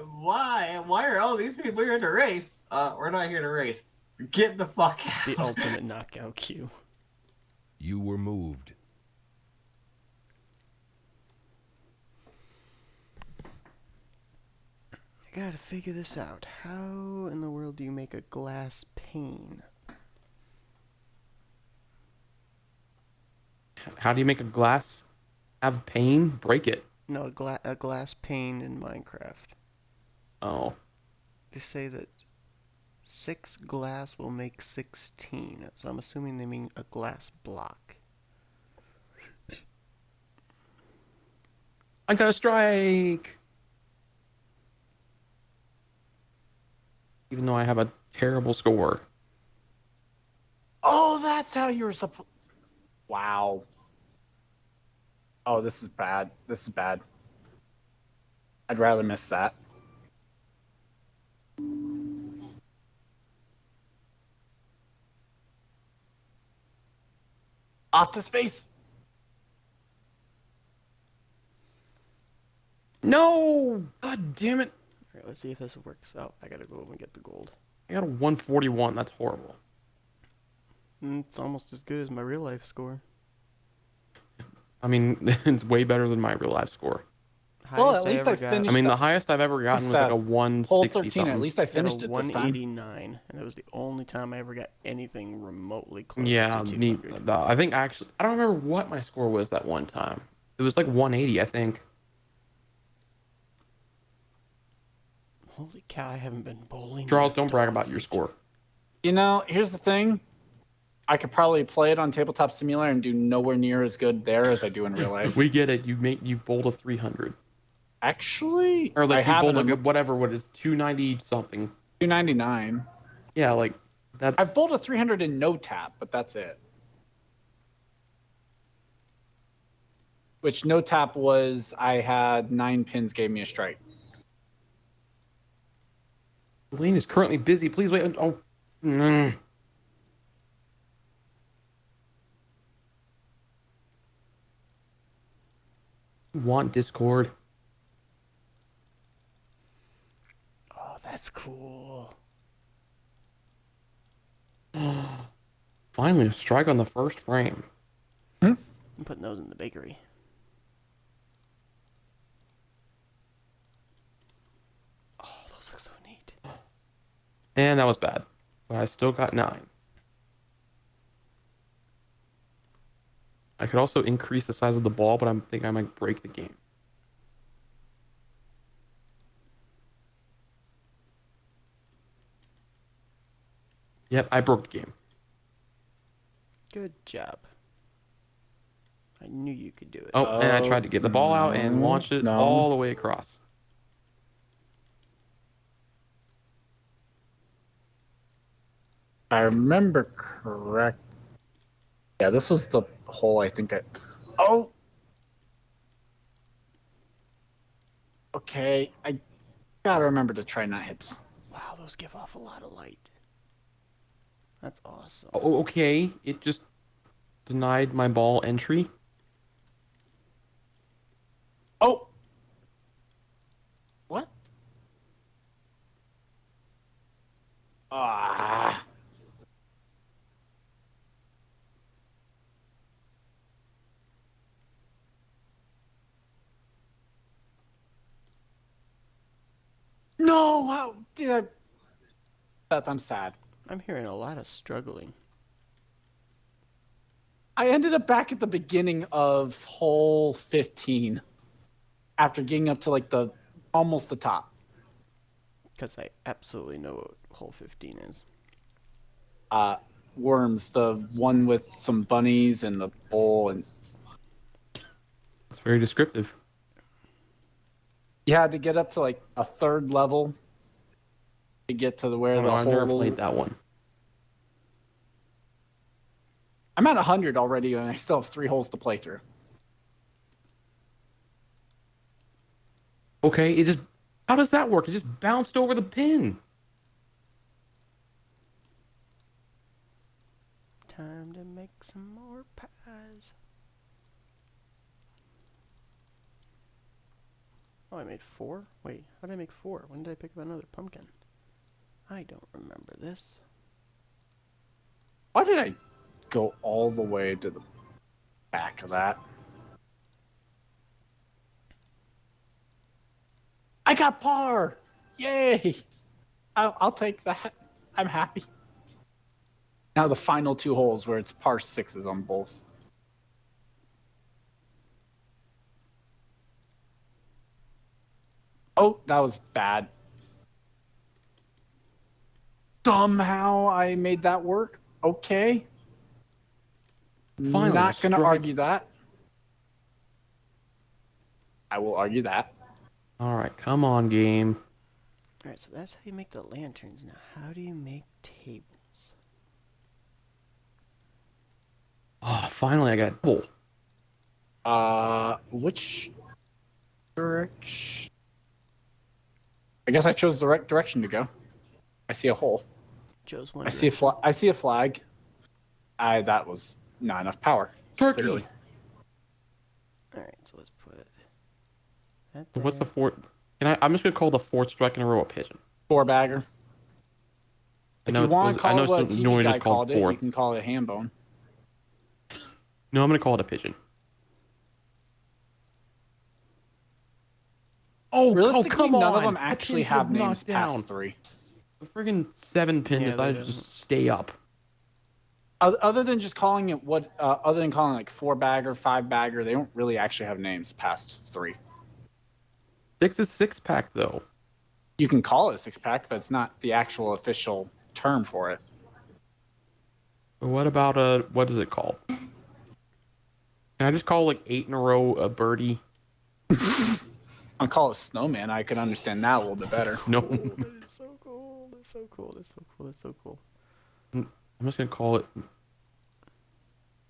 are all these people here to race? We're not here to race. Get the fuck out. The ultimate knockout queue. You were moved. I gotta figure this out. How in the world do you make a glass pane? How do you make a glass have pane? Break it. No, a glass pane in Minecraft. Oh. They say that 6 glass will make 16. So I'm assuming they mean a glass block. I got a strike! Even though I have a terrible score. Oh, that's how you were supposed. Wow. Oh, this is bad. This is bad. I'd rather miss that. Off to space. No! God damn it. Alright, let's see if this works out. I gotta go over and get the gold. I got a 141. That's horrible. It's almost as good as my real life score. I mean, it's way better than my real life score. Well, at least I finished. I mean, the highest I've ever gotten was like a 160 Hole 13. something. At least I finished it this time. 189, and it was the only time I ever got anything remotely close Yeah, to neat. 200. I think actually, I don't remember what my score was that one time. It was like 180, I think. Holy cow, I haven't been bowling. Charles, don't brag about your score. You know, here's the thing. I could probably play it on Tabletop Simulator and do nowhere near as good there as I do in real life. We get it. You've bowled a 300. Actually, or like I you bowled haven't. like whatever. What is 290 something? 299. Yeah, like that's. I've bowled a 300 in no tap, but that's it. Which no tap was I had 9 pins gave me a strike. Lane is currently busy. Please wait. Oh. Mm. Want Discord? Oh, that's cool. Finally, a strike on the first frame. I'm putting those in the bakery. Oh, those look so neat. And that was bad. But I still got 9. I could also increase the size of the ball, but I think I might break the game. Yep, I broke the game. Good job. I knew you could do it. Oh, and I tried to get the ball out and launched it all the way across. I remember correct. Yeah, this was the hole I think I... Oh! Okay, I gotta remember to try not hits. Wow, those give off a lot of light. That's awesome. Oh, okay. It just denied my ball entry. Oh! What? Ah. No! How did I... I'm sad. I'm hearing a lot of struggling. I ended up back at the beginning of hole 15 after getting up to like the almost the top. Because I absolutely know what hole 15 is. Worms, the one with some bunnies and the bowl, and it's very descriptive. you had to get up to like a 3rd level to get to where Oh, the I've never hole. played that one. I'm at 100 already, and I still have 3 holes to play through. Okay, it just... How does that work? It just bounced over the pin. Time to make some more pies. Oh, I made 4? Wait, how did I make 4? When did I pick up another pumpkin? I don't remember this. Why did I go all the way to the back of that? I got par! Yay! I'll take that. I'm happy. Now the final 2 holes where it's par 6s on both. Oh, that was bad. Somehow I made that work. Okay. Finally, Not a gonna strike. argue that. I will argue that. All right, come on, game. Alright, so that's how you make the lanterns. Now, how do you make tables? Oh, finally, I got a double. Which direction? I guess I chose the right direction to go. I see a hole. Joe's one I see a direction. I see a flag. That was not enough power. Turkey. Clearly. Alright, so let's put that there. What's the fourth? I'm just gonna call the 4th strike in a row a pigeon. 4-bagger. If you want to call it what a TV normally guy just called called it, you fourth. can call it a ham bone. No, I'm gonna call it a pigeon. Oh, Realistically, come on! none of them The actually pins have would knock names down. past 3. The friggin' 7 pin Yeah, decided they to just stay up. Other than just calling it other than calling it like 4-bagger, 5-bagger, they don't really actually have names past 3. 6 is 6-pack though. You can call it a 6-pack, but it's not the actual official term for it. But what about what is it called? Can I just call like 8 in a row a birdie? I'll call it snowman. I can understand that a little bit better. No. That is so cool. That's so cool. That's so cool. That's so cool. I'm just gonna call it.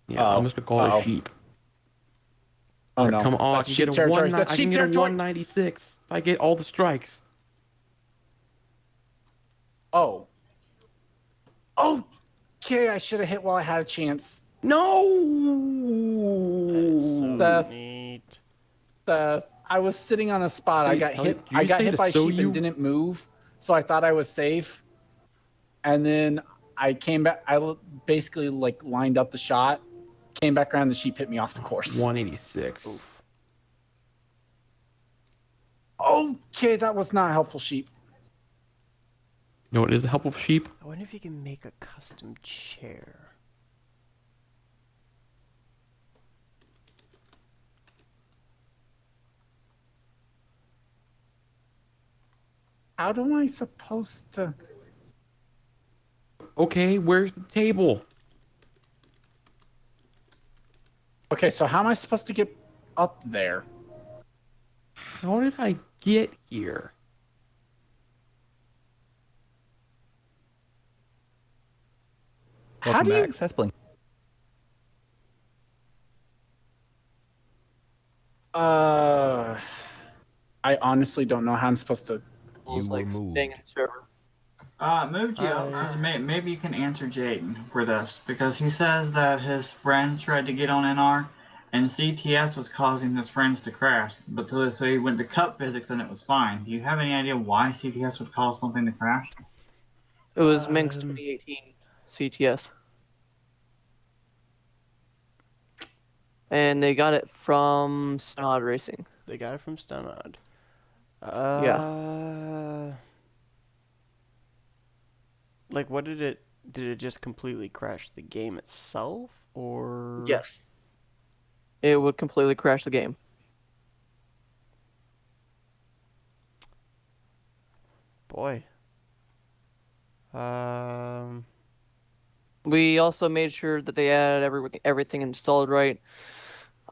Yeah, I'm just gonna call it a sheep. Oh Alright, no! come on! That's I sheep can get a territory. 1. That's I sheep can get a territory. 196 if I get all the strikes. Oh. Okay, I should have hit while I had a chance. No. Seth, Neat. Seth, I was sitting on a spot. I got hit. I got hit by sheep and didn't move, so I thought I was safe. And then I came back. I basically like lined up the shot, came back around. The sheep hit me off the course. 186. Oof. Okay, that was not helpful, sheep. No, it is a helpful sheep. I wonder if you can make a custom chair. How am I supposed to? Okay, where's the table? Okay, so how am I supposed to get up there? How did I get here? How do you? Seth Blink. I honestly don't know how I'm supposed to. You were moved. Move Geo, because maybe you can answer Jaden for this, because he says that his friends tried to get on NR, and CTS was causing his friends to crash, but so he went to cut physics and it was fine. Do you have any idea why CTS would cause something to crash? It was Minx 2018 CTS. And they got it from Snod Racing. They got it from Stunod. Yeah. Like, what did it... Did it just completely crash the game itself, or... Yes. It would completely crash the game. Boy. We also made sure that they had everything installed right.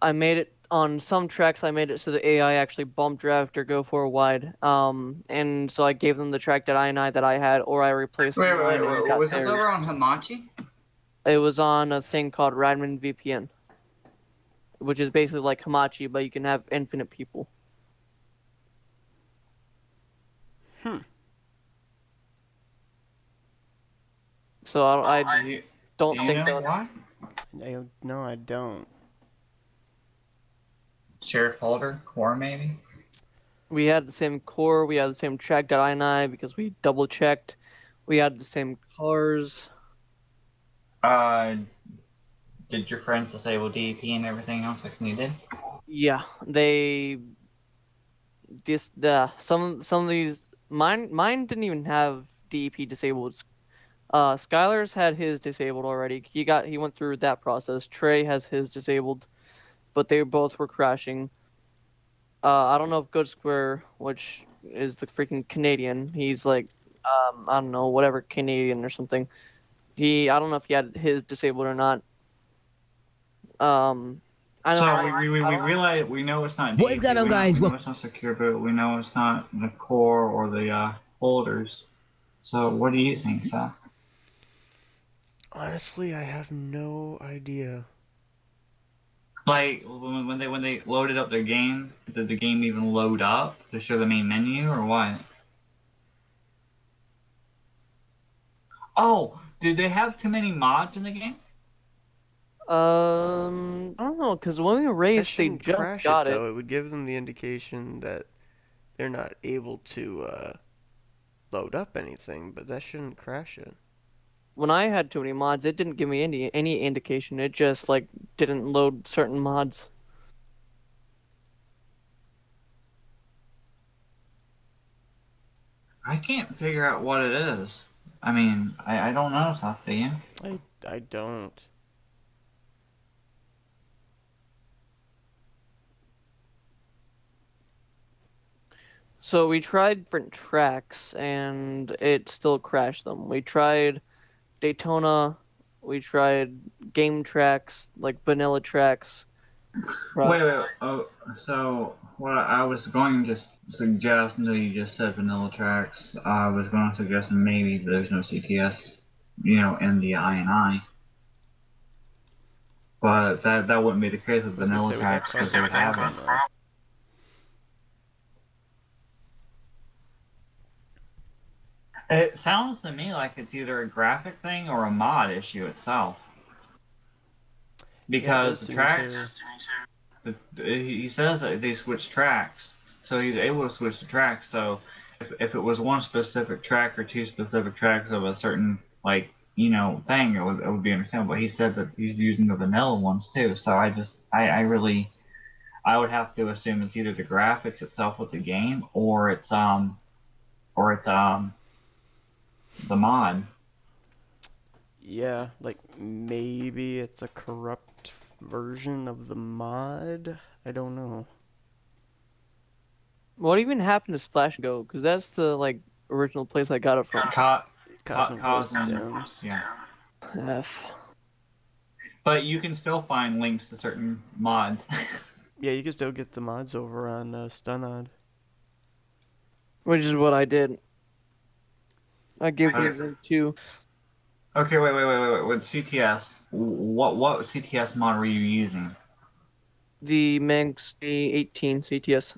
I made it on some tracks I made it so the AI actually bump draft or go for a wide. And so I gave them the track.ini that I had, or I replaced mine and got Was this theirs. over on Hamachi? It was on a thing called Radman VPN, which is basically like Hamachi, but you can have infinite people. So I don't think that. Why? No, I don't. Shared folder, core maybe. We had the same core, we had the same track.ini because we double checked. We had the same cars. Did your friends disable DEP and everything else like you did? Yeah, some of these mine didn't even have DEP disabled. Skylar's had his disabled already. He went through that process. Trey has his disabled, but they both were crashing. I don't know if Good Square, which is the freaking Canadian, he's like I don't know, whatever Canadian or something. I don't know if he had his disabled or not. I So know. we realize we know it's not. What is going on, guys? We know it's not secure, but we know it's not the core or the folders. So what do you think, Seth? Honestly, I have no idea. Like when they loaded up their game, did the game even load up to show the main menu or what? Oh, did they have too many mods in the game? I don't know, because when we raised, they just crash got it, it. though. It would give them the indication that they're not able to load up anything, but that shouldn't crash it. When I had too many mods, it didn't give me any indication. It just like didn't load certain mods. I can't figure out what it is. I mean, I don't know, Seth, do you? I don't. So we tried different tracks, and it still crashed them. We tried Daytona, we tried game tracks, like vanilla tracks. Wait. Oh, so what I was going to suggest until you just said vanilla tracks, I was going to suggest maybe there's no CTS, in the INI. But that wouldn't be the case with vanilla tracks because they would have it. It sounds to me like it's either a graphic thing or a mod issue itself. Because the tracks, he says that they switch tracks, so he's able to switch the tracks. So if it was one specific track or two specific tracks of a certain thing, it would be understandable. But he said that he's using the vanilla ones too. So I would have to assume it's either the graphics itself with the game or it's the mod. Yeah, like maybe it's a corrupt version of the mod. I don't know. What even happened to Splash Go? Because that's the original place I got it from. Yeah. F. But you can still find links to certain mods. Yeah, you can still get the mods over on Stunod. Which is what I did. I gave them to. Okay, wait. With CTS, what CTS mod were you using? The Manx 18 CTS.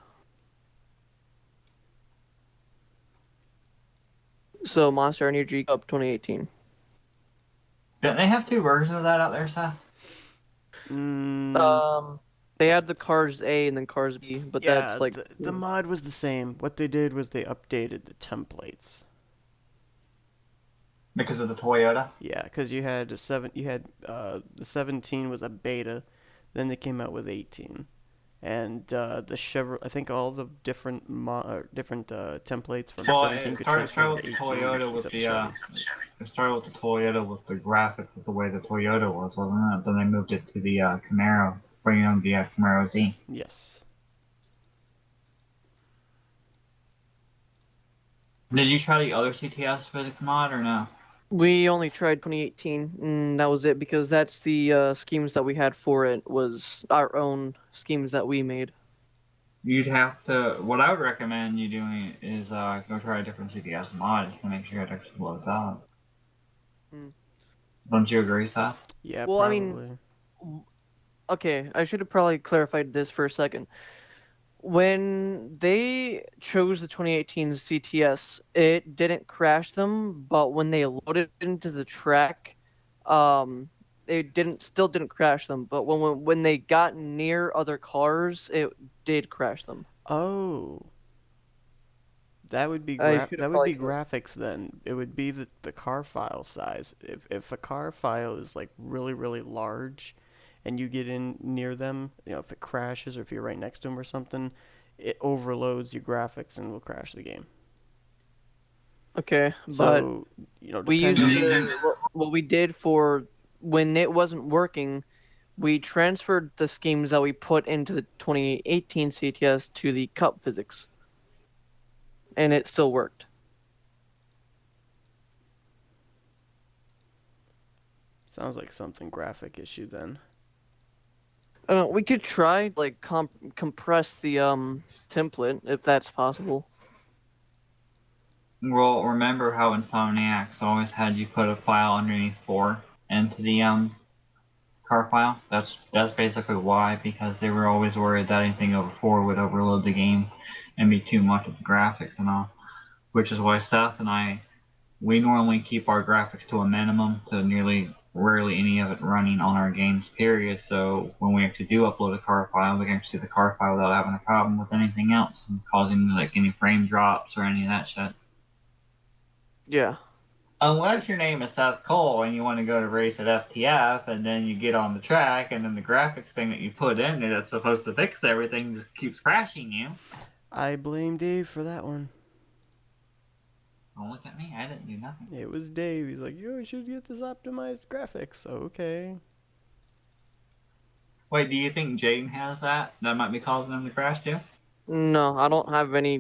So Monster Energy Cup 2018. Don't they have two versions of that out there, Seth? They had the Cars A and then Cars B, but yeah, that's like the mod was the same. What they did was they updated the templates. Because of the Toyota? Yeah, because you had the 17 was a beta, then they came out with 18, and the Chevrolet. I think all the different templates from 17 could transfer to 18. It started with the Toyota with the graphics with the way the Toyota was, wasn't it? Then they moved it to the Camaro, bringing on the Camaro Z. Yes. Did you try the other CTS physics mod or no? We only tried 2018, and that was it because that's the schemes that we had for it was our own schemes that we made. You'd have to. What I would recommend you doing is go try a different CTS mod just to make sure it actually loads up. Don't you agree, Seth? Yeah, Well, probably. I mean, okay, I should have probably clarified this for a second. When they chose the 2018 CTS, it didn't crash them, but when they loaded into the track, it still didn't crash them. But when they got near other cars, it did crash them. Oh. That would be I should have that would probably be graphics then. It would be the car file size. If a car file is like really large, and you get in near them, you know, if it crashes or if you're right next to them or something, it overloads your graphics and will crash the game. Okay, So, but you know, we used depending. what we did for when it wasn't working. We transferred the schemes that we put into the 2018 CTS to the cup physics, and it still worked. Sounds like something graphic issue then. We could try like compress the template if that's possible. Well, remember how Insomniacs always had you put a file underneath 4 into the car file? That's basically why, because they were always worried that anything over 4 would overload the game and be too much of the graphics and all. Which is why Seth and I, we normally keep our graphics to a minimum, to nearly rarely any of it running on our games, period. So when we actually do upload a car file, we can actually see the car file without having a problem with anything else and causing like any frame drops or any of that shit. Yeah. Unless your name is Seth Cole and you want to go to race at FTF and then you get on the track and then the graphics thing that you put in there that's supposed to fix everything just keeps crashing you. I blame Dave for that one. Don't look at me, I didn't do nothing. It was Dave. He's like, yo, I should get this optimized graphics. Okay. Wait, do you think Jaden has that? That might be causing him to crash too? No, I don't have any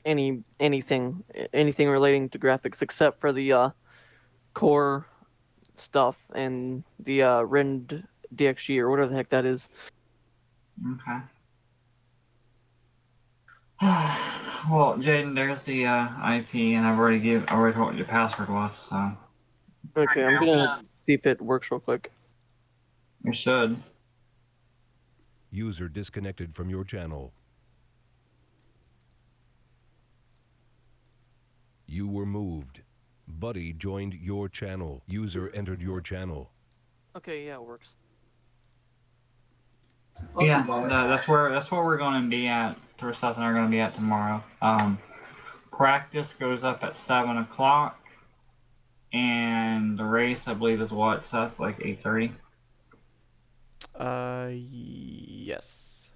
anything relating to graphics except for the core stuff and the Rend DXG or whatever the heck that is. Okay. Well, Jaden, there's the IP, and I already told you what your password was, so. Okay, I'm gonna see if it works real quick. You should. User disconnected from your channel. You were moved. Buddy joined your channel. User entered your channel. Okay, yeah, it works. Yeah, that's where we're going to be at. Seth and I are going to be at tomorrow. Practice goes up at 7 o'clock, and the race I believe is what, Seth, like 8:30. Yes.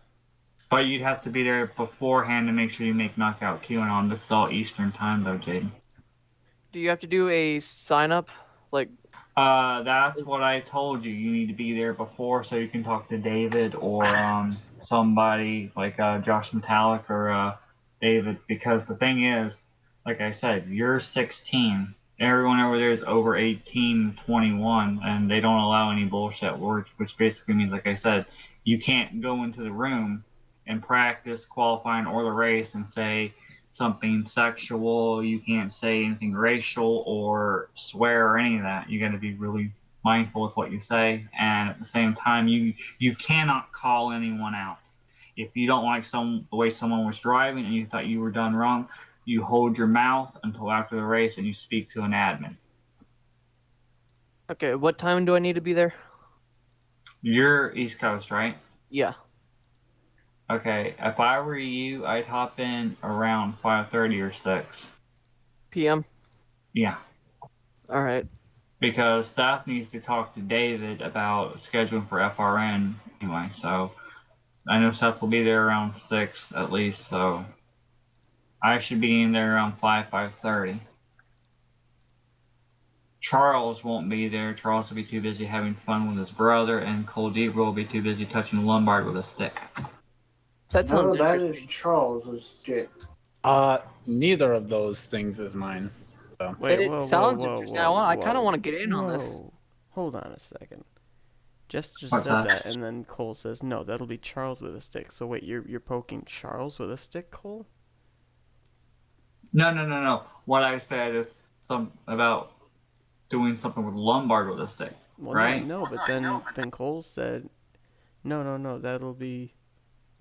But you'd have to be there beforehand to make sure you make knockout QAnon. This is all Eastern time though, Jaden. Do you have to do a sign up? Like. That's what I told you. You need to be there before so you can talk to David or somebody like Josh Metallic or David. Because the thing is, like I said, you're 16. Everyone over there is over 18, 21, and they don't allow any bullshit words, which basically means, like I said, you can't go into the room and practice qualifying or the race and say something sexual. You can't say anything racial or swear or any of that. You got to be really mindful with what you say, and at the same time, you cannot call anyone out. If you don't like the way someone was driving and you thought you were done wrong, you hold your mouth until after the race and you speak to an admin. Okay, what time do I need to be there? You're East Coast, right? Yeah. Okay, if I were you, I'd hop in around 5:30 or 6 p.m. Yeah. All right. Because staff needs to talk to David about scheduling for FRN anyway, so I know Seth will be there around 6 at least, so I should be in there around 5:30. Charles won't be there. Charles will be too busy having fun with his brother, and Cole Deaver will be too busy touching the lumbar with a stick. That sounds that is Charles's stick. Neither of those things is mine. Wait, It whoa, whoa, sounds whoa, interesting. whoa, I kind of whoa. want to get in on this. Whoa. Hold on a second. Jess just What's said that? that, and then Cole says, no, that'll be Charles with a stick. So wait, you're poking Charles with a stick, Cole? No. What I said is about doing something with Lombard with a stick, Well, no, I right? know, but then Cole said, no, that'll be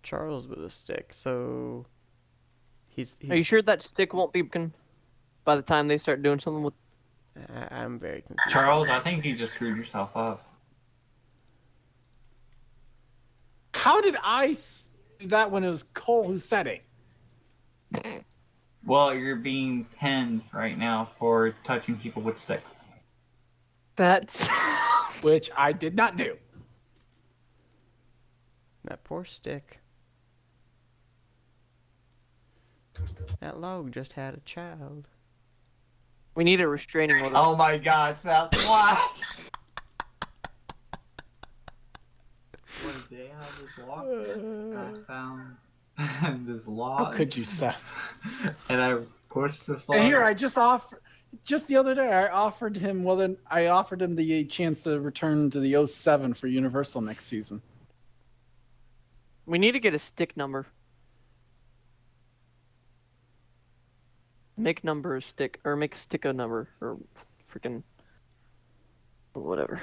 Charles with a stick. So he's Are you sure that stick won't be broken by the time they start doing something with? I'm very confused. Charles, I think you just screwed yourself up. How did I do that when it was Cole who said it? Well, you're being pinned right now for touching people with sticks. That's which I did not do. That poor stick. That log just had a child. We need a restraining order. Oh my God, Seth! Why? One day I just walked in, I found this log. How could you, Seth? And I pushed this log. And here, I just the other day, I offered him the chance to return to the 07 for Universal next season. We need to get a stick number. Make number a stick, or make stick a number, or freaking whatever.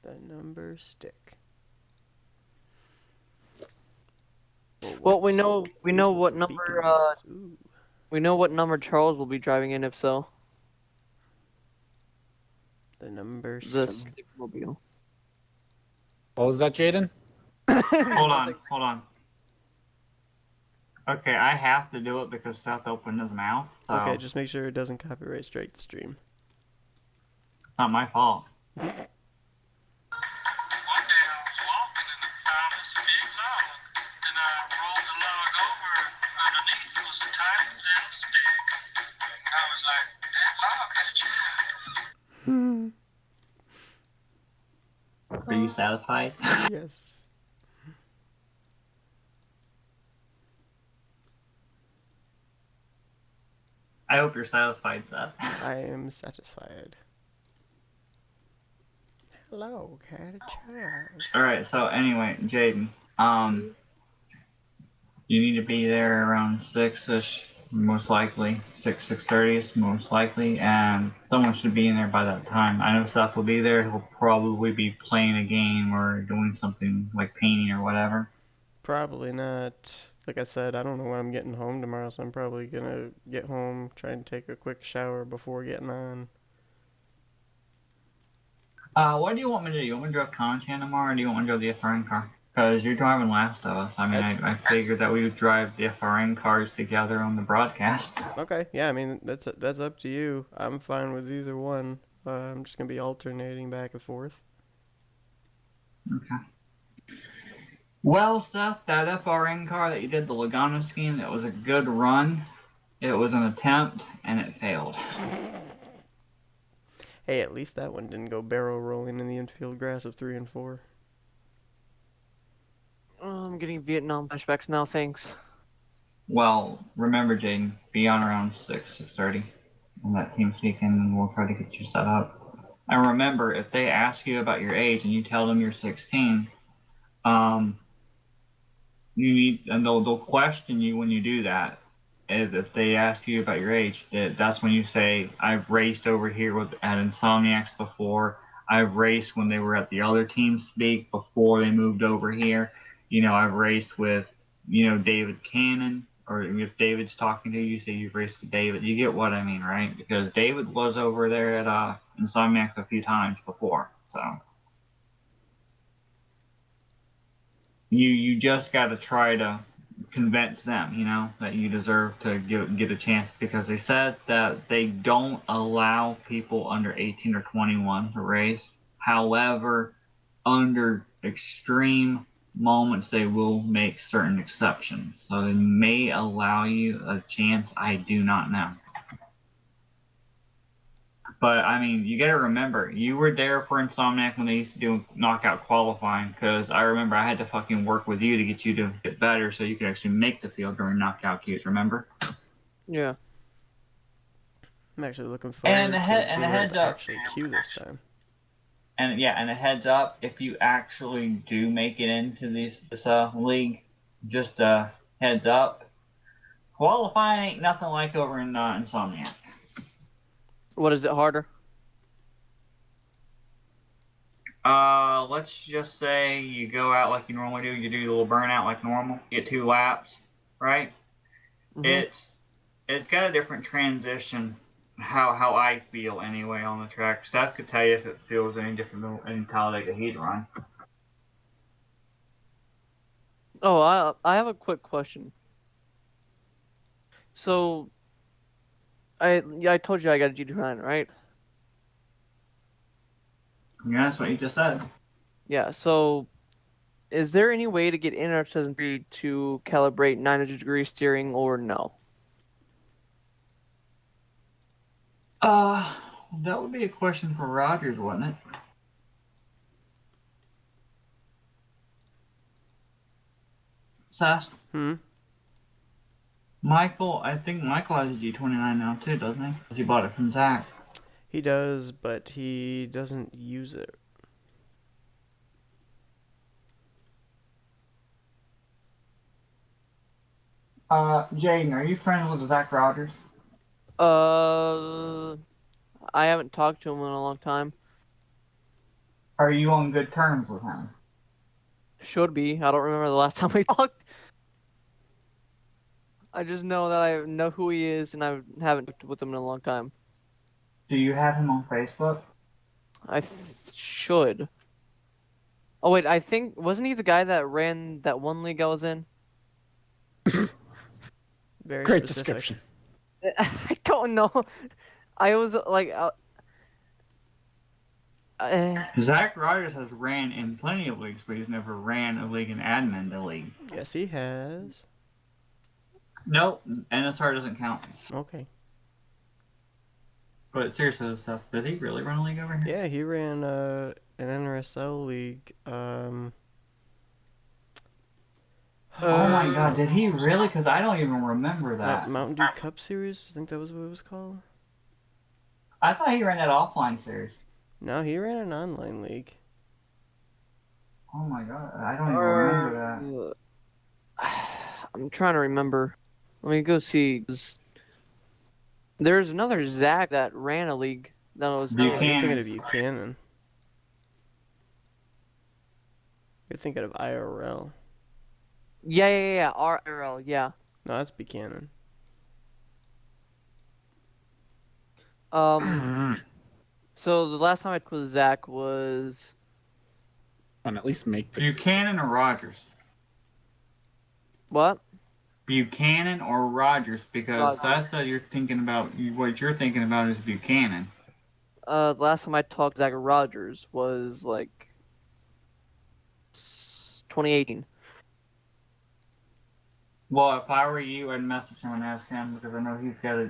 The number stick. Well, we know what number we know what number Charles will be driving in, if so. The number The stick. stickmobile. What was that, Jaden? Hold on. Okay, I have to do it because Seth opened his mouth. So Okay, just make sure it doesn't copyright strike the stream. not my fault. Are you satisfied? Yes. I hope you're satisfied, Seth. I am satisfied. Hello, cat a child. Alright, so anyway, Jaden, you need to be there around 6-ish, most likely. 6:30 is most likely, and someone should be in there by that time. I know Seth will be there. He'll probably be playing a game or doing something like painting or whatever. Probably not. Like I said, I don't know when I'm getting home tomorrow, so I'm probably gonna get home, try and take a quick shower before getting on. What do you want me to do? You want me to drive Conchan tomorrow, or do you want me to drive the FRN car? Because you're driving Last of Us. I mean, I figured that we would drive the FRN cars together on the broadcast. Okay, yeah, I mean, that's up to you. I'm fine with either one. I'm just gonna be alternating back and forth. Okay. Well, Seth, that FRN car that you did the Logano scheme, that was a good run. It was an attempt, and it failed. Hey, at least that one didn't go barrel rolling in the infield grass of 3 and 4. Oh, I'm getting Vietnam flashbacks now, thanks. Well, remember, Jaden, be on around 6:30 on that team speak, and we'll try to get you set up. And remember, if they ask you about your age and you tell them you're 16, you need, and they'll question you when you do that. If they ask you about your age, that's when you say, I've raced over here at Insomniacs before. I've raced when they were at the other team speak before they moved over here. You know, I've raced with, David Cannon, or if David's talking to you, you say you've raced with David. You get what I mean, right? Because David was over there at Insomniacs a few times before, so. You just got to try to convince them, that you deserve to get a chance, because they said that they don't allow people under 18 or 21 to race. However, under extreme moments, they will make certain exceptions. So they may allow you a chance. I do not know. But I mean, you got to remember, you were there for Insomniac when they used to do knockout qualifying. Because I remember I had to fucking work with you to get you to get better, so you could actually make the field during knockout queues. Remember? Yeah. I'm actually looking forward to being able heads to up. actually queue this time. And yeah, and a heads up, if you actually do make it into this league, just heads up, qualifying ain't nothing like over in Insomniac. What is it harder? Let's just say you go out like you normally do. You do your little burnout like normal. Get 2 laps, right? Mhm. It's got a different transition. How I feel anyway on the track. Seth could tell you if it feels any different than any Talladega he's run. Oh, I have a quick question. So, I told you I got a G29, right? Yeah, that's what you just said. Yeah. So, is there any way to get in our 2003 to calibrate 900-degree steering or no? That would be a question for Rogers, wouldn't it? Seth? Michael, I think Michael has a G29 now too, doesn't he? 'Cause he bought it from Zach. He does, but he doesn't use it. Jaden, are you friends with Zach Rogers? I haven't talked to him in a long time. Are you on good terms with him? Should be. I don't remember the last time we talked. I just know that I know who he is, and I haven't talked with him in a long time. Do you have him on Facebook? I should. Oh wait, I think wasn't he the guy that ran that one league I was in? Very Great specific. description. I don't know. I was like, Zach Rogers has ran in plenty of leagues, but he's never ran a league and admin the league. Yes, he has. Nope, NSR doesn't count. Okay. But seriously, Seth, did he really run a league over here? Yeah, he ran an NRSL league. Oh my god, did he really? Because I don't even remember that. Mountain Dew Cup Series? I think that was what it was called. I thought he ran that offline series. No, he ran an online league. Oh my god, I don't even remember that. I'm trying to remember. Let me go see. There's another Zach that ran a league that was. You're thinking of Buchanan. You're thinking of IRL. Yeah. RRL, yeah. No, that's Buchanan. So the last time I played with Zach was. And at least make the Buchanan or Rogers? What? Buchanan or Rogers? Because Rogers. Seth said you're thinking about what you're thinking about is Buchanan. The last time I talked to Zach Rogers was like 2018. Well, if I were you, I'd message him and ask him because I know he's got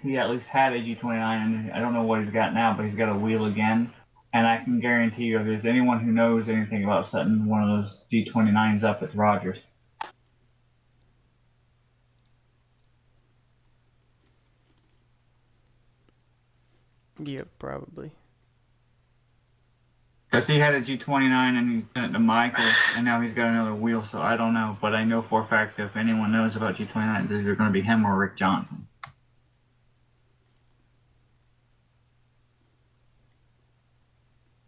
he at least had a G29 and I don't know what he's got now, but he's got a wheel again. And I can guarantee you, if there's anyone who knows anything about setting one of those G29s up, it's Rogers. Yeah, probably. Because he had a G29 and he sent it to Michael, and now he's got another wheel, so I don't know. But I know for a fact that if anyone knows about G29, it's either going to be him or Rick Johnson.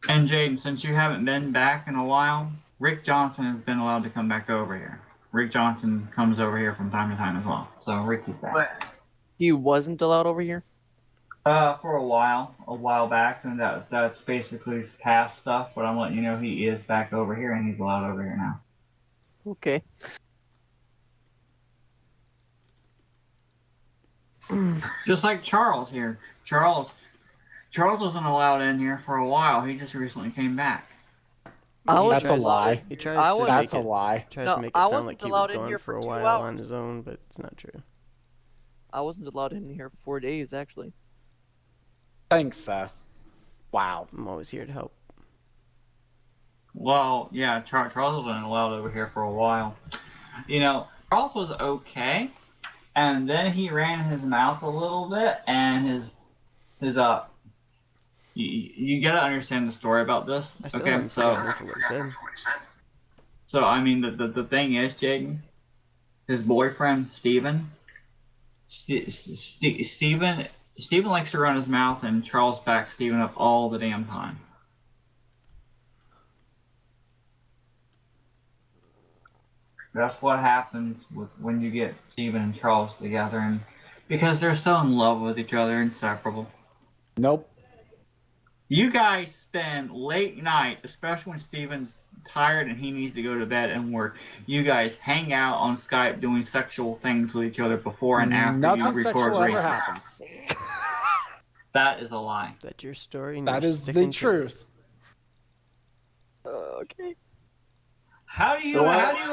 And Jaden, since you haven't been back in a while, Rick Johnson has been allowed to come back over here. Rick Johnson comes over here from time to time as well. So Ricky's back. But he wasn't allowed over here? For a while back, and that's basically past stuff, but I'm letting you know he is back over here and he's allowed over here now. Okay. Just like Charles here. Charles wasn't allowed in here for a while. He just recently came back. That's a lie. He tries to That's a lie. Tries to make it sound like he was gone for a while on his own, but it's not true. I wasn't allowed in here for 4 days, actually. Thanks, Seth. Wow. I'm always here to help. Well, yeah, Charles wasn't allowed over here for a while. You know, Charles was okay, and then he ran his mouth a little bit, and his you gotta understand the story about this. I still Okay, haven't forgotten half of what he said. so I mean the thing is, Jaden, his boyfriend Steven likes to run his mouth, and Charles backs Steven up all the damn time. That's what happens when you get Steven and Charles together, and because they're so in love with each other, inseparable. Nope. You guys spend late nights, especially when Steven's tired and he needs to go to bed and work. You guys hang out on Skype doing sexual things with each other before and after Nothing you record sexual races. ever happens. That is a lie. That's your story. And That you're is the sticking to it. truth. Okay. How do you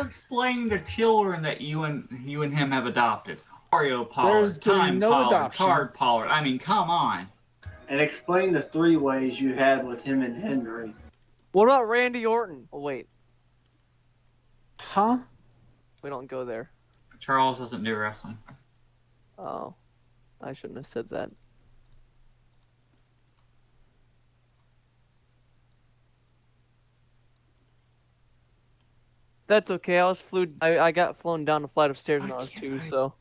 explain the children that you and him have adopted? Oreo Pollard, There's been Time no Pollard, adoption. Card Pollard. I mean, come on. And explain the 3 ways you had with him and Henry. What about Randy Orton? Oh wait, Huh? we don't go there. Charles doesn't do wrestling. Oh, I shouldn't have said that. That's okay. I got flown down a flight of stairs when I was 2, so.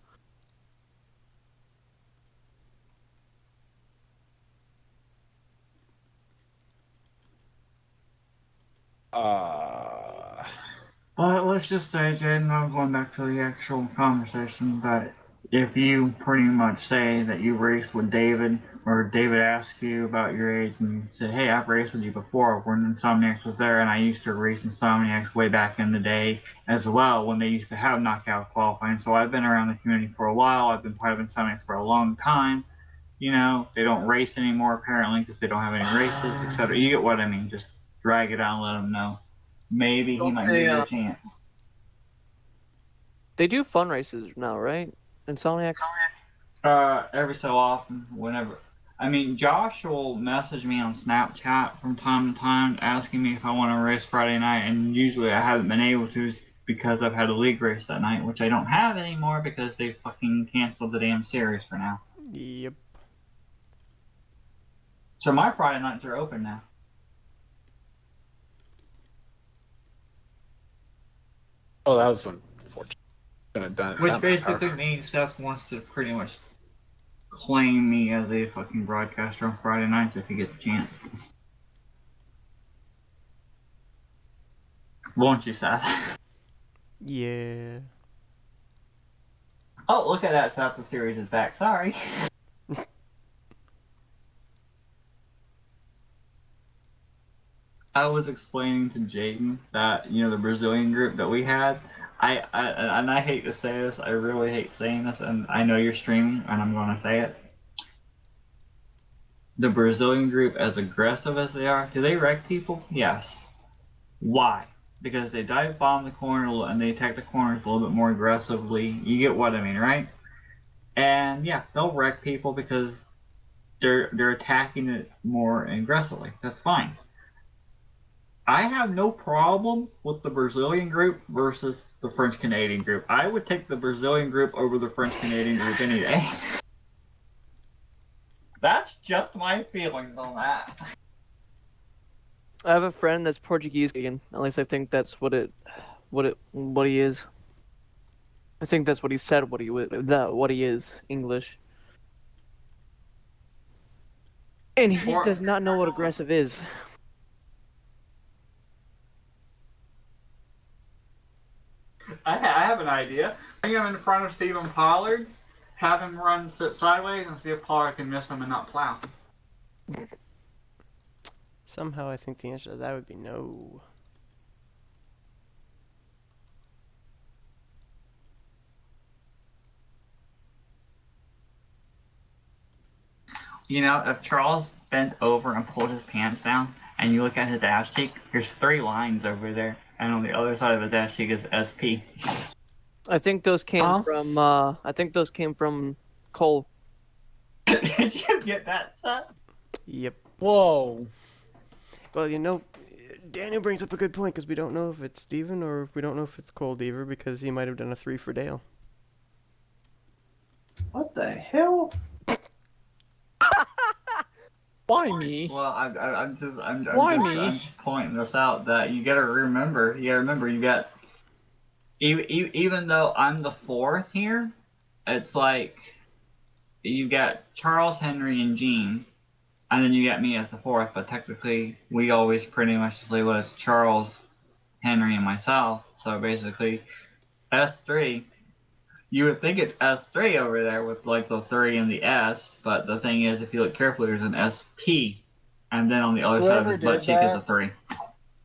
But let's just say, Jaden, I'm going back to the actual conversation, that if you pretty much say that you raced with David, or David asks you about your age, and you say, hey, I've raced with you before when Insomniacs was there, and I used to race Insomniacs way back in the day as well, when they used to have knockout qualifying, so I've been around the community for a while, I've been part of Insomniacs for a long time. You know, they don't race anymore apparently because they don't have any races, etc. You get what I mean, just drag it out and let them know. Maybe he might give you a chance. They do fun races now, right? Insomniac? Every so often, whenever. I mean, Josh will message me on Snapchat from time to time asking me if I want to race Friday night, and usually I haven't been able to because I've had a league race that night, which I don't have anymore because they fucking canceled the damn series for now. Yep. So my Friday nights are open now. Oh, that was unfortunate. Which basically means Seth wants to pretty much claim me as a fucking broadcaster on Friday nights if he gets a chance. Won't you, Seth? Yeah. Oh, look at that, Seth. The series is back. Sorry. I was explaining to Jaden that, you know, the Brazilian group that we had, and I hate to say this, I really hate saying this, and I know you're streaming, and I'm going to say it. The Brazilian group, as aggressive as they are, do they wreck people? Yes. Why? Because they dive bomb the corner and they attack the corners a little bit more aggressively. You get what I mean, right? And yeah, they'll wreck people because they're attacking it more aggressively. That's fine. I have no problem with the Brazilian group versus the French-Canadian group. I would take the Brazilian group over the French-Canadian group any day. That's just my feelings on that. I have a friend that's Portuguese again. At least I think that's what he is. I think that's what he said. What he is English. And he does not know what aggressive is. I have an idea. Bring him in front of Stephen Pollard, have him run sideways, and see if Pollard can miss him and not plow. Somehow I think the answer to that would be no. You know, if Charles bent over and pulled his pants down, and you look at his ass cheek, there's 3 lines over there, and on the other side of his ass cheek is SP. I think those came from. I think those came from Cole. Did you get that, Seth? Yep. Whoa. Well, you know, Daniel brings up a good point because we don't know if it's Steven or we don't know if it's Cold Deaver because he might have done a 3 for Dale. What the hell? Why me? Well, I'm Why me? I'm just pointing this out that you gotta remember. You got even though I'm the fourth here, it's like you got Charles, Henry, and Gene, and then you got me as the fourth. But technically, we always pretty much just label it as Charles, Henry, and myself. So basically, S3. You would think it's S3 over there with like the 3 and the S, but the thing is, if you look carefully, there's an SP, and then on the other side of Whoever his butt did cheek is a that- 3.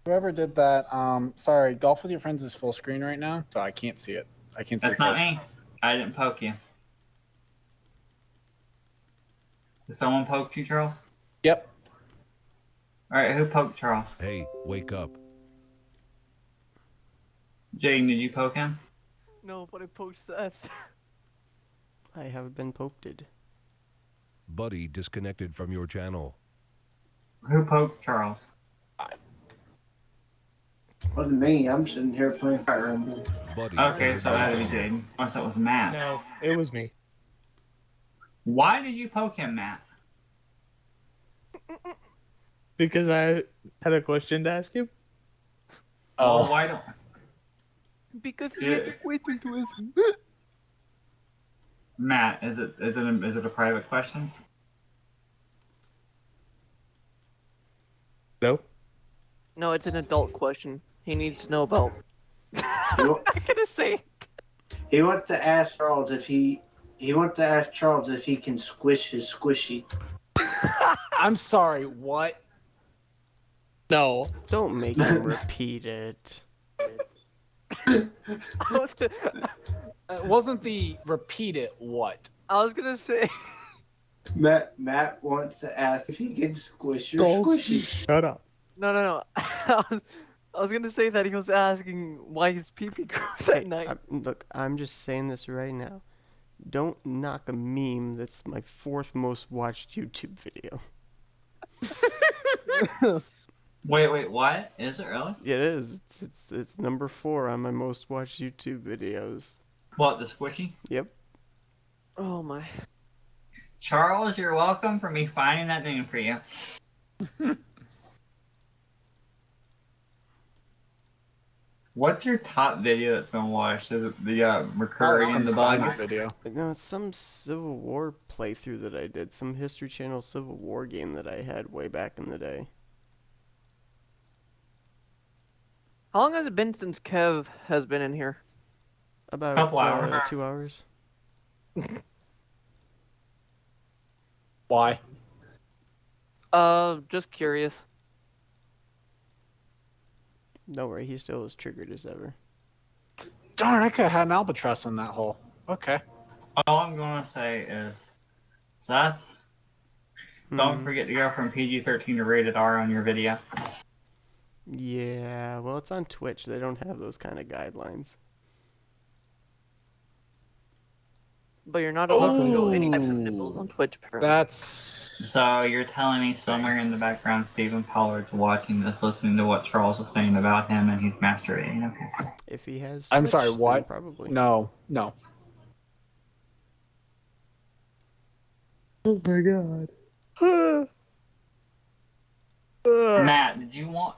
Whoever did that, sorry, Golf with Your Friends is full screen right now, so I can't see it. I can't see That's it. not me. I didn't poke you. Did someone poke you, Charles? Yep. Alright, who poked Charles? Hey, wake up. Jaden, did you poke him? No, but I poked Seth. I have been poked. Buddy disconnected from your channel. Who poked Charles? Wasn't me. I'm sitting here playing Fire Emblem. Buddy. Okay, so that was Jaden. Unless that was Matt. No, it was me. Why did you poke him, Matt? Because I had a question to ask him. Oh, why don't... Because he had to wait into his. Matt, is it a private question? No. No, it's an adult question. He needs to know about. I'm not gonna say it. He wants to ask Charles if he wants to ask Charles if he can squish his squishy. I'm sorry, what? No. Don't make him repeat it. It wasn't the repeat it what? I was gonna say. Matt wants to ask if he can squish your squishy. Shut up. No. I was gonna say that he was asking why his pee-pee grows at night. Look, I'm just saying this right now. Don't knock a meme that's my 4th most watched YouTube video. Wait, what? Is it really? It is. It's number 4 on my most watched YouTube videos. What, the squishy? Yep. Oh my. Charles, you're welcome for me finding that thing for you. What's your top video that's been watched? Is it the recurring in the bug video? No, it's some Civil War playthrough that I did. Some History Channel Civil War game that I had way back in the day. How long has it been since Kev has been in here? About Couple hours. 2 hours. Why? Just curious. Don't worry, he's still as triggered as ever. Darn, I could have had an albatross in that hole. Okay. All I'm gonna say is, Seth, don't forget to go from PG-13 to rated R on your video. Yeah, well, it's on Twitch. They don't have those kind of guidelines. But you're not allowed to show any types of nipples on Twitch, apparently. That's... So you're telling me somewhere in the background Stephen Pollard's watching this, listening to what Charles was saying about him, and he's masturbating. Okay. If he has I'm Twitch, sorry, then what? Probably. No. Oh my god. Matt, did you want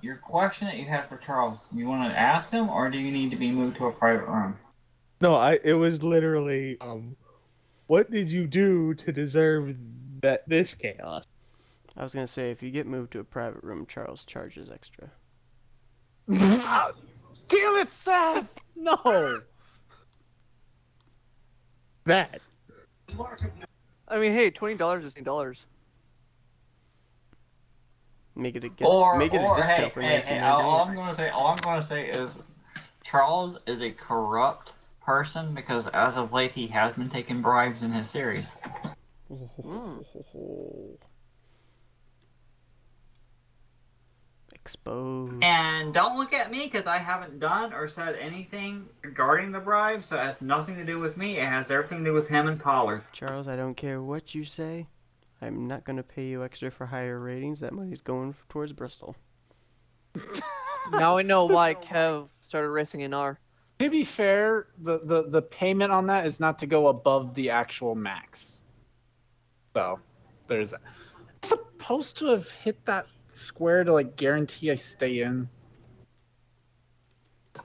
your question that you had for Charles? Do you want to ask him, or do you need to be moved to a private room? No, it was literally, what did you do to deserve this chaos? I was gonna say, if you get moved to a private room, Charles charges extra. Damn it, Seth! No! That. I mean, hey, $20 is $20. Make it a Hey, discount for all I'm gonna say is Charles is a corrupt person because as of late he has been taking bribes in his series. Exposed. And don't look at me because I haven't done or said anything regarding the bribe, so it has nothing to do with me. It has everything to do with him and Pollard. Charles, I don't care what you say. I'm not going to pay you extra for higher ratings. That money's going towards Bristol. Now we know why Kev started racing in R. To be fair, the payment on that is not to go above the actual max. So, there's that. I'm supposed to have hit that square to like guarantee I stay in.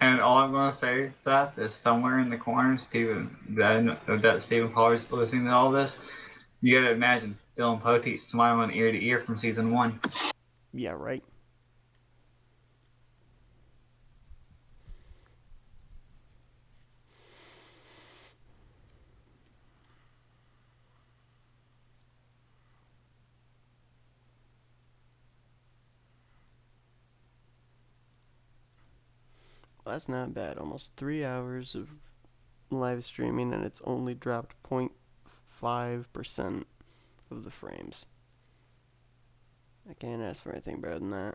And all I'm gonna say, Seth, is somewhere in the corner, Stephen, that Stephen Pollard's listening to all this. You gotta imagine Dylan Poteet smiling ear to ear from season 1. Yeah, right. Well, that's not bad. Almost 3 hours of live streaming, and it's only dropped 0.5% of the frames. I can't ask for anything better than that.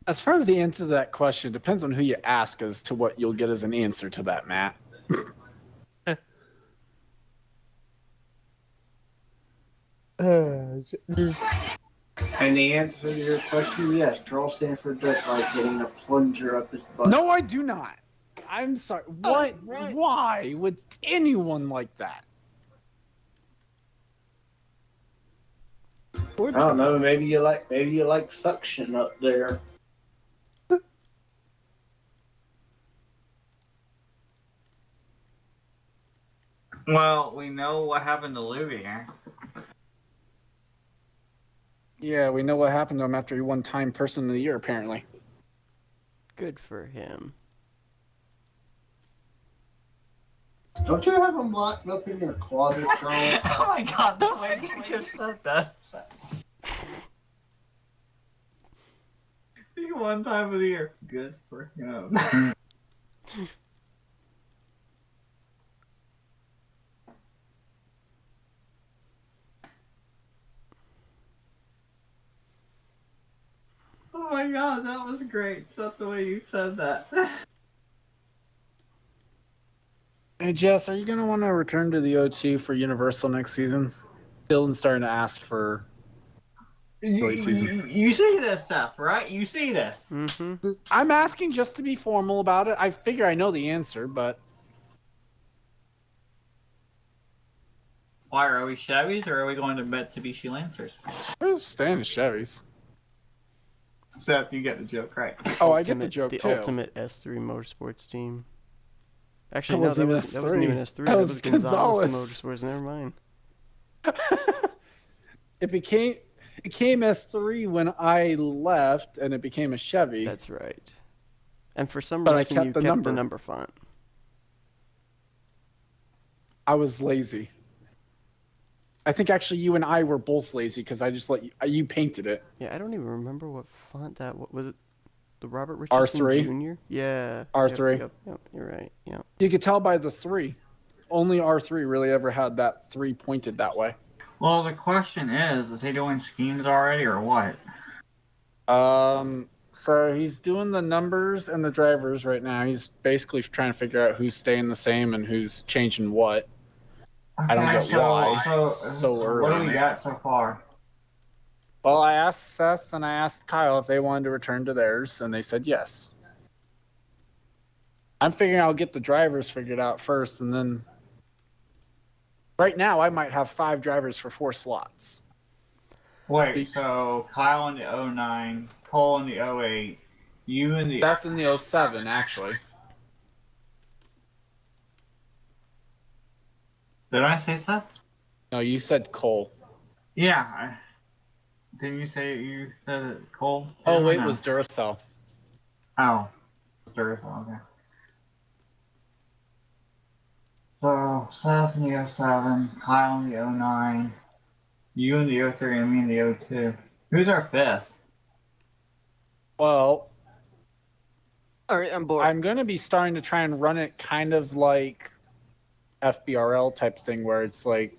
As far as the answer to that question, it depends on who you ask as to what you'll get as an answer to that, Matt. And the answer to your question, yes, Charles Stanford does like getting a plunger up his butt. No, I do not. I'm sorry. What? Why would anyone like that? I don't know. Maybe you like suction up there. Well, we know what happened to Louis. Yeah, we know what happened to him after he won Time Person of the Year, apparently. Good for him. Don't you have him locked up in your closet, Charles? Oh my god, the way you just said that. He won Time of the Year. Good for him. Oh my god, that was great. That's the way you said that. Hey, Jess, are you going to want to return to the O2 for Universal next season? Dylan's starting to ask for late season. You see this stuff, right? You see this. Mm-hmm. I'm asking just to be formal about it. I figure I know the answer, but... Why, are we Chevys or are we going to Mitsubishi Lancers? We're staying in Chevys. Seth, you get the joke, right? Oh, I get the joke, the too. ultimate S3 motorsports team. Actually, That no, wasn't that wasn't even S3. That was Gonzalez Motorsports. Never mind. It became S3 when I left, and it became a Chevy. That's right. And for some But reason, I kept you the kept the number. number font. I was lazy. I think actually you and I were both lazy because I just let you painted it. Yeah, I don't even remember what font that was. It the Robert Richardson R3? Jr.? Yeah. R3. Yep, you're right. Yep. You could tell by the 3. Only R3 really ever had that 3 pointed that way. Well, the question is he doing schemes already or what? So he's doing the numbers and the drivers right now. He's basically trying to figure out who's staying the same and who's changing what. I don't get why so early. What do we got so far? Well, I asked Seth and I asked Kyle if they wanted to return to theirs, and they said yes. I'm figuring I'll get the drivers figured out first, and then... Right now, I might have 5 drivers for 4 slots. Wait, so Kyle in the 09, Cole in the 08, you in the... Seth in the 07, actually. Did I say Seth? No, you said Cole. Yeah. Didn't you say you said it, Cole? Oh, wait, it was Duracell. Oh. Duracell, okay. So, Seth in the 07, Kyle in the 09, you in the 03, and me in the 02. Who's our 5th? Well... Alright, I'm bored. I'm going to be starting to try and run it kind of like FBRL type thing where it's like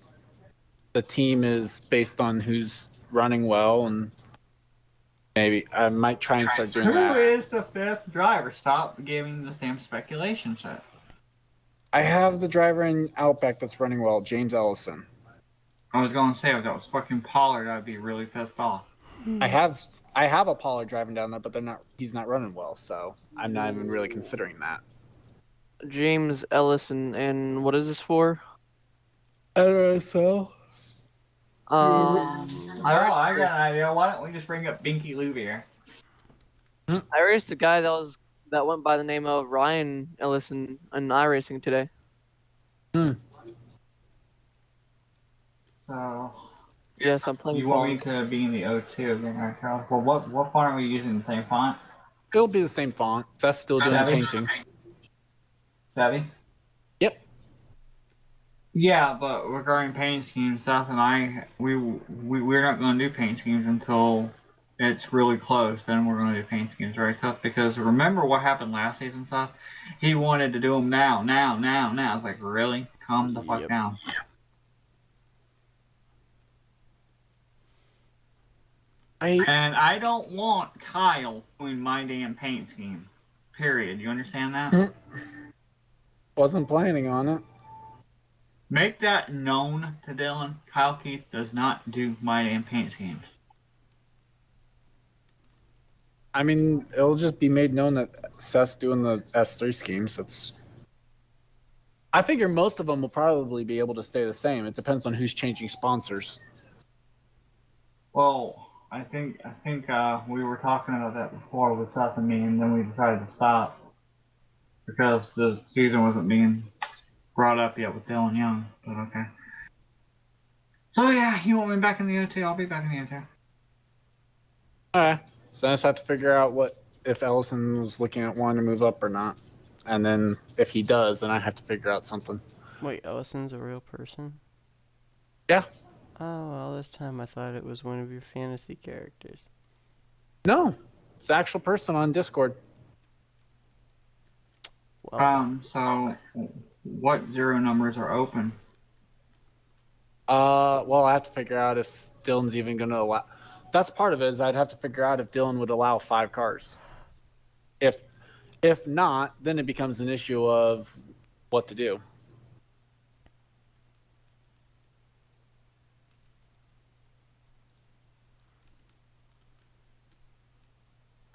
the team is based on who's running well, and maybe I might try and start doing Who that. is the 5th driver? Stop giving this damn speculation shit. I have the driver in Outback that's running well, James Ellison. I was going to say, if that was fucking Pollard, I'd be really pissed off. I have a Pollard driving down there, but he's not running well, so I'm not even really considering that. James Ellison, and what is this for? NNSCRA. I got an idea. Why don't we just bring up Binky Louvier? I raced a guy that went by the name of Ryan Ellison in iRacing today. So yes, I'm playing. You want me to be in the O2 again, right, Charles? Well, what font are we using? The same font? It'll be the same font. That's still doing the painting. Savvy? Yep. Yeah, but regarding paint schemes, Seth and we're not going to do paint schemes until it's really close. Then we're going to do paint schemes, right, Seth? Because remember what happened last season, Seth? He wanted to do them now. I was like, really? Calm the fuck down. And I don't want Kyle doing my damn paint scheme. Period. You understand that? Wasn't planning on it. Make that known to Dylan. Kyle Keith does not do my damn paint schemes. I mean, it'll just be made known that Seth's doing the S3 schemes. I figure most of them will probably be able to stay the same. It depends on who's changing sponsors. Well, I think we were talking about that before with Seth and me, and then we decided to stop because the season wasn't being brought up yet with Dylan Young. But okay. So yeah, you want me back in the O2? I'll be back in the O2. Alright. So I just have to figure out if Ellison was looking at wanting to move up or not. And then if he does, then I have to figure out something. Wait, Ellison's a real person? Yeah. Oh, all this time I thought it was one of your fantasy characters. No. It's an actual person on Discord. Well, so what 0 numbers are open? Well, I have to figure out if Dylan's even going to allow... That's part of it, is I'd have to figure out if Dylan would allow 5 cars. If not, then it becomes an issue of what to do.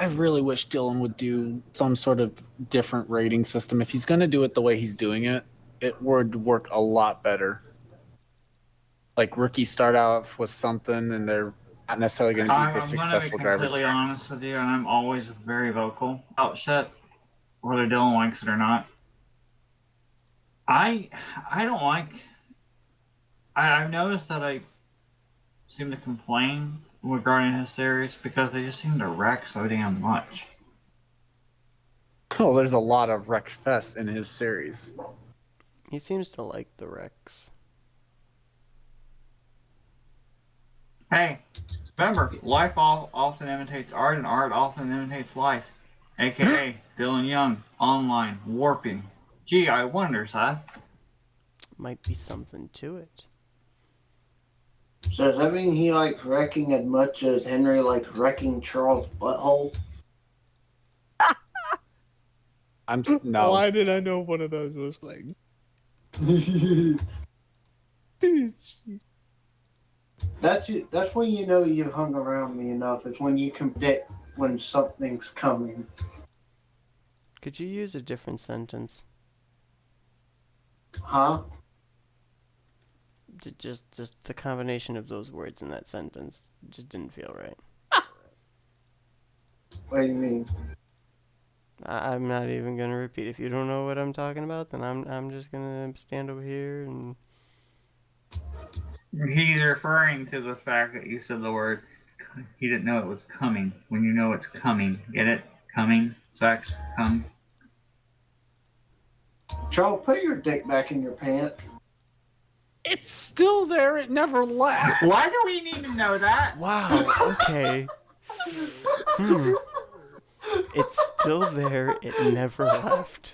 I really wish Dylan would do some sort of different rating system. If he's going to do it the way he's doing it, it would work a lot better. Like rookies start out with something and they're not necessarily going to be for successful drivers. I'm completely honest with you, and I'm always very vocal about shit, whether Dylan likes it or not. I don't like... I've noticed that I seem to complain regarding his series because they just seem to wreck so damn much. Oh, there's a lot of wreck fest in his series. he seems to like the wrecks. Hey, remember, life often imitates art, and art often imitates life. AKA Dylan Young, online, warping. Gee, I wonder, Seth. Might be something to it. So does that mean he likes wrecking as much as Henry likes wrecking Charles' butthole? No. Why did I know one of those was like? That's when you know you've hung around me enough. It's when you can predict when something's coming. Could you use a different sentence? Huh? Just the combination of those words in that sentence just didn't feel right. What do you mean? I'm not even gonna repeat. If you don't know what I'm talking about, then I'm just gonna stand over here and. He's referring to the fact that you said the word. He didn't know it was coming. When you know it's coming, get it? Coming, sex, come. Charles, put your dick back in your pants. It's still there. It never left. Why do we need to know that? Wow. Okay. It's still there. It never left.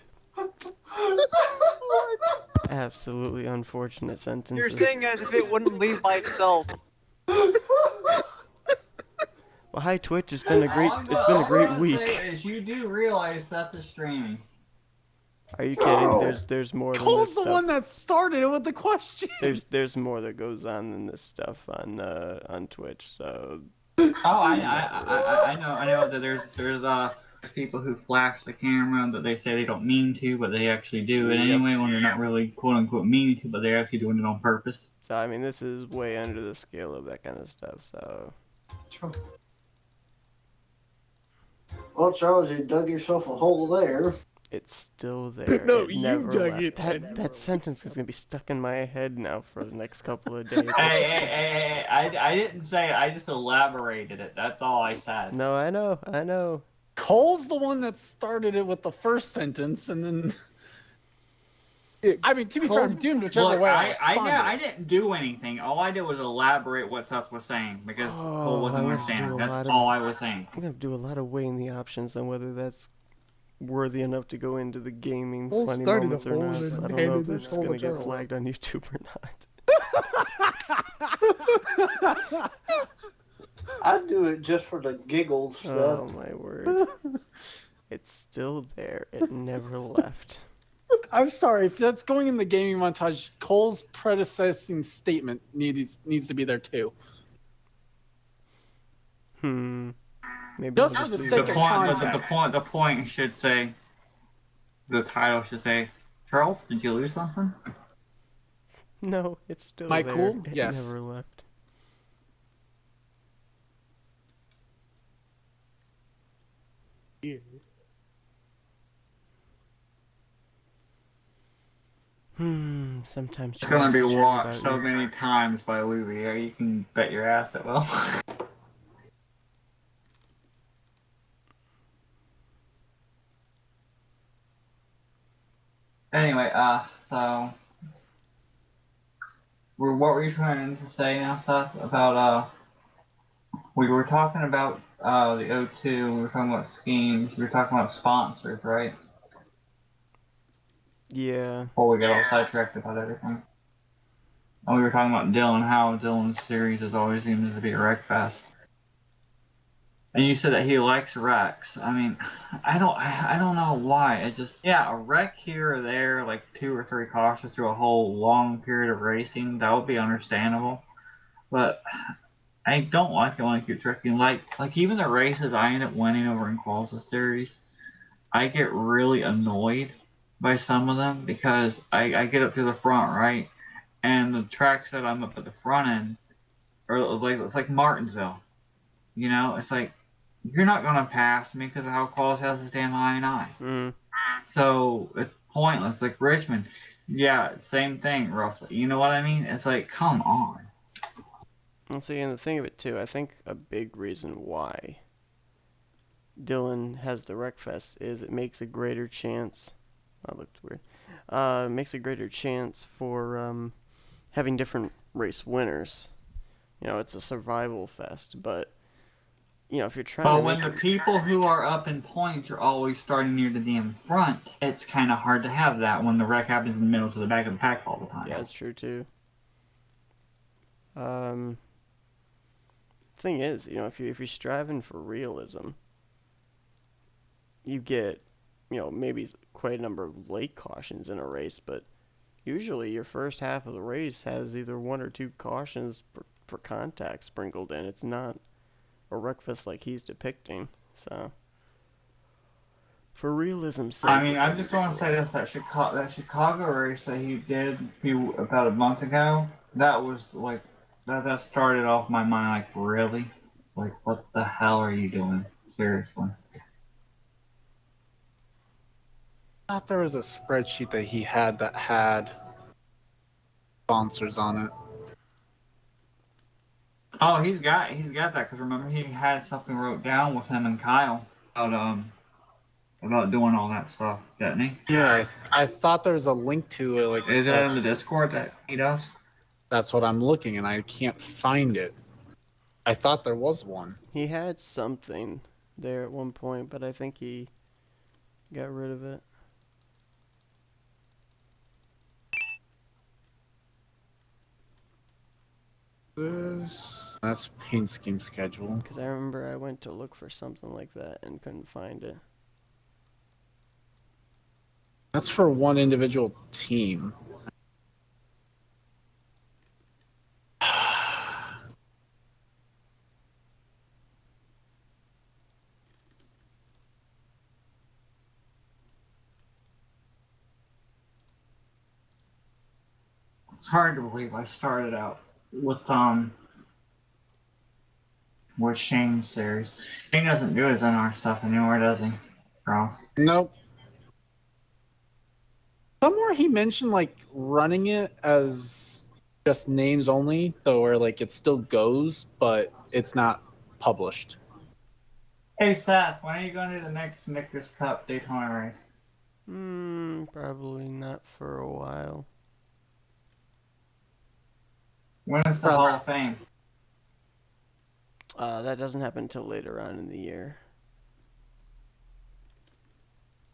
absolutely unfortunate sentences. You're saying as if it wouldn't leave by itself. Well, hi Twitch. It's been a great week. Is you do realize that's a streaming. Are you kidding? There's more than this Cole's stuff. the one that started it with the question. There's more that goes on than this stuff on Twitch. So. Oh, I know that there's people who flash the camera that they say they don't mean to, but they actually do it anyway when they're not really quote unquote meaning to, but they're actually doing it on purpose. So I mean, this is way under the scale of that kind of stuff. So. Well, Charles, you dug yourself a hole there. It's still there. No, it you never dug left. it. That sentence is gonna be stuck in my head now for the next couple of days. Hey, I didn't say it, I just elaborated it. That's all I said. No, I know. Cole's the one that started it with the first sentence, and then. I mean, to be fair, I'm doomed whichever Look, way I responded. I didn't do anything. All I did was elaborate what Seth was saying because Cole wasn't understanding. That's all I was saying. I'm gonna do a lot of weighing the options on whether that's worthy enough to go into the gaming Cole funny started moments a or hole not. and So I then don't know handed if this it's hole gonna to get Charles. flagged on YouTube or not. I'd do it just for the giggles. Oh my word! It's still there. It never left. I'm sorry if that's going in the gaming montage. Cole's predecessing statement needs to be there too. Maybe Just for the sake of context. The point should say. The title should say, Charles, did you lose something? No, it's still Am I there. cool? It Yes. never left. Sometimes It's gonna be Charles watched about so you. many times by Louie. You can bet your ass it will. Anyway, so what were you trying to say now, Seth? About we were talking about the O2. We were talking about schemes. We were talking about sponsors, right? Yeah. Before we got all sidetracked about everything. And we were talking about Dylan, how Dylan's series is always seems to be a wreck fest. And you said that he likes wrecks. I mean, I don't know why. It just a wreck here or there, like 2 or 3 cautions through a whole long period of racing, that would be understandable. But I don't like it when I keep tricking. Like even the races I end up winning over in Qualls' series, I get really annoyed by some of them because I get up to the front, right? And the tracks that I'm up at the front end are like, it's like Martinsville. You know, it's like, you're not going to pass me because of how Qualls has this damn I. So it's pointless. Like Richmond, same thing roughly. You know what I mean? It's like, come on. Well, see, and the thing of it too, I think a big reason why Dylan has the Wreckfest is it makes a greater chance. That looked weird. Makes a greater chance for having different race winners. You know, it's a survival fest, but you know, if you're trying But to when the people who are up in points are always starting near the damn front, it's kind of hard to have that when the wreck happens in the middle to the back of the pack all the time. Yeah, that's true too. Thing is, you know, if you're striving for realism, you get, you know, maybe quite a number of late cautions in a race, but usually your first half of the race has either 1 or 2 cautions for contact sprinkled in. It's not a wreckfest like he's depicting. So, for realism's sake, I mean, I just want to say this: that Chicago race that he did about a month ago, that was like that started off my mind like, really, like what the hell are you doing? Seriously. I thought there was a spreadsheet that he had that had sponsors on it. Oh, he's got that because remember he had something wrote down with him and Kyle about doing all that stuff, didn't he? Yeah, I thought there was a link to it. Like, is it in the Discord that he does? That's what I'm looking, and I can't find it. I thought there was one. He had something there at one point, but I think he got rid of it. That's paint scheme schedule. Because I remember I went to look for something like that and couldn't find it. That's for one individual team. It's hard to believe I started out with Shane's series. Shane doesn't do his NR stuff anymore, does he, Ross? Nope. Somewhere he mentioned like running it as just names only, so where like it still goes, but it's not published. Hey Seth, when are you going to the next Snickers Cup Daytona race? Probably not for a while. When is the Hall of Fame? That doesn't happen until later on in the year.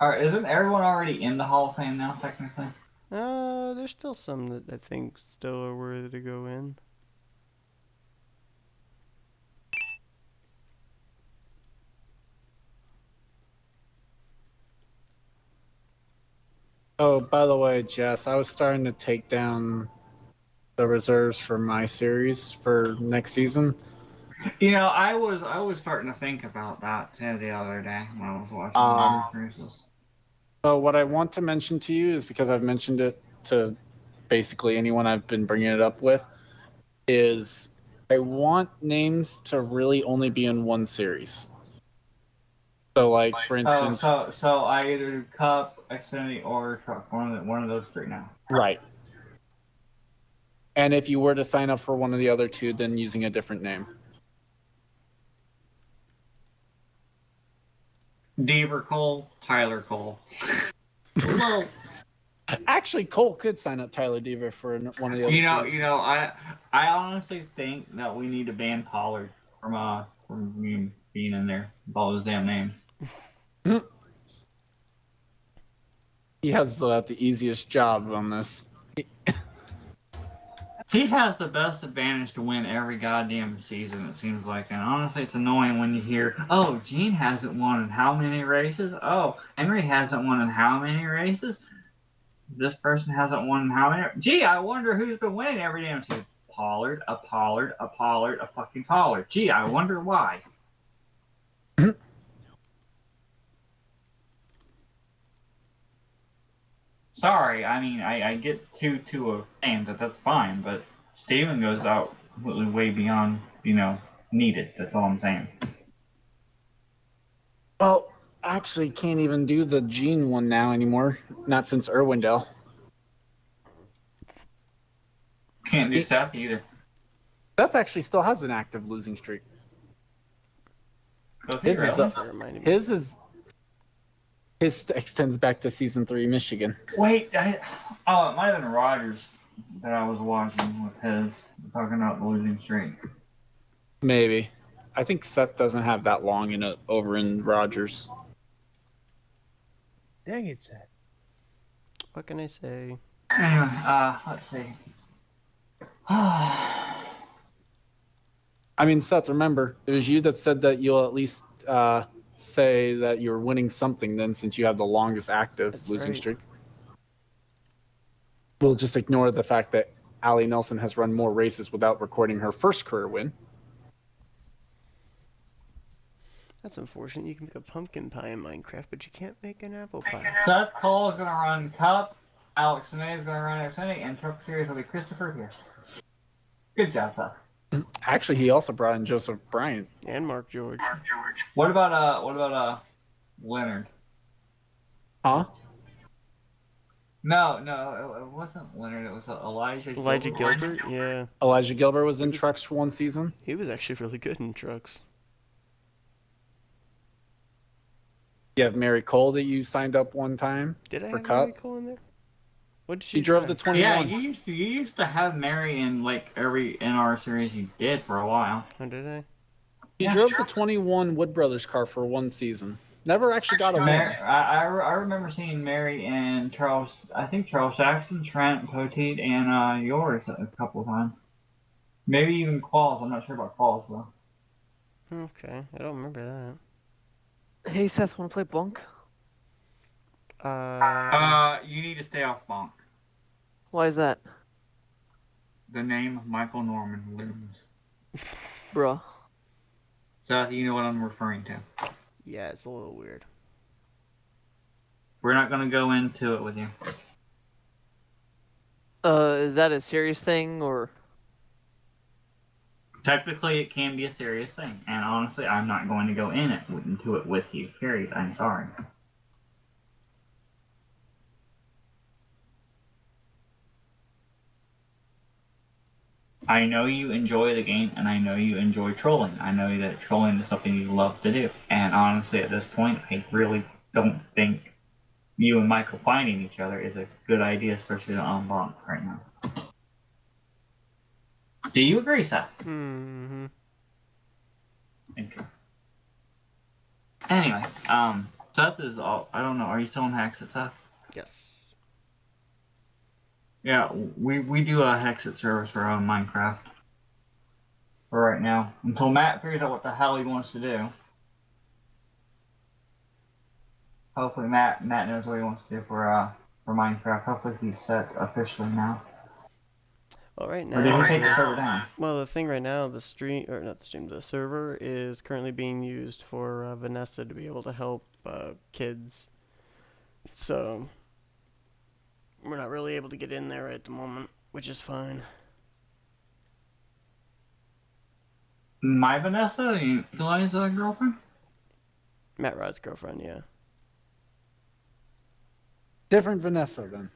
Isn't everyone already in the Hall of Fame now, technically? There's still some that I think still are worthy to go in. Oh, by the way, Jess, I was starting to take down the reserves for my series for next season. You know, I was starting to think about that too the other day when I was watching the races. So what I want to mention to you is, because I've mentioned it to basically anyone I've been bringing it up with, is I want names to really only be in one series. So, like, for instance... So I either do Cup, Xfinity, or Truck. One of those three now. Right. And if you were to sign up for one of the other two, then using a different name. Deaver Cole, Tyler Cole. Well, actually, Cole could sign up Tyler Deaver for one of the other series. I honestly think that we need to ban Pollard from being in there with all those damn names. He has the easiest job on this. He has the best advantage to win every goddamn season, it seems like. And honestly, it's annoying when you hear, oh, Gene hasn't won in how many races? Oh, Henry hasn't won in how many races? This person hasn't won in how many? Gee, I wonder who's been winning every damn season. Pollard, a fucking Pollard. Gee, I wonder why. Sorry, I mean, I get to a fan that's fine, but Steven goes out completely way beyond, needed. That's all I'm saying. Well, actually, can't even do the Gene one now anymore. Not since Irwindale. Can't do Seth either. Seth actually still has an active losing streak. His extends back to season 3 Michigan. Wait, it might have been Rogers that I was watching with his talking about the losing streak. Maybe. I think Seth doesn't have that long in it over in Rogers. Dang it, Seth. What can I say? Anyway, let's see. I mean, Seth, remember, it was you that said that you'll at least say that you're winning something then, since you have the longest active losing streak. We'll just ignore the fact that Allie Nelson has run more races without recording her first career win. That's unfortunate. You can make a pumpkin pie in Minecraft, but you can't make an apple pie. Seth Cole is going to run Cup, Alex Sinay is going to run Xfinity, and Truck Series will be Christopher Pierce. Good job, Seth. Actually, he also brought in Joseph Bryant and Mark George. What about Leonard? Huh? No, it wasn't Leonard. It was Elijah Gilbert. Yeah. Elijah Gilbert was in trucks for one season. He was actually really good in trucks. You have Mary Cole that you signed up one time. Did I for have Cup? Mary Cole in there? What did She drove the 21. Yeah, you used to have Mary in like every NR series you did for a while. Oh, did I? He drove the 21 Wood Brothers car for one season. Never actually got a win. I remember seeing Mary and Charles. I think Charles Jackson, Trent, Poteet, and yours a couple of times. Maybe even quals. I'm not sure about quals though. Okay, I don't remember Hey Seth, wanna play Bunk? that. You need to stay off bonk. Why is that? The name Michael Norman looms. Bruh. Seth, you know what I'm referring to. Yeah, it's a little weird. We're not gonna go into it with you. Is that a serious thing or? Technically, it can be a serious thing, and honestly, I'm not going to go into it with you. Period. I'm sorry. I know you enjoy the game, and I know you enjoy trolling. I know that trolling is something you love to do, and honestly, at this point, I really don't think you and Michael finding each other is a good idea, especially on Bonk right now. Do you agree, Seth? Mm-hmm. Thank you. Anyway, Seth is all. I don't know. Are you still in Hexxit, Seth? Yes. Yeah, we do a Hexxit service for our own Minecraft. For right now, until Matt figures out what the hell he wants to do. Hopefully, Matt knows what he wants to do for Minecraft. Hopefully, he's set officially now. Well, right Or did now, he take the server down? well, the thing right now, the stream, or not the stream, the server is currently being used for Vanessa to be able to help kids. So, we're not really able to get in there at the moment, which is fine. My Vanessa? Eli's girlfriend? Matt Rod's girlfriend, yeah. Different Vanessa, then.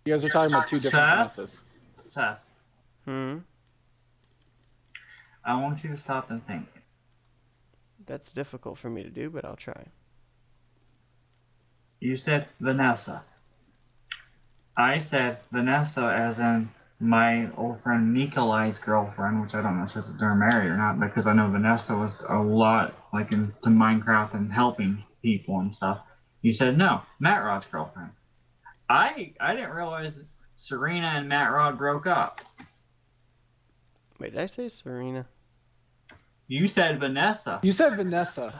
You guys are talking about two different Vanessas. Seth. Hmm? I want you to stop and think. That's difficult for me to do, but I'll try. You said Vanessa. I said Vanessa as in my old friend Nikolai's girlfriend, which I don't know if they're married or not, because I know Vanessa was a lot like into Minecraft and helping people and stuff. You said no, Matt Rod's girlfriend. I didn't realize Serena and Matt Rod broke up. Wait, did I say Serena? You said Vanessa. You said Vanessa.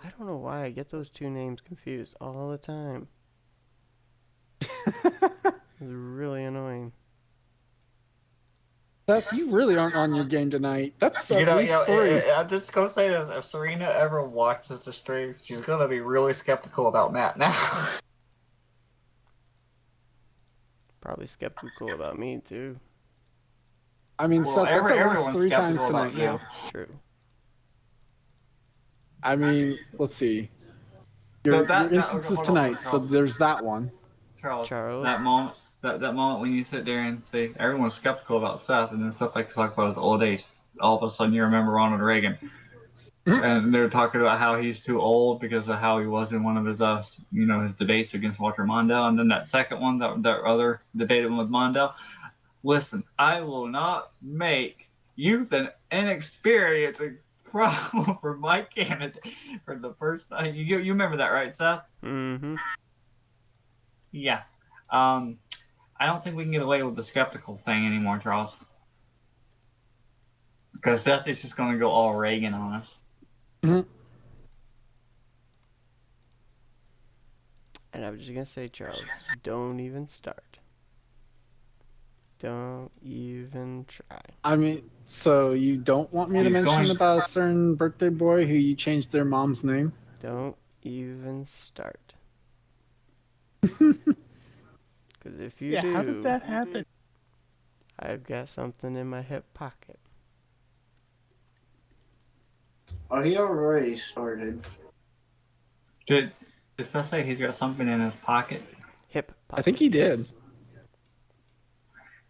I don't know why I get those two names confused all the time. It's really annoying. Seth, you really aren't on your game tonight. That's at least three. I'm just gonna say this: if Serena ever watches the stream, she's gonna be really skeptical about Matt now. Probably skeptical about me, too. I mean, Well, Seth, that's at least everyone's 3 times skeptical about tonight now. True. I mean, let's see. Your instances tonight, so there's that one. Charles. That moment when you sit there and say everyone's skeptical about Seth, and then stuff like talk about his old age, all of a sudden you remember Ronald Reagan, and they're talking about how he's too old because of how he was in one of his his debates against Walter Mondale, and then that second one, that other debate with Mondale. Listen, I will not make youth and inexperience a problem for my candidate for the first time. You remember that, right, Seth? Mm-hmm. Yeah. I don't think we can get away with the skeptical thing anymore, Charles. Because Seth is just going to go all Reagan on us. Mm-hmm. And I was just going to say, Charles, don't even start. Don't even try. I mean, so you don't want me to mention about a certain birthday boy who you changed their mom's name? Don't even start. Because if you do... how did that happen? I've got something in my hip pocket. Oh, he already started. Did Seth say he's got something in his pocket? Hip pocket. I think he did.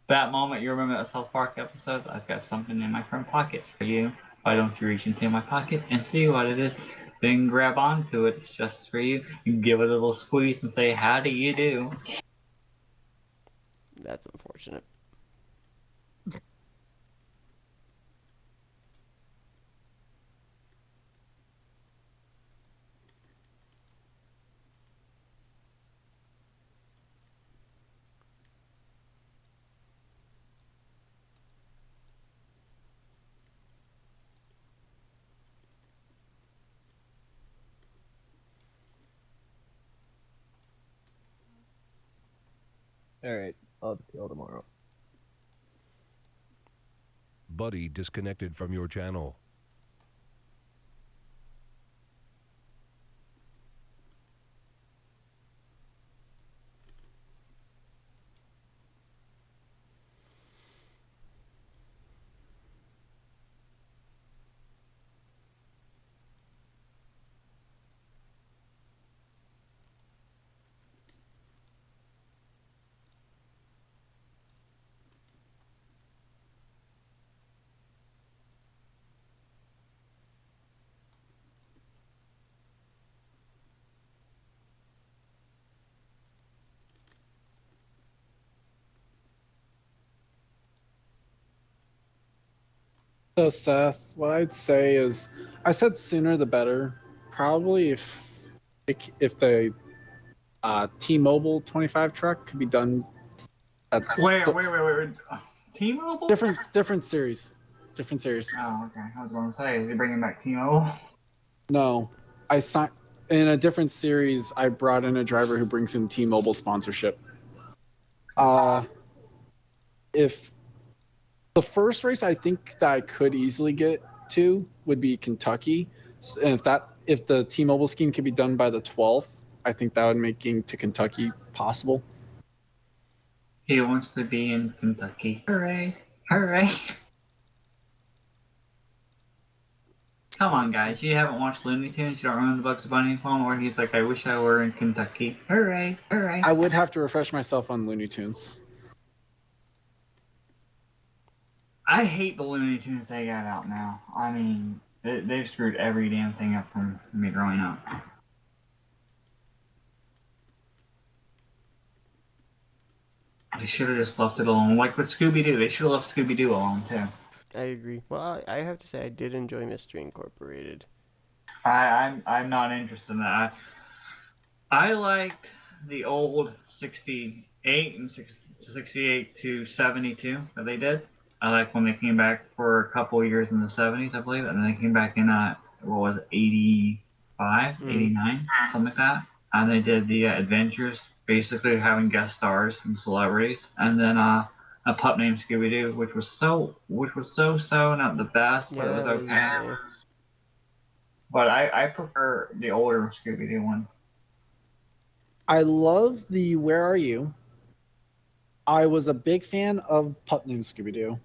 That moment, you remember that South Park episode? I've got something in my front pocket for you. Why don't you reach into my pocket and see what it is? Then grab onto it. It's just for you. You give it a little squeeze and say, "How do you do?" That's unfortunate. Alright, I'll have to deal tomorrow. Buddy disconnected from your channel. So Seth, what I'd say is, I said sooner the better. Probably if the T-Mobile 25 truck could be done. That's Wait. T-Mobile? Different series. Different series. Oh, okay. I was going to say, is he bringing back T-Mobile? No, I signed in a different series. I brought in a driver who brings in T-Mobile sponsorship. If the first race I think that I could easily get to would be Kentucky, and if the T-Mobile scheme could be done by the 12th, I think that would make getting to Kentucky possible. He wants to be in Kentucky. Hooray! Hooray! Come on, guys. You haven't watched Looney Tunes? You don't remember the Bugs Bunny poem where he's like, I wish I were in Kentucky. Hooray! Hooray! I would have to refresh myself on Looney Tunes. I hate the Looney Tunes they got out now. I mean, they've screwed every damn thing up from me growing up. They should have just left it alone. Like with Scooby-Doo, they should have left Scooby-Doo alone, too. I agree. Well, I have to say I did enjoy Mystery Incorporated. I'm not interested in that. I liked the old 68 and 68 to 72 that they did. I like when they came back for a couple years in the 70s, I believe, and then they came back in what was it, 85, 89, something like that. And they did the adventures, basically having guest stars and celebrities, and then a pup named Scooby-Doo, which was so not the best, but it was okay. But I prefer the older Scooby-Doo one. I love the Where Are You? I was a big fan of Pup Named Scooby-Doo,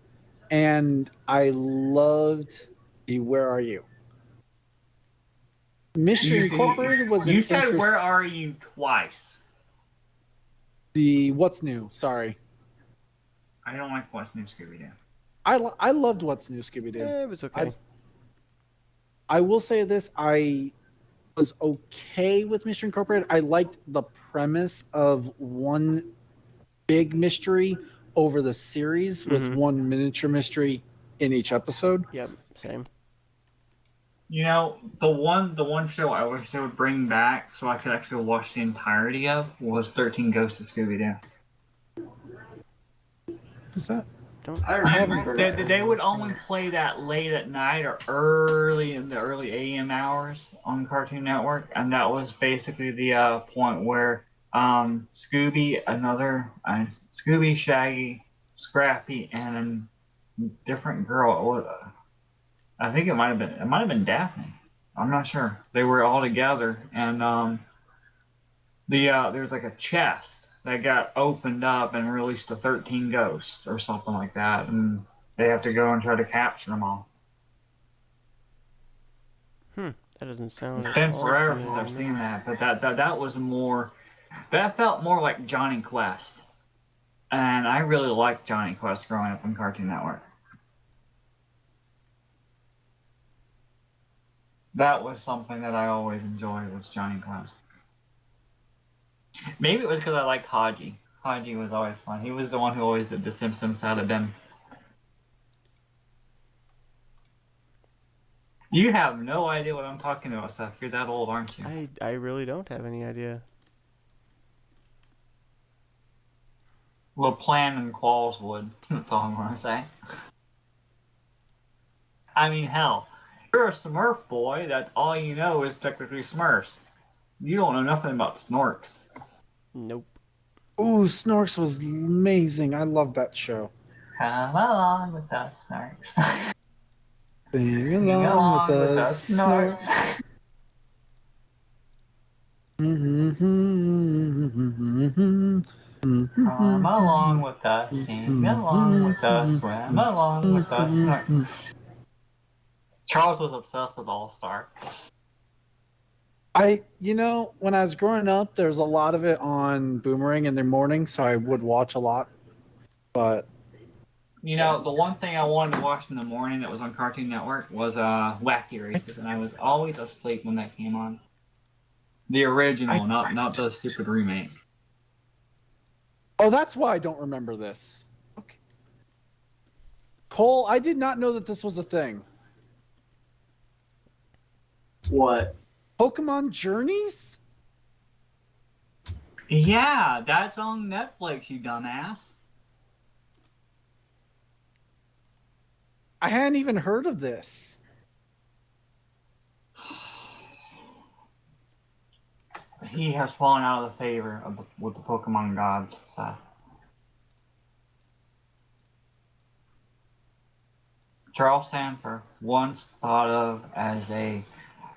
and I loved the Where Are You? Mystery Incorporated was You said Where Are You twice. The What's New, sorry. I don't like What's New Scooby-Doo. I loved What's New Scooby-Doo. Yeah, it was okay. I will say this, I was okay with Mystery Incorporated. I liked the premise of one big mystery over the series with one miniature mystery in each episode. Yep, same. You know, the one show I wish they would bring back so I could actually watch the entirety of was 13 Ghosts of Scooby-Doo. Is that? They would only play that late at night or early in the early AM hours on Cartoon Network, and that was basically the point where Scooby, Shaggy, Scrappy, and a different girl. I think it might have been Daphne. I'm not sure. They were all together, and there was like a chest that got opened up and released the 13 ghosts or something like that, and they have to go and try to capture them all. That doesn't sound. It's been forever since I've seen that, but that was more. That felt more like Johnny Quest, and I really liked Johnny Quest growing up on Cartoon Network. That was something that I always enjoyed, was Johnny Quest. Maybe it was because I liked Haji. Haji was always fun. He was the one who always did the Simpsons side of them. You have no idea what I'm talking about, Seth. You're that old, aren't you? I really don't have any idea. Well, Plan and Qualls would. That's all I'm going to say. I mean, hell, you're a Smurf boy. That's all you know is technically Smurfs. You don't know nothing about Snorks. Nope. Ooh, Snorks was amazing. I love that show. Come along with us, Snarks. Sing along with us, Snorks. Come along with us, sing along with us, swim along with us, Snorks. Charles was obsessed with All Star. When I was growing up, there was a lot of it on Boomerang in the morning, so I would watch a lot. But You know, the one thing I wanted to watch in the morning that was on Cartoon Network was Wacky Races, and I was always asleep when that came on. The original, not the stupid remake. oh, that's why I don't remember this. Okay. Cole, I did not know that this was a thing. What? Pokemon Journeys? Yeah, that's on Netflix, you dumbass. I hadn't even heard of this. He has fallen out of the favor with the Pokemon gods, so. Charles Sanford, once thought of as a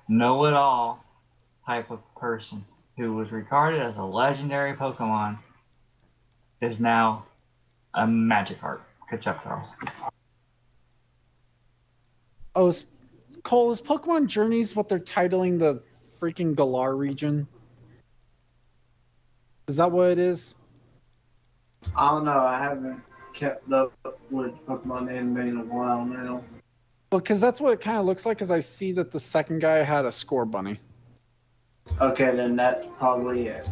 know-it-all type of person who was regarded as a legendary Pokemon, is now a Magikarp. Good job, Charles. Oh, Cole, is Pokemon Journeys what they're titling the freaking Galar region? Is that what it is? I don't know. I haven't kept up with Pokemon anime in a while now. Well, because that's what it kind of looks like, because I see that the second guy had a score bunny. Okay, then that's probably it.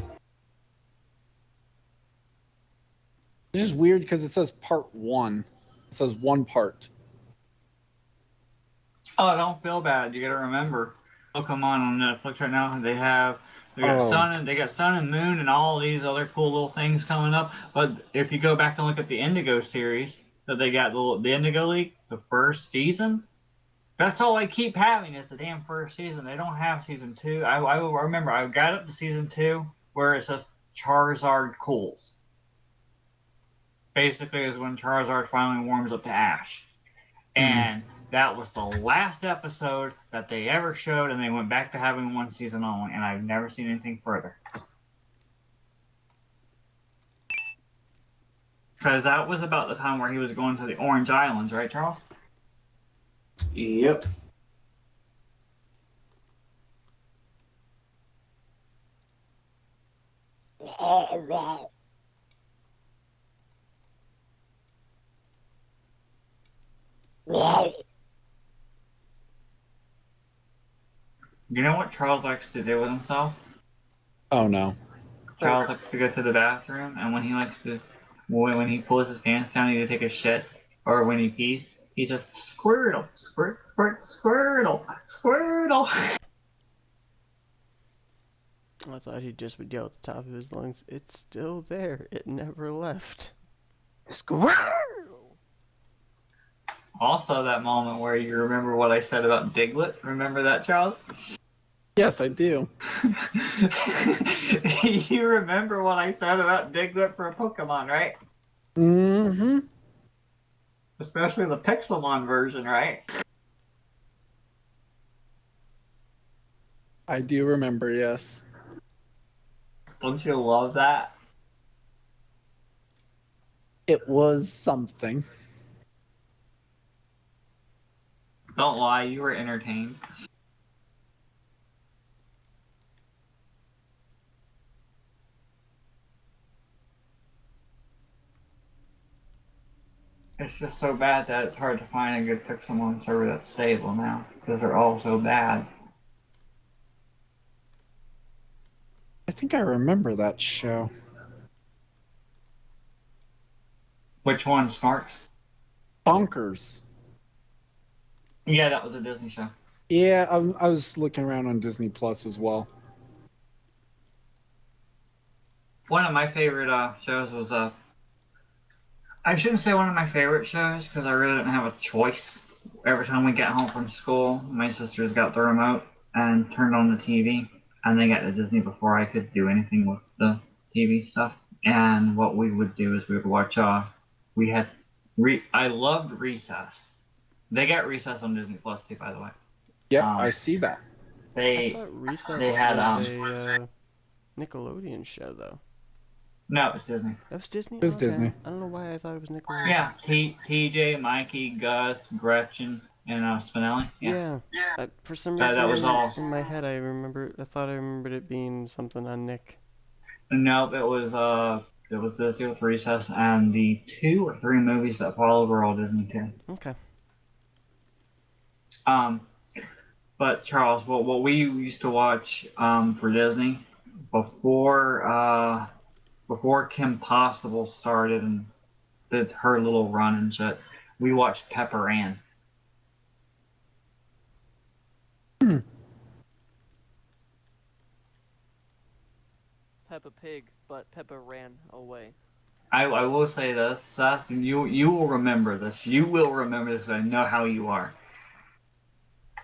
It's just weird because it says part 1. It says one part. Oh, don't feel bad. You gotta remember, Pokemon on Netflix right now, they got Sun and Moon and all these other cool little things coming up. But if you go back and look at the Indigo series that they got, the Indigo League, the first season, that's all I keep having is the damn first season. They don't have season 2. I remember I got up to season 2 where it says Charizard cools. Basically, is when Charizard finally warms up to Ash, and that was the last episode that they ever showed, and they went back to having one season only, and I've never seen anything further. Because that was about the time where he was going to the Orange Islands, right, Charles? Yep. You know what Charles likes to do with himself? Oh no. Charles likes to go to the bathroom, and when he pulls his pants down to take a shit, or when he pees, he's a Squirtle, squirt, squirt, Squirtle, Squirtle. I thought he just would yell at the top of his lungs, "It's still there. It never left." Squirtle! Also, that moment where you remember what I said about Diglett. Remember that, Charles? Yes, I do. You remember what I said about Diglett for a Pokemon, right? Mm-hmm. Especially the Pixelmon version, right? I do remember, yes. Don't you love that? It was something. Don't lie, you were entertained. It's just so bad that it's hard to find a good Pixelmon server that's stable now, because they're all so bad. I think I remember that show. Which one, Smarts? Bonkers. Yeah, that was a Disney show. Yeah, I was looking around on Disney Plus as well. One of my favorite shows was I shouldn't say one of my favorite shows because I really didn't have a choice. Every time we got home from school, my sisters got the remote and turned on the TV, and they got to Disney before I could do anything with the TV stuff. and what we would do is we would watch. We had I loved Recess. They got Recess on Disney Plus too, by the way. Yep, I see that. I thought Recess they had was a Nickelodeon show, though. No, it's Disney. That was Disney? It was Okay. Disney. I don't know why I thought it was Nickelodeon. Yeah, TJ, Mikey, Gus, Gretchen, and Spinelli. Yeah. For some reason, that was all. in my head, I thought I remembered it being something on Nick. No, it was Disney with Recess, and the 2 or 3 movies that followed were all Disney too. Okay. But Charles, what we used to watch for Disney before Kim Possible started and did her little run and shit, we watched Pepper Ann. Peppa Pig, but Peppa ran away. I will say this, Seth, and you will remember this. You will remember this. I know how you are.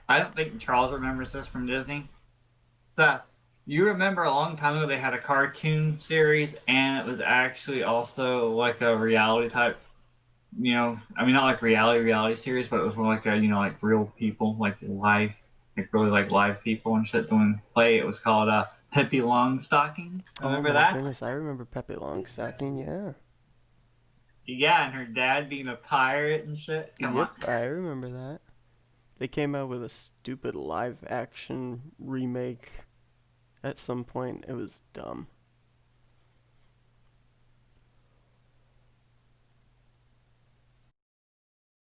I don't think Charles remembers this from Disney. Seth, you remember a long time ago they had a cartoon series and it was actually also like a reality type, I mean not like reality series, but it was more like a, like real people, like live, like really like live people and shit doing play. It was called Pippi Longstocking. Remember that? Goodness, I remember Pippi Longstocking, yeah. Yeah, and her dad being a pirate and shit. Come on. I remember that. They came out with a stupid live action remake at some point. It was dumb.